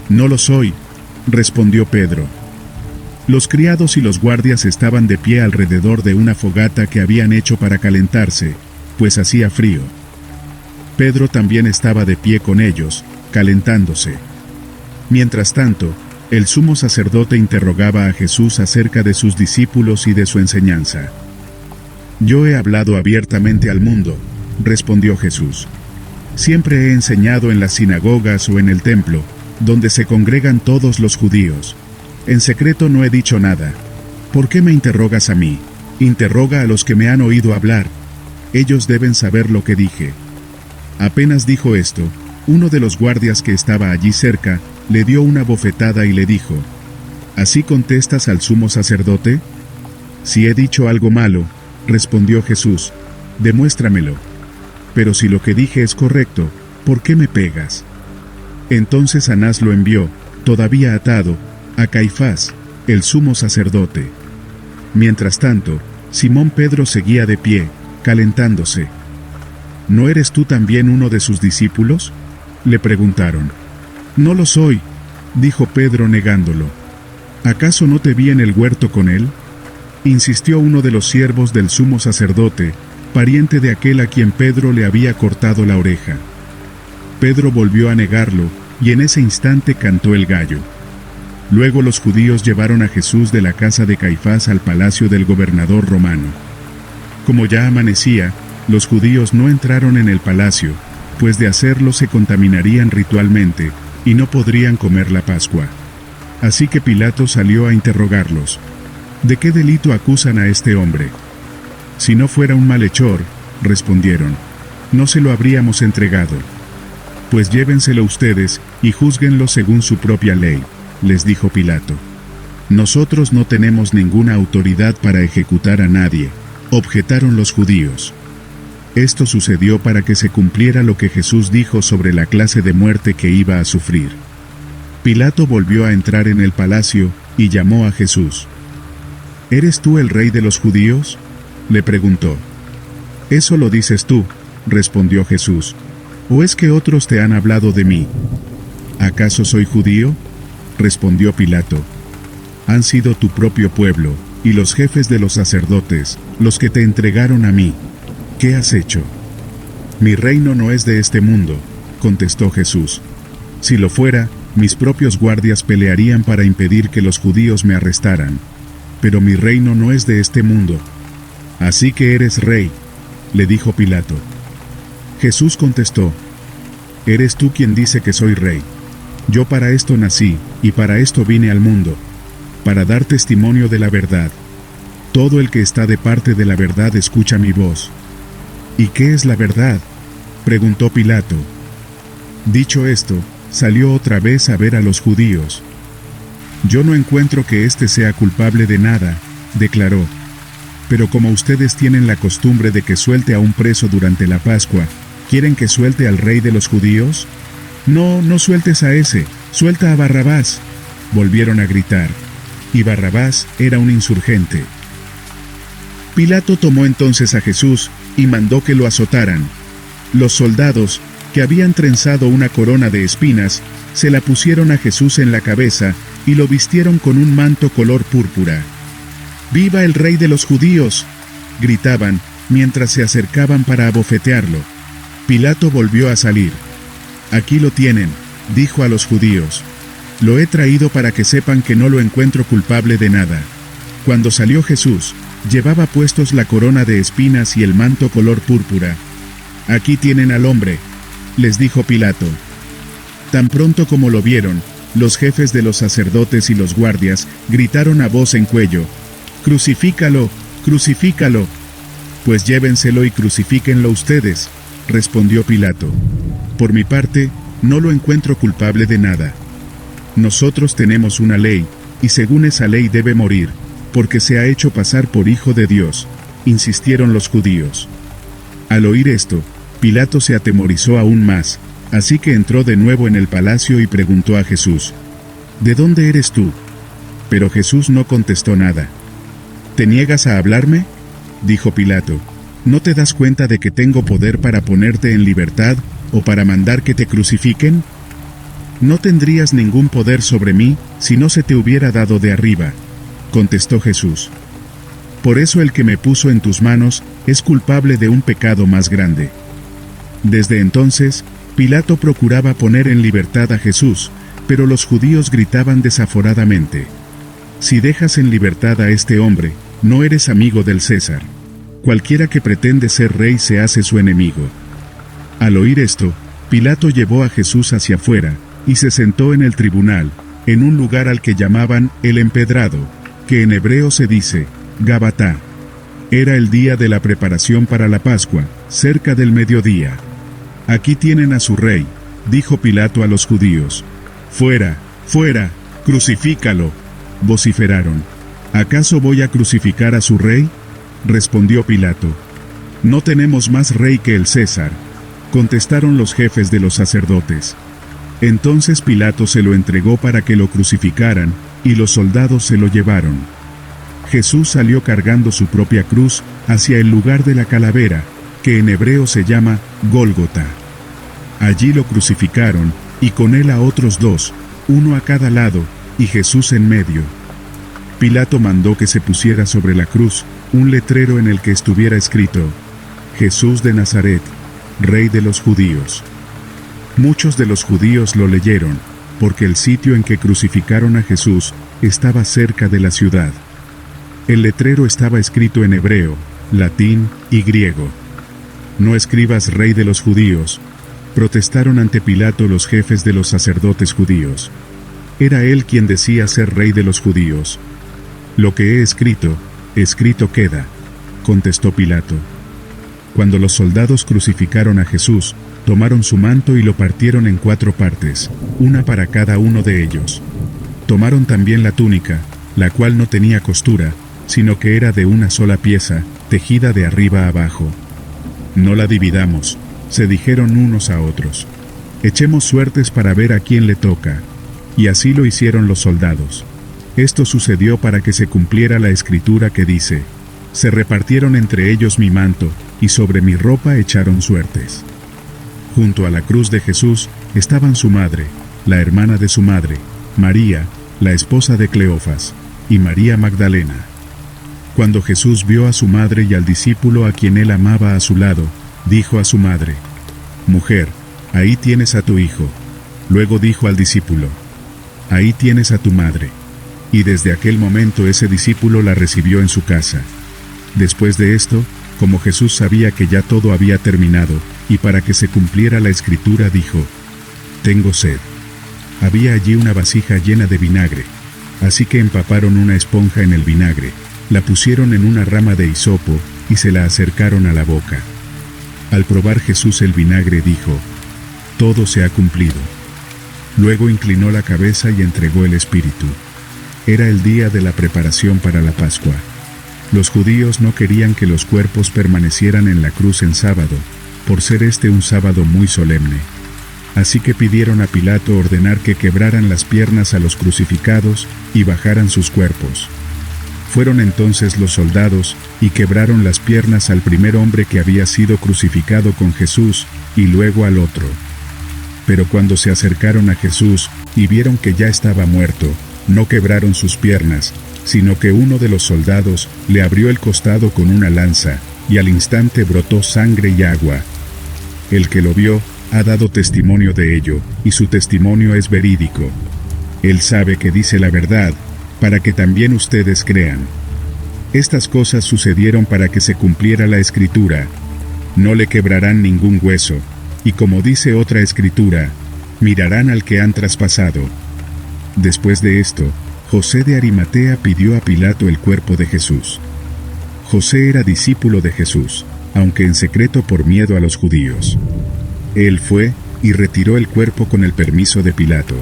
No lo soy, respondió Pedro. Los criados y los guardias estaban de pie alrededor de una fogata que habían hecho para calentarse, pues hacía frío. Pedro también estaba de pie con ellos, calentándose. Mientras tanto, el sumo sacerdote interrogaba a Jesús acerca de sus discípulos y de su enseñanza. «Yo he hablado abiertamente al mundo», respondió Jesús. «Siempre he enseñado en las sinagogas o en el templo, donde se congregan todos los judíos. En secreto no he dicho nada. ¿Por qué me interrogas a mí? Interroga a los que me han oído hablar. Ellos deben saber lo que dije». Apenas dijo esto, uno de los guardias que estaba allí cerca, le dio una bofetada y le dijo: ¿Así contestas al sumo sacerdote? Si he dicho algo malo, respondió Jesús, demuéstramelo. Pero si lo que dije es correcto, ¿por qué me pegas? Entonces Anás lo envió, todavía atado, a Caifás, el sumo sacerdote. Mientras tanto, Simón Pedro seguía de pie, calentándose. ¿No eres tú también uno de sus discípulos?, le preguntaron. No lo soy, dijo Pedro negándolo. ¿Acaso no te vi en el huerto con él?, insistió uno de los siervos del sumo sacerdote, pariente de aquel a quien Pedro le había cortado la oreja. Pedro volvió a negarlo, y en ese instante cantó el gallo. Luego los judíos llevaron a Jesús de la casa de Caifás al palacio del gobernador romano. Como ya amanecía, los judíos no entraron en el palacio, pues de hacerlo se contaminarían ritualmente, y no podrían comer la Pascua. Así que Pilato salió a interrogarlos. ¿De qué delito acusan a este hombre? Si no fuera un malhechor, respondieron, no se lo habríamos entregado. Pues llévenselo ustedes, y júzguenlo según su propia ley, les dijo Pilato. Nosotros no tenemos ninguna autoridad para ejecutar a nadie, objetaron los judíos. Esto sucedió para que se cumpliera lo que Jesús dijo sobre la clase de muerte que iba a sufrir. Pilato volvió a entrar en el palacio, y llamó a Jesús. ¿Eres tú el rey de los judíos?, le preguntó. Eso lo dices tú, respondió Jesús, ¿o es que otros te han hablado de mí? ¿Acaso soy judío?, respondió Pilato. Han sido tu propio pueblo, y los jefes de los sacerdotes, los que te entregaron a mí. ¿Qué has hecho? Mi reino no es de este mundo, contestó Jesús. Si lo fuera, mis propios guardias pelearían para impedir que los judíos me arrestaran. Pero mi reino no es de este mundo. Así que eres rey, le dijo Pilato. Jesús contestó: Eres tú quien dice que soy rey. Yo para esto nací, y para esto vine al mundo, para dar testimonio de la verdad. Todo el que está de parte de la verdad escucha mi voz. ¿Y qué es la verdad?, preguntó Pilato. Dicho esto, salió otra vez a ver a los judíos. Yo no encuentro que éste sea culpable de nada, declaró. Pero como ustedes tienen la costumbre de que suelte a un preso durante la Pascua, ¿quieren que suelte al rey de los judíos? No, no sueltes a ese, suelta a Barrabás, volvieron a gritar. Y Barrabás era un insurgente. Pilato tomó entonces a Jesús y mandó que lo azotaran. Los soldados, que habían trenzado una corona de espinas, se la pusieron a Jesús en la cabeza y lo vistieron con un manto color púrpura. ¡Viva el rey de los judíos!, gritaban, mientras se acercaban para abofetearlo. Pilato volvió a salir. Aquí lo tienen, dijo a los judíos. Lo he traído para que sepan que no lo encuentro culpable de nada. Cuando salió Jesús, llevaba puestos la corona de espinas y el manto color púrpura. Aquí tienen al hombre, les dijo Pilato. Tan pronto como lo vieron, los jefes de los sacerdotes y los guardias gritaron a voz en cuello: «¡Crucifícalo! ¡Crucifícalo!». «Pues llévenselo y crucifíquenlo ustedes», respondió Pilato. «Por mi parte, no lo encuentro culpable de nada. Nosotros tenemos una ley, y según esa ley debe morir, porque se ha hecho pasar por hijo de Dios», insistieron los judíos. Al oír esto, Pilato se atemorizó aún más, así que entró de nuevo en el palacio y preguntó a Jesús: «¿De dónde eres tú?». Pero Jesús no contestó nada. «¿Te niegas a hablarme?», dijo Pilato. «¿No te das cuenta de que tengo poder para ponerte en libertad o para mandar que te crucifiquen? No tendrías ningún poder sobre mí si no se te hubiera dado de arriba», contestó Jesús. Por eso el que me puso en tus manos es culpable de un pecado más grande. Desde entonces, Pilato procuraba poner en libertad a Jesús, pero los judíos gritaban desaforadamente: si dejas en libertad a este hombre, no eres amigo del César. Cualquiera que pretende ser rey se hace su enemigo. Al oír esto, Pilato llevó a Jesús hacia afuera, y se sentó en el tribunal, en un lugar al que llamaban el Empedrado, que en hebreo se dice Gabatá. Era el día de la preparación para la Pascua, cerca del mediodía. Aquí tienen a su rey, dijo Pilato a los judíos. Fuera, fuera, crucifícalo, vociferaron. ¿Acaso voy a crucificar a su rey? Respondió Pilato. No tenemos más rey que el César, contestaron los jefes de los sacerdotes. Entonces Pilato se lo entregó para que lo crucificaran, y los soldados se lo llevaron. Jesús salió cargando su propia cruz hacia el lugar de la calavera, que en hebreo se llama Gólgota. Allí lo crucificaron, y con él a otros dos, uno a cada lado, y Jesús en medio. Pilato mandó que se pusiera sobre la cruz un letrero en el que estuviera escrito: Jesús de Nazaret, Rey de los Judíos. Muchos de los judíos lo leyeron, porque el sitio en que crucificaron a Jesús estaba cerca de la ciudad. El letrero estaba escrito en hebreo, latín y griego. No escribas Rey de los Judíos, protestaron ante Pilato los jefes de los sacerdotes judíos. Era él quien decía ser rey de los judíos. Lo que he escrito, escrito queda, contestó Pilato. Cuando los soldados crucificaron a Jesús, tomaron su manto y lo partieron en 4 partes, una para cada uno de ellos. Tomaron también la túnica, la cual no tenía costura, sino que era de una sola pieza, tejida de arriba a abajo. No la dividamos, se dijeron unos a otros. Echemos suertes para ver a quién le toca. Y así lo hicieron los soldados. Esto sucedió para que se cumpliera la escritura que dice: se repartieron entre ellos mi manto, y sobre mi ropa echaron suertes. Junto a la cruz de Jesús estaban su madre, la hermana de su madre, María, la esposa de Cleofas, y María Magdalena. Cuando Jesús vio a su madre y al discípulo a quien él amaba a su lado, dijo a su madre: Mujer, ahí tienes a tu hijo. Luego dijo al discípulo: Ahí tienes a tu madre. Y desde aquel momento ese discípulo la recibió en su casa. Después de esto, como Jesús sabía que ya todo había terminado, y para que se cumpliera la escritura dijo: Tengo sed. Había allí una vasija llena de vinagre, así que empaparon una esponja en el vinagre, la pusieron en una rama de hisopo, y se la acercaron a la boca. Al probar Jesús el vinagre dijo: Todo se ha cumplido. Luego inclinó la cabeza y entregó el espíritu. Era el día de la preparación para la Pascua. Los judíos no querían que los cuerpos permanecieran en la cruz en sábado, por ser este un sábado muy solemne. Así que pidieron a Pilato ordenar que quebraran las piernas a los crucificados y bajaran sus cuerpos. Fueron entonces los soldados y quebraron las piernas al primer hombre que había sido crucificado con Jesús, y luego al otro. Pero cuando se acercaron a Jesús y vieron que ya estaba muerto, no quebraron sus piernas, sino que uno de los soldados le abrió el costado con una lanza, y al instante brotó sangre y agua. El que lo vio ha dado testimonio de ello, y su testimonio es verídico. Él sabe que dice la verdad, para que también ustedes crean. Estas cosas sucedieron para que se cumpliera la escritura: no le quebrarán ningún hueso. Y como dice otra escritura: mirarán al que han traspasado. Después de esto, José de Arimatea pidió a Pilato el cuerpo de Jesús. José era discípulo de Jesús, aunque en secreto por miedo a los judíos. Él fue y retiró el cuerpo con el permiso de Pilato.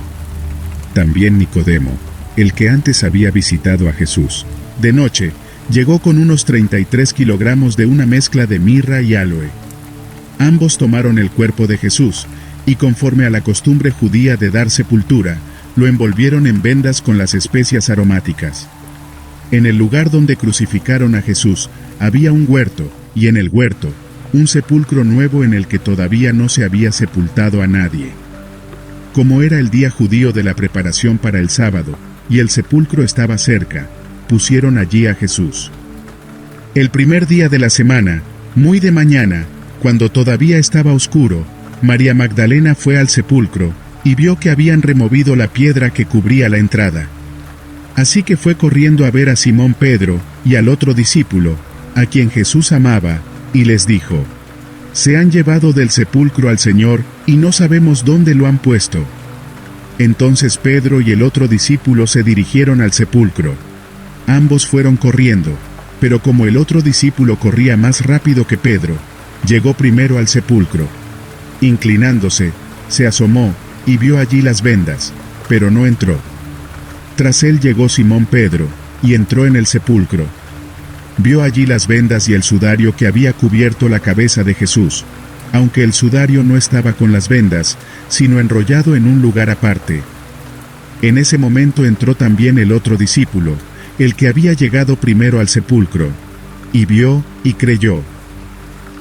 También Nicodemo, el que antes había visitado a Jesús, de noche, llegó con unos 33 kilogramos de una mezcla de mirra y áloe. Ambos tomaron el cuerpo de Jesús, y conforme a la costumbre judía de dar sepultura, lo envolvieron en vendas con las especias aromáticas. En el lugar donde crucificaron a Jesús, había un huerto, y en el huerto, un sepulcro nuevo en el que todavía no se había sepultado a nadie. Como era el día judío de la preparación para el sábado, y el sepulcro estaba cerca, pusieron allí a Jesús. El primer día de la semana, muy de mañana, cuando todavía estaba oscuro, María Magdalena fue al sepulcro, y vio que habían removido la piedra que cubría la entrada. Así que fue corriendo a ver a Simón Pedro y al otro discípulo, a quien Jesús amaba, y les dijo: «Se han llevado del sepulcro al Señor, y no sabemos dónde lo han puesto». Entonces Pedro y el otro discípulo se dirigieron al sepulcro. Ambos fueron corriendo, pero como el otro discípulo corría más rápido que Pedro, llegó primero al sepulcro. Inclinándose, se asomó, y vio allí las vendas, pero no entró. Tras él llegó Simón Pedro, y entró en el sepulcro. Vio allí las vendas y el sudario que había cubierto la cabeza de Jesús, aunque el sudario no estaba con las vendas, sino enrollado en un lugar aparte. En ese momento entró también el otro discípulo, el que había llegado primero al sepulcro, y vio y creyó.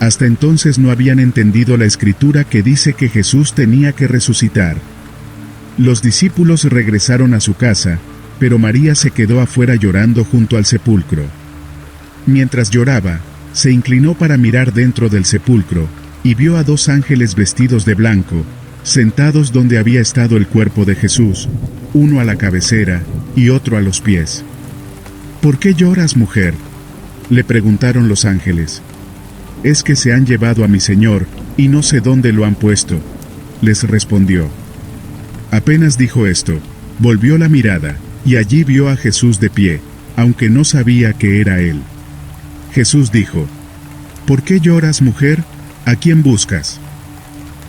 Hasta entonces no habían entendido la escritura que dice que Jesús tenía que resucitar. Los discípulos regresaron a su casa, pero María se quedó afuera llorando junto al sepulcro. Mientras lloraba, se inclinó para mirar dentro del sepulcro, y vio a 2 ángeles vestidos de blanco, sentados donde había estado el cuerpo de Jesús, uno a la cabecera y otro a los pies. «¿Por qué lloras, mujer?», le preguntaron los ángeles. «Es que se han llevado a mi Señor, y no sé dónde lo han puesto», les respondió. Apenas dijo esto, volvió la mirada, y allí vio a Jesús de pie, aunque no sabía que era él. Jesús dijo: «¿Por qué lloras, mujer? ¿A quién buscas?».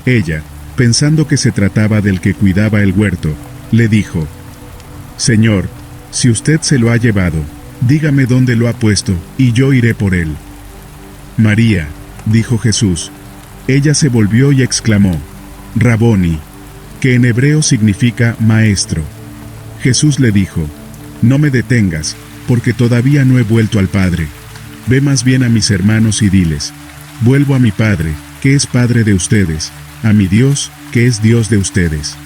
Ella, pensando que se trataba del que cuidaba el huerto, le dijo: «Señor, si usted se lo ha llevado, dígame dónde lo ha puesto, y yo iré por él». «María», dijo Jesús. Ella se volvió y exclamó: «Raboni», que en hebreo significa maestro. Jesús le dijo: «No me detengas, porque todavía no he vuelto al Padre. Ve más bien a mis hermanos y diles: vuelvo a mi Padre, que es Padre de ustedes, a mi Dios, que es Dios de ustedes».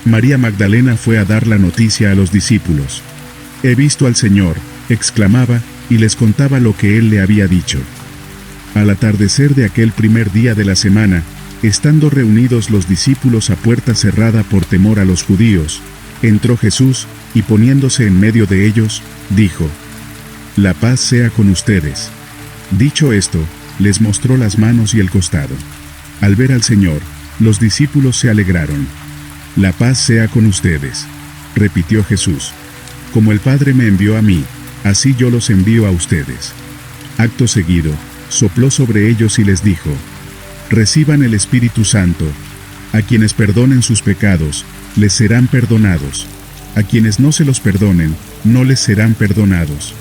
María Magdalena fue a dar la noticia a los discípulos. «He visto al Señor», exclamaba, y les contaba lo que él le había dicho. Al atardecer de aquel primer día de la semana, estando reunidos los discípulos a puerta cerrada por temor a los judíos, entró Jesús, y poniéndose en medio de ellos, dijo: «La paz sea con ustedes». Dicho esto, les mostró las manos y el costado. Al ver al Señor, los discípulos se alegraron. «La paz sea con ustedes», repitió Jesús. «Como el Padre me envió a mí, así yo los envío a ustedes». Acto seguido, sopló sobre ellos y les dijo: «Reciban el Espíritu Santo. A quienes perdonen sus pecados, les serán perdonados. A quienes no se los perdonen, no les serán perdonados».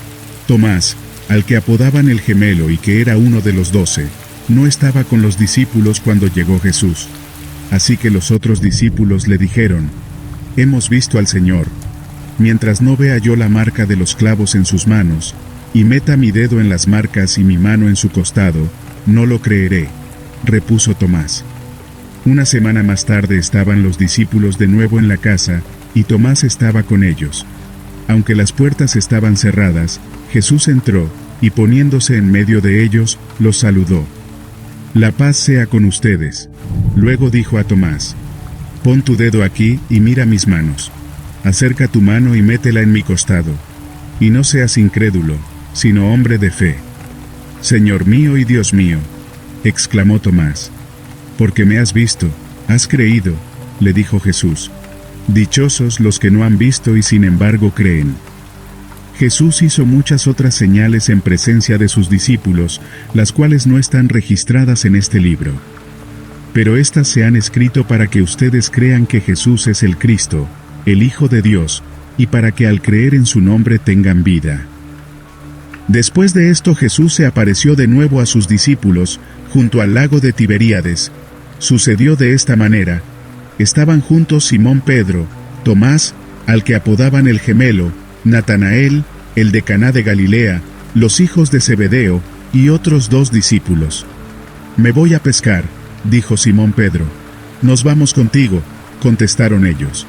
Tomás, al que apodaban el Gemelo y que era uno de los 12, no estaba con los discípulos cuando llegó Jesús. Así que los otros discípulos le dijeron: «Hemos visto al Señor». Mientras no vea yo la marca de los clavos en sus manos, y meta mi dedo en las marcas y mi mano en su costado, no lo creeré, repuso Tomás. Una semana más tarde estaban los discípulos de nuevo en la casa, y Tomás estaba con ellos. Aunque las puertas estaban cerradas, Jesús entró, y poniéndose en medio de ellos, los saludó. «La paz sea con ustedes». Luego dijo a Tomás: «Pon tu dedo aquí y mira mis manos. Acerca tu mano y métela en mi costado. Y no seas incrédulo, sino hombre de fe». «Señor mío y Dios mío», exclamó Tomás. «Porque me has visto, has creído», le dijo Jesús. «Dichosos los que no han visto y sin embargo creen». Jesús hizo muchas otras señales en presencia de sus discípulos, las cuales no están registradas en este libro. Pero estas se han escrito para que ustedes crean que Jesús es el Cristo, el Hijo de Dios, y para que al creer en su nombre tengan vida. Después de esto Jesús se apareció de nuevo a sus discípulos, junto al lago de Tiberíades. Sucedió de esta manera: estaban juntos Simón Pedro, Tomás, al que apodaban el Gemelo, Natanael, el de Caná de Galilea, los hijos de Zebedeo, y otros 2 discípulos. «Me voy a pescar», dijo Simón Pedro. «Nos vamos contigo», contestaron ellos.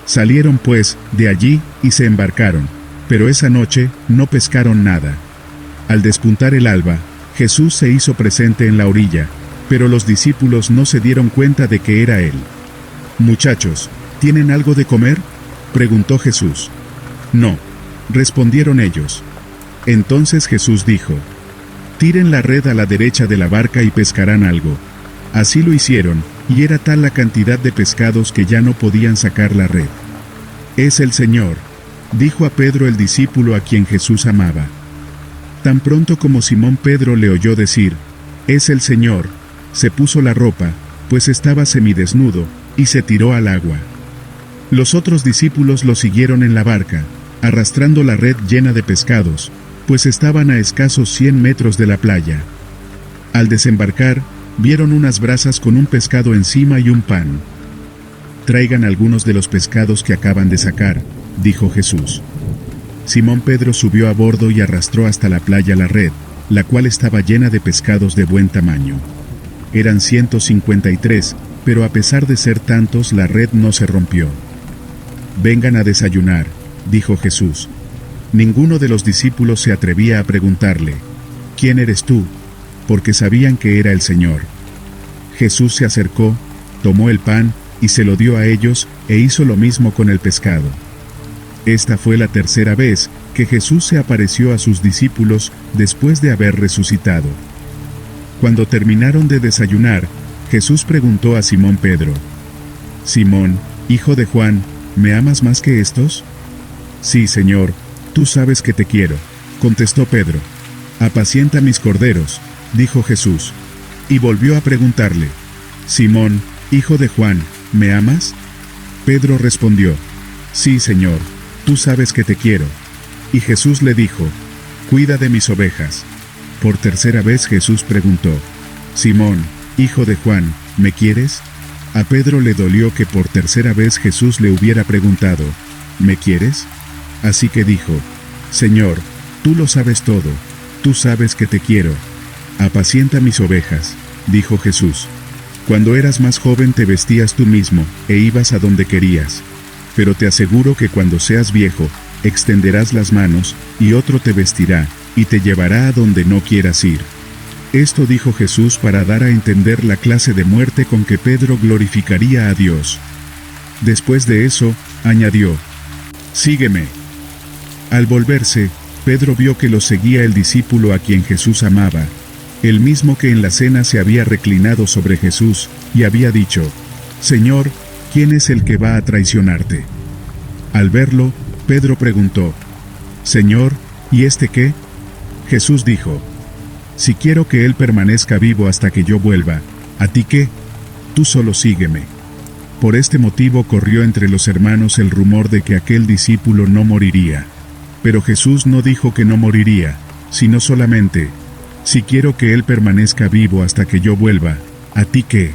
Salieron pues de allí y se embarcaron, pero esa noche no pescaron nada. Al despuntar el alba, Jesús se hizo presente en la orilla, pero los discípulos no se dieron cuenta de que era él. «Muchachos, ¿tienen algo de comer?», preguntó Jesús. «No», respondieron ellos. Entonces Jesús dijo: «Tiren la red a la derecha de la barca y pescarán algo». Así lo hicieron, y era tal la cantidad de pescados que ya no podían sacar la red. «Es el Señor», dijo a Pedro el discípulo a quien Jesús amaba. Tan pronto como Simón Pedro le oyó decir: «Es el Señor», se puso la ropa, pues estaba semidesnudo, y se tiró al agua. Los otros discípulos lo siguieron en la barca, arrastrando la red llena de pescados, pues estaban a escasos 100 metros de la playa. Al desembarcar, vieron unas brasas con un pescado encima y un pan. «Traigan algunos de los pescados que acaban de sacar», dijo Jesús. Simón Pedro subió a bordo y arrastró hasta la playa la red, la cual estaba llena de pescados de buen tamaño. Eran 153, pero a pesar de ser tantos, la red no se rompió. «Vengan a desayunar», dijo Jesús. Ninguno de los discípulos se atrevía a preguntarle: «¿Quién eres tú?», porque sabían que era el Señor. Jesús se acercó, tomó el pan, y se lo dio a ellos, e hizo lo mismo con el pescado. Esta fue la tercera vez que Jesús se apareció a sus discípulos después de haber resucitado. Cuando terminaron de desayunar, Jesús preguntó a Simón Pedro: «Simón, hijo de Juan, ¿me amas más que estos?». «Sí, Señor, tú sabes que te quiero», contestó Pedro. «Apacienta mis corderos», dijo Jesús. Y volvió a preguntarle: «Simón, hijo de Juan, ¿me amas?». Pedro respondió: «Sí, Señor, tú sabes que te quiero». Y Jesús le dijo: «Cuida de mis ovejas». Por tercera vez Jesús preguntó: «Simón, hijo de Juan, ¿me quieres?». A Pedro le dolió que por tercera vez Jesús le hubiera preguntado: «¿Me quieres?». Así que dijo: «Señor, tú lo sabes todo, tú sabes que te quiero. Apacienta mis ovejas», dijo Jesús. «Cuando eras más joven te vestías tú mismo, e ibas a donde querías. Pero te aseguro que cuando seas viejo, extenderás las manos, y otro te vestirá, y te llevará a donde no quieras ir». Esto dijo Jesús para dar a entender la clase de muerte con que Pedro glorificaría a Dios. Después de eso, añadió: «Sígueme». Al volverse, Pedro vio que lo seguía el discípulo a quien Jesús amaba, el mismo que en la cena se había reclinado sobre Jesús, y había dicho: «Señor, ¿quién es el que va a traicionarte?». Al verlo, Pedro preguntó: «Señor, ¿y este qué?». Jesús dijo: «Si quiero que él permanezca vivo hasta que yo vuelva, ¿a ti qué? Tú solo sígueme». Por este motivo corrió entre los hermanos el rumor de que aquel discípulo no moriría. Pero Jesús no dijo que no moriría, sino solamente: «Si quiero que él permanezca vivo hasta que yo vuelva, ¿a ti qué?».